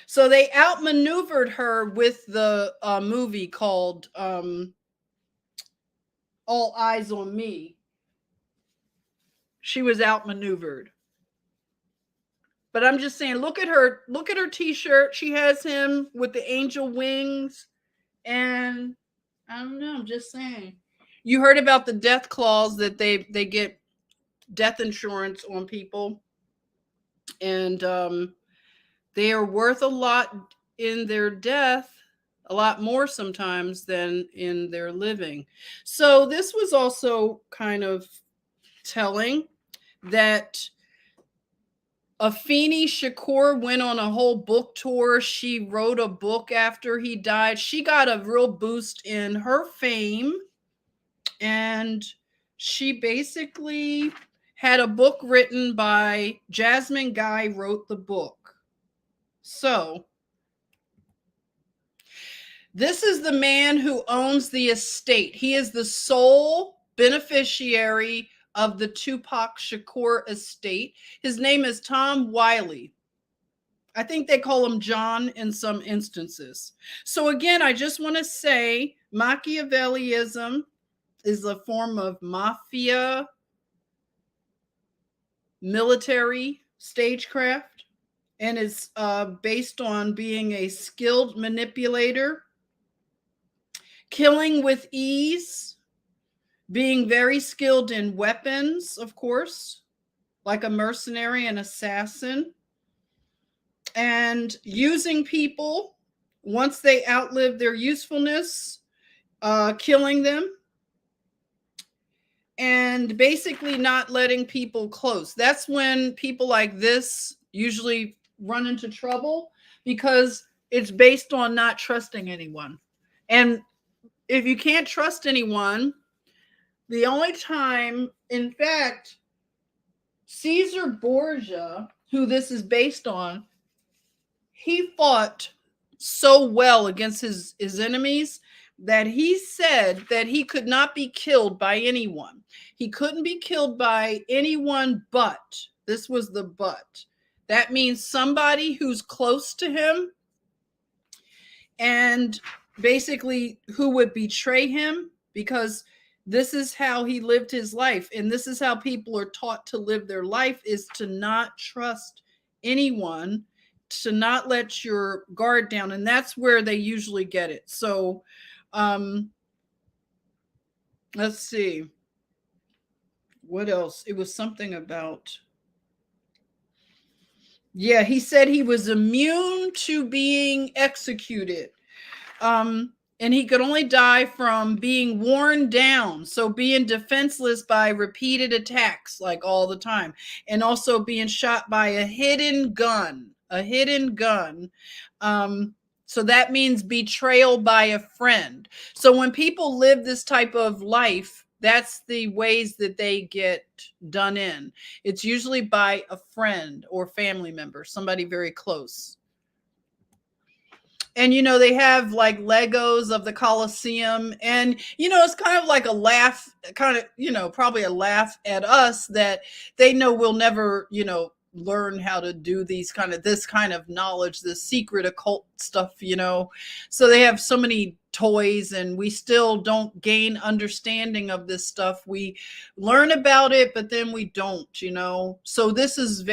Speaker 2: So they outmaneuvered her with the movie called All Eyes on Me. She was outmaneuvered. But I'm just saying, look at her t-shirt. She has him with the angel wings. And I don't know, I'm just saying. You heard about the death clause that they get death insurance on people. And they are worth a lot in their death, a lot more sometimes than in their living. So this was also kind of telling that Afeni Shakur went on a whole book tour. She wrote a book after he died. She got a real boost in her fame. And she basically had a book written by Jasmine Guy, wrote the book. So this is the man who owns the estate. He is the sole beneficiary of the Tupac Shakur estate. His name is Tom Wiley. I think they call him John in some instances. So again, I just want to say Machiavellianism is a form of mafia, military stagecraft, and is based on being a skilled manipulator, killing with ease, being very skilled in weapons, of course, like a mercenary and assassin, and using people once they outlive their usefulness, killing them, and basically not letting people close. That's when people like this usually run into trouble, because it's based on not trusting anyone. And if you can't trust anyone, the only time, in fact, Caesar Borgia, who this is based on, he fought so well against his enemies that he said that he could not be killed by anyone. He couldn't be killed by anyone but, this was the but. That means somebody who's close to him and basically who would betray him, because this is how he lived his life. And this is how people are taught to live their life, is to not trust anyone, to not let your guard down. And that's where they usually get it. So let's see. What else? It was something about, yeah, he said he was immune to being executed. And he could only die from being worn down. So being defenseless by repeated attacks, like all the time. And also being shot by a hidden gun. So that means betrayal by a friend. So when people live this type of life, that's the ways that they get done in. It's usually by a friend or family member, somebody very close. And, you know, they have like Legos of the Colosseum. And, you know, it's kind of like a laugh, kind of, you know, probably a laugh at us that they know we'll never, you know, learn how to do this kind of knowledge, this secret occult stuff, you know. So they have so many toys and we still don't gain understanding of this stuff. We learn about it, but then we don't, you know. So this is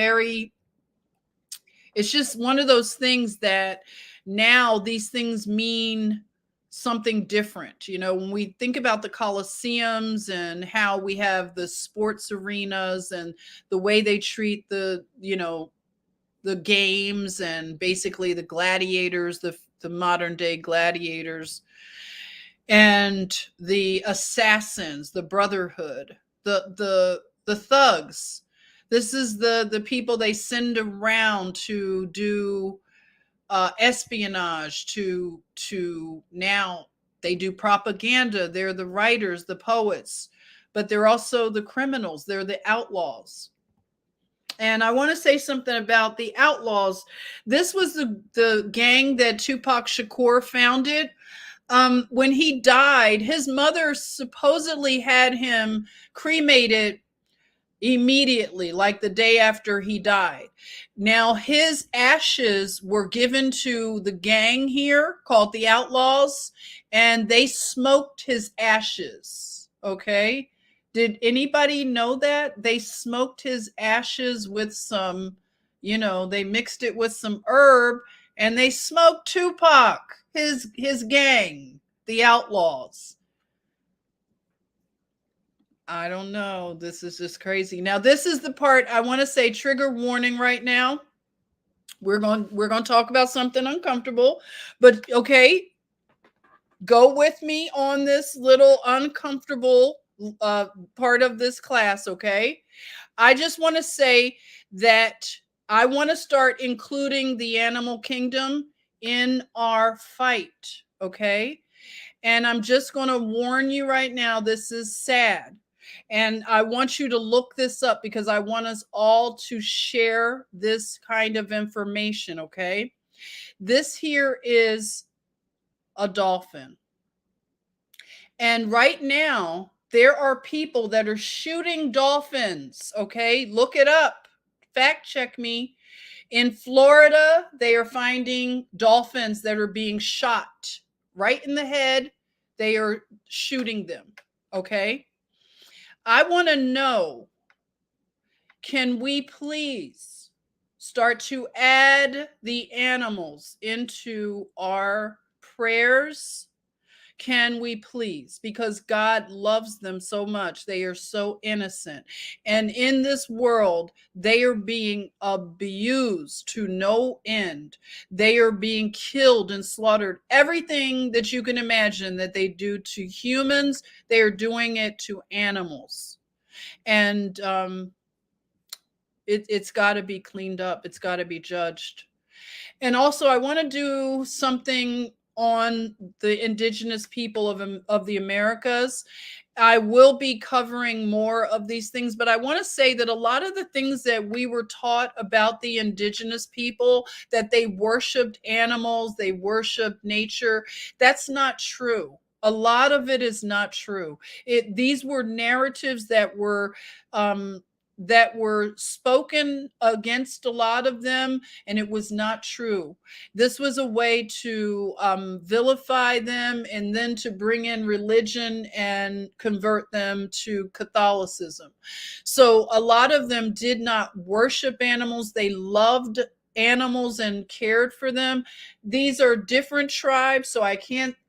Speaker 2: it's just one of those things that now these things mean something different. You know, when we think about the Colosseums and how we have the sports arenas and the way they treat the, you know, the games and basically the gladiators, the modern day gladiators, and the assassins, the brotherhood, the thugs. This is the people they send around to do espionage, to now they do propaganda. They're the writers, the poets, but they're also the criminals. They're the outlaws. And I want to say something about the Outlaws. This was the gang that Tupac Shakur founded. When he died, his mother supposedly had him cremated immediately, like the day after he died. Now, his ashes were given to the gang here called the Outlaws, and they smoked his ashes. Okay. Did anybody know that? They smoked his ashes with some, they mixed it with some herb and they smoked Tupac, his gang, the Outlaws. I don't know. This is just crazy. Now, this is the part I want to say, trigger warning right now. We're going to talk about something uncomfortable, but okay, go with me on this little uncomfortable part of this class, okay? I just want to say that I want to start including the animal kingdom in our fight, okay? And I'm just going to warn you right now, this is sad. And I want you to look this up because I want us all to share this kind of information, okay? This here is a dolphin. And right now, there are people that are shooting dolphins, okay? Look it up. Fact check me. In Florida, they are finding dolphins that are being shot right in the head. They are shooting them, okay? I want to know, can we please start to add the animals into our prayers? Can we please? Because God loves them so much. They are so innocent. And in this world, they are being abused to no end. They are being killed and slaughtered. Everything that you can imagine that they do to humans, they are doing it to animals. And it's got to be cleaned up. It's got to be judged. And also, I want to do something on the indigenous people of the Americas. I will be covering more of these things, but I want to say that a lot of the things that we were taught about the indigenous people, that they worshiped animals, they worshiped nature, that's not true. A lot of it is not true. These were narratives that were spoken against a lot of them, and it was not true. This was a way to vilify them and then to bring in religion and convert them to Catholicism. So a lot of them did not worship animals. They loved animals and cared for them. These are different tribes, so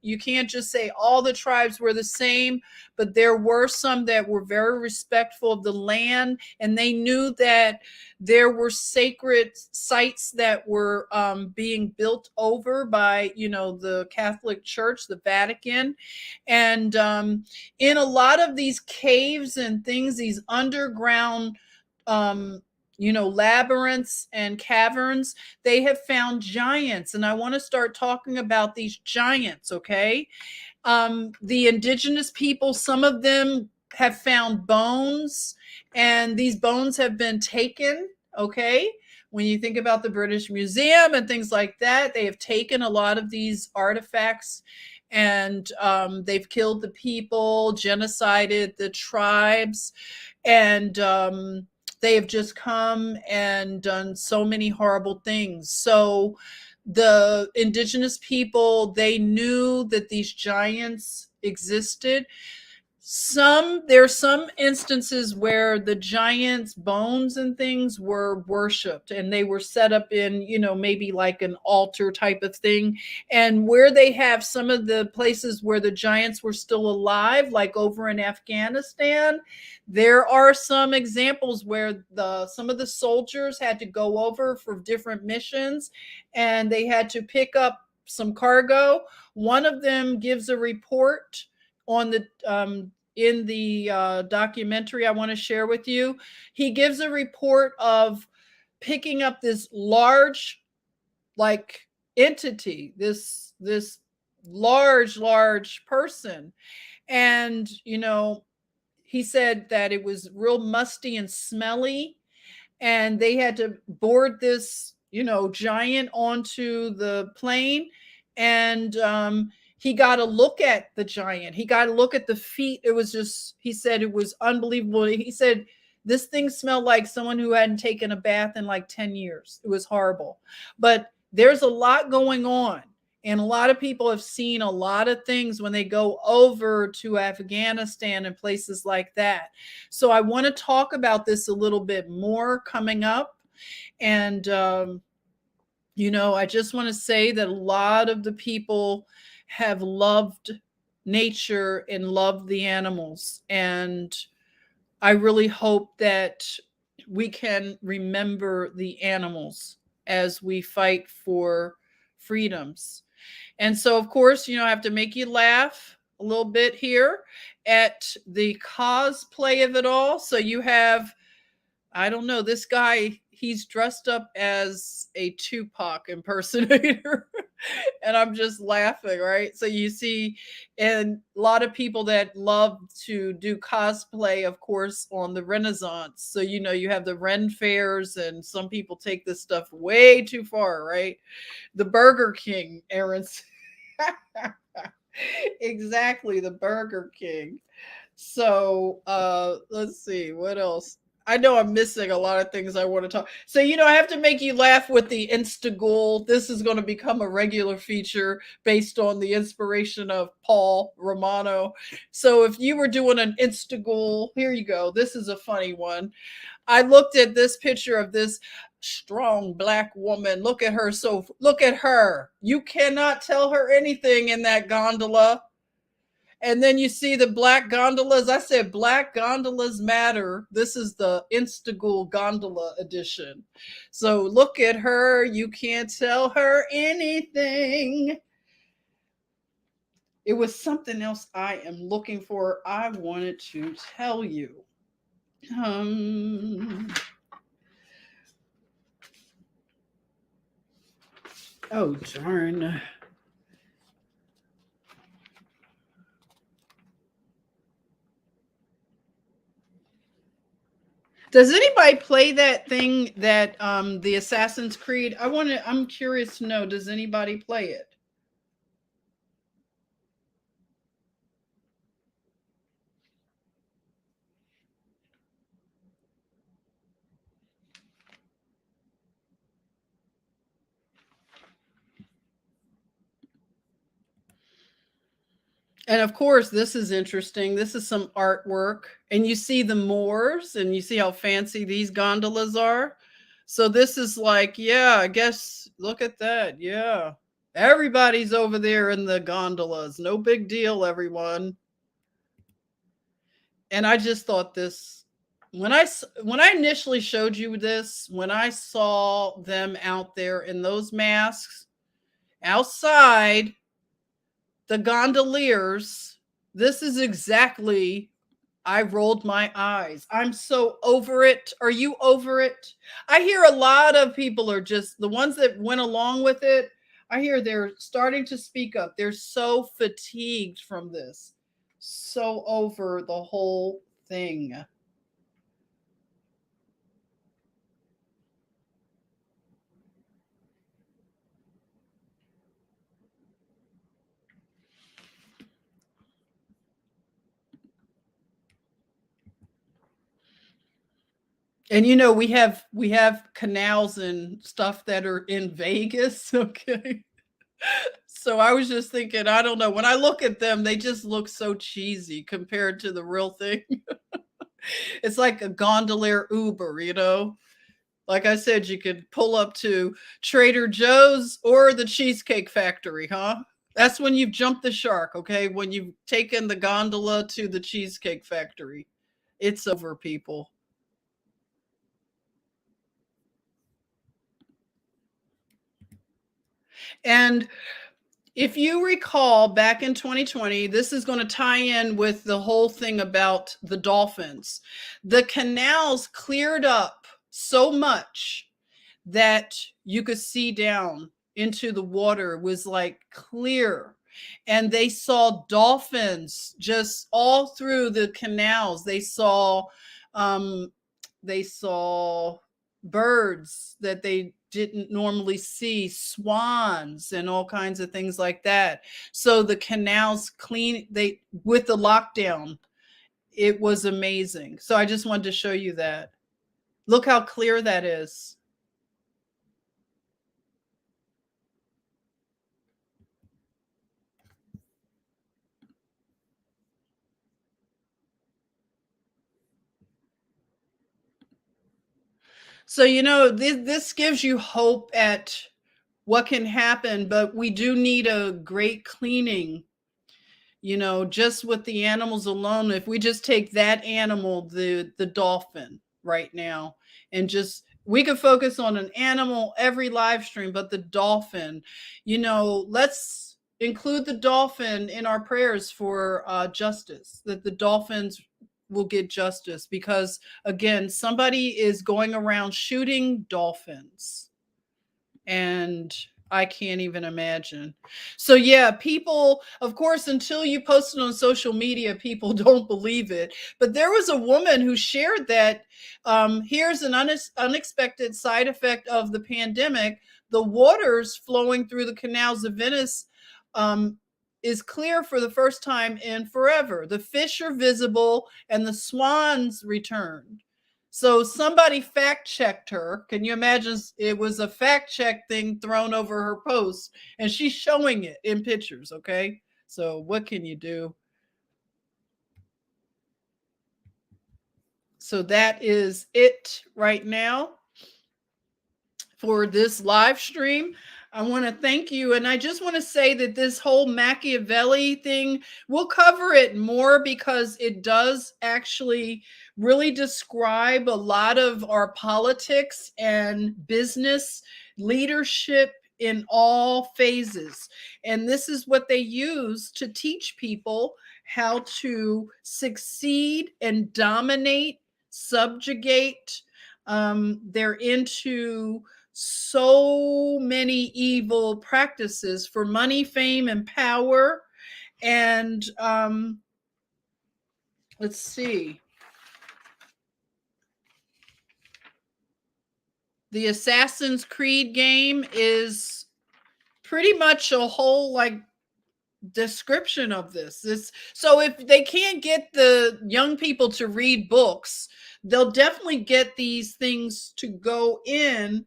Speaker 2: you can't just say all the tribes were the same, but there were some that were very respectful of the land, and they knew that there were sacred sites that were being built over by, the Catholic Church, the Vatican. And in a lot of these caves and things, these underground labyrinths and caverns, they have found giants. And I want to start talking about these giants, okay? The indigenous people, some of them have found bones, and these bones have been taken, okay? When you think about the British Museum and things like that, they have taken a lot of these artifacts, and they've killed the people, genocided the tribes, and they have just come and done so many horrible things. So the indigenous people, they knew that these giants existed. There are some instances where the giants' bones and things were worshipped, and they were set up in, maybe like an altar type of thing. And where they have some of the places where the giants were still alive, like over in Afghanistan, there are some examples where some of the soldiers had to go over for different missions, and they had to pick up some cargo. One of them gives a report on the in the documentary I want to share with you. He gives a report of picking up this large, like, entity, this large person. And he said that it was real musty and smelly, and they had to board this, giant onto the plane. And he got a look at the giant. He got a look at the feet. It was just, he said it was unbelievable. He said this thing smelled like someone who hadn't taken a bath in like 10 years. It was horrible. But there's a lot going on. And a lot of people have seen a lot of things when they go over to Afghanistan and places like that. So I want to talk about this a little bit more coming up. And, I just want to say that a lot of the people have loved nature and loved the animals. And I really hope that we can remember the animals as we fight for freedoms. And so, of course, I have to make you laugh a little bit here at the cosplay of it all. So you have, I don't know, this guy, he's dressed up as a Tupac impersonator. And I'm just laughing, right? So you see, and a lot of people that love to do cosplay, of course, on the Renaissance. So, you have the Ren fairs, and some people take this stuff way too far, right? The Burger King, Aaron's. Exactly, the Burger King. So let's see what else. I know I'm missing a lot of things I want to talk. So, I have to make you laugh with the Instagool. This is going to become a regular feature based on the inspiration of Paul Romano. So if you were doing an Instagool, here you go. This is a funny one. I looked at this picture of this strong Black woman. Look at her. So look at her. You cannot tell her anything in that gondola. And then you see the black gondolas. I said black gondolas matter. This is the Instagool gondola edition. So look at her. You can't tell her anything. It was something else I am looking for. I wanted to tell you. Oh, darn. Does anybody play that thing that the Assassin's Creed? I'm curious to know, does anybody play it? And of course, this is interesting. This is some artwork. And you see the Moors, and you see how fancy these gondolas are. So this is like, yeah, I guess, look at that. Yeah. Everybody's over there in the gondolas. No big deal, everyone. And I just thought this, when I initially showed you this, when I saw them out there in those masks outside, the gondoliers, this is exactly, I rolled my eyes. I'm so over it. Are you over it? I hear a lot of people are just the ones that went along with it. I hear they're starting to speak up. They're so fatigued from this, so over the whole thing. And we have canals and stuff that are in Vegas, okay? So I was just thinking, I don't know, when I look at them, they just look so cheesy compared to the real thing. It's like a gondolier Uber. Like I said, you could pull up to Trader Joe's or the Cheesecake Factory, huh? That's when you've jumped the shark, okay? When you've taken the gondola to the Cheesecake Factory. It's over, people. And if you recall back in 2020, this is going to tie in with the whole thing about the dolphins. The canals cleared up so much that you could see down into the water. It was like clear. And they saw dolphins just all through the canals. They saw birds that they didn't normally see, swans and all kinds of things like that. So the canals clean, they, with the lockdown, it was amazing. So I just wanted to show you that. Look how clear that is. So, you know, this gives you hope at what can happen, but we do need a great cleaning, you know, just with the animals alone. If we just take that animal, the dolphin right now, and just, we could focus on an animal every live stream, but the dolphin, you know, let's include the dolphin in our prayers for justice, that the dolphins will get justice, because again, somebody is going around shooting dolphins, and I can't even imagine. So yeah, people, of course, until you post it on social media, people don't believe it. But there was a woman who shared that here's an unexpected side effect of the pandemic. The waters flowing through the canals of Venice is clear for the first time in forever. The fish are visible and the swans returned. So somebody fact checked her. Can you imagine? It was a fact check thing thrown over her post, and she's showing it in pictures. Okay. So what can you do? So that is it right now for this live stream. I want to thank you. And I just want to say that this whole Machiavelli thing, we'll cover it more, because it does actually really describe a lot of our politics and business leadership in all phases. And this is what they use to teach people how to succeed and dominate, subjugate. They're into so many evil practices for money, fame, and power. And let's see. The Assassin's Creed game is pretty much a whole like description of this. So if they can't get the young people to read books, they'll definitely get these things to go in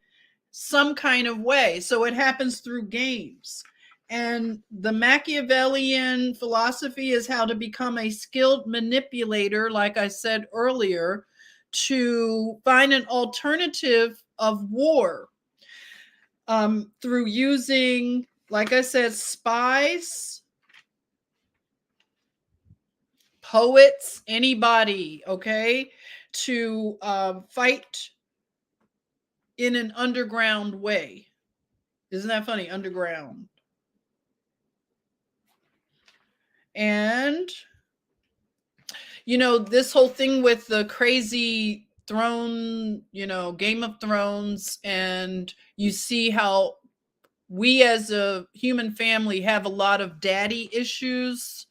Speaker 2: some kind of way. So it happens through games. And the Machiavellian philosophy is how to become a skilled manipulator, like I said earlier, to find an alternative of war through using, like I said, spies, poets, anybody, okay, to fight in an underground way. Isn't that funny? Underground. And, you know, this whole thing with the crazy throne, you know, Game of Thrones, and you see how we as a human family have a lot of daddy issues.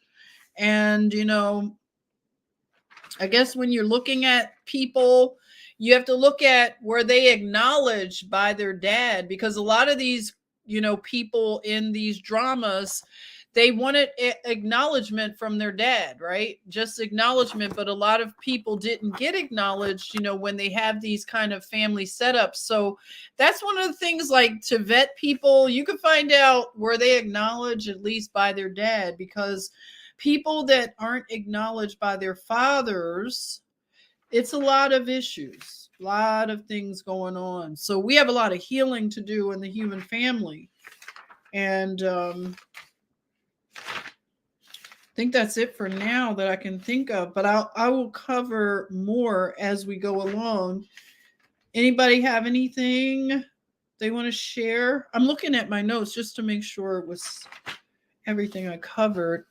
Speaker 2: And, you know, I guess when you're looking at people, you have to look at were they acknowledged by their dad, because a lot of these, you know, people in these dramas, they wanted acknowledgement from their dad, right? Just acknowledgement. But a lot of people didn't get acknowledged, you know, when they have these kind of family setups. So that's one of the things, like, to vet people, you can find out were they acknowledged at least by their dad, because people that aren't acknowledged by their fathers, it's a lot of issues, a lot of things going on. So we have a lot of healing to do in the human family. And I think that's it for now that I can think of, but I will cover more as we go along. Anybody have anything they want to share? I'm looking at my notes just to make sure it was everything I covered.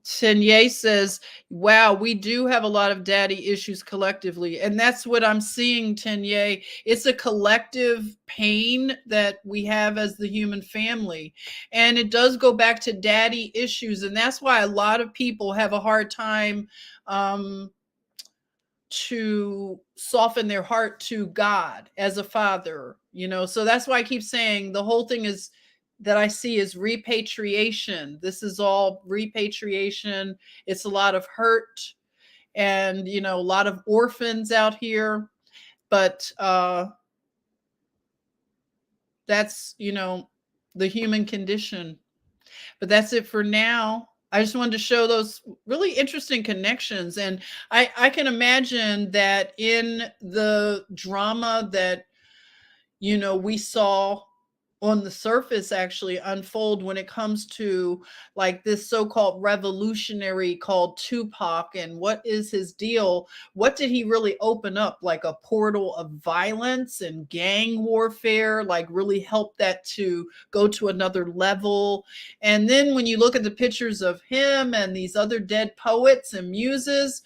Speaker 2: Tenye says, wow, we do have a lot of daddy issues collectively. And that's what I'm seeing, Tenye. It's a collective pain that we have as the human family. And it does go back to daddy issues. And that's why a lot of people have a hard time to soften their heart to God as a father, you know. So that's why I keep saying the whole thing is that I see is repatriation. This is all repatriation. It's a lot of hurt and, you know, a lot of orphans out here. But that's, you know, the human condition. But that's it for now. I just wanted to show those really interesting connections. And I can imagine that in the drama that, you know, we saw on the surface actually unfold when it comes to like this so-called revolutionary called Tupac and what is his deal? What did he really open up? Like a portal of violence and gang warfare, like really help that to go to another level. And then when you look at the pictures of him and these other dead poets and muses,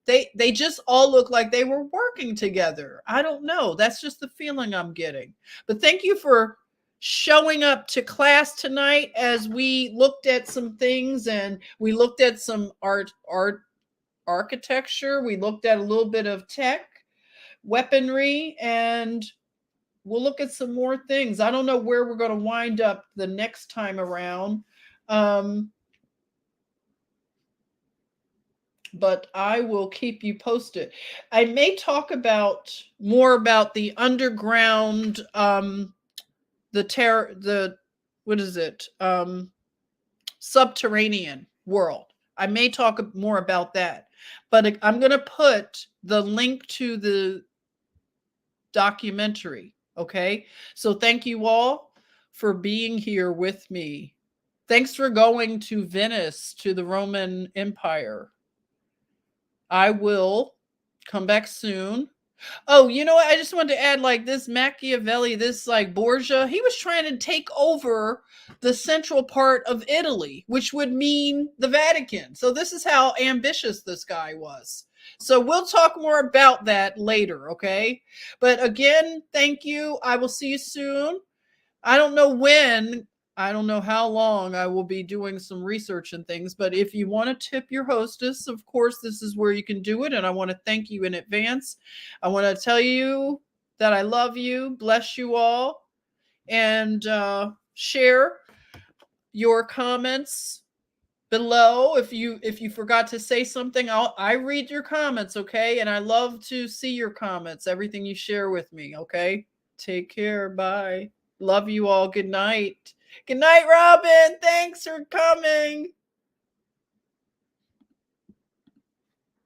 Speaker 2: they just all look like they were working together. I don't know. That's just the feeling I'm getting. But thank you for showing up to class tonight as we looked at some things and we looked at some art architecture. We looked at a little bit of tech, weaponry, and we'll look at some more things. I don't know where we're going to wind up the next time around. But I will keep you posted. I may talk about more about the underground, what is it? Subterranean world. I may talk more about that, but I'm going to put the link to the documentary. Okay. So thank you all for being here with me. Thanks for going to Venice, to the Roman Empire. I will come back soon. Oh, you know what? I just wanted to add like this Machiavelli, this like Borgia, he was trying to take over the central part of Italy, which would mean the Vatican. So this is how ambitious this guy was. So we'll talk more about that later, okay? But again, thank you. I will see you soon. I don't know when, I don't know how long I will be doing some research and things, but if you want to tip your hostess, of course, this is where you can do it. And I want to thank you in advance. I want to tell you that I love you, bless you all, and share your comments below. If you forgot to say something, I read your comments, okay? And I love to see your comments, everything you share with me, okay? Take care. Bye. Love you all. Good night. Good night, Robin. Thanks for coming.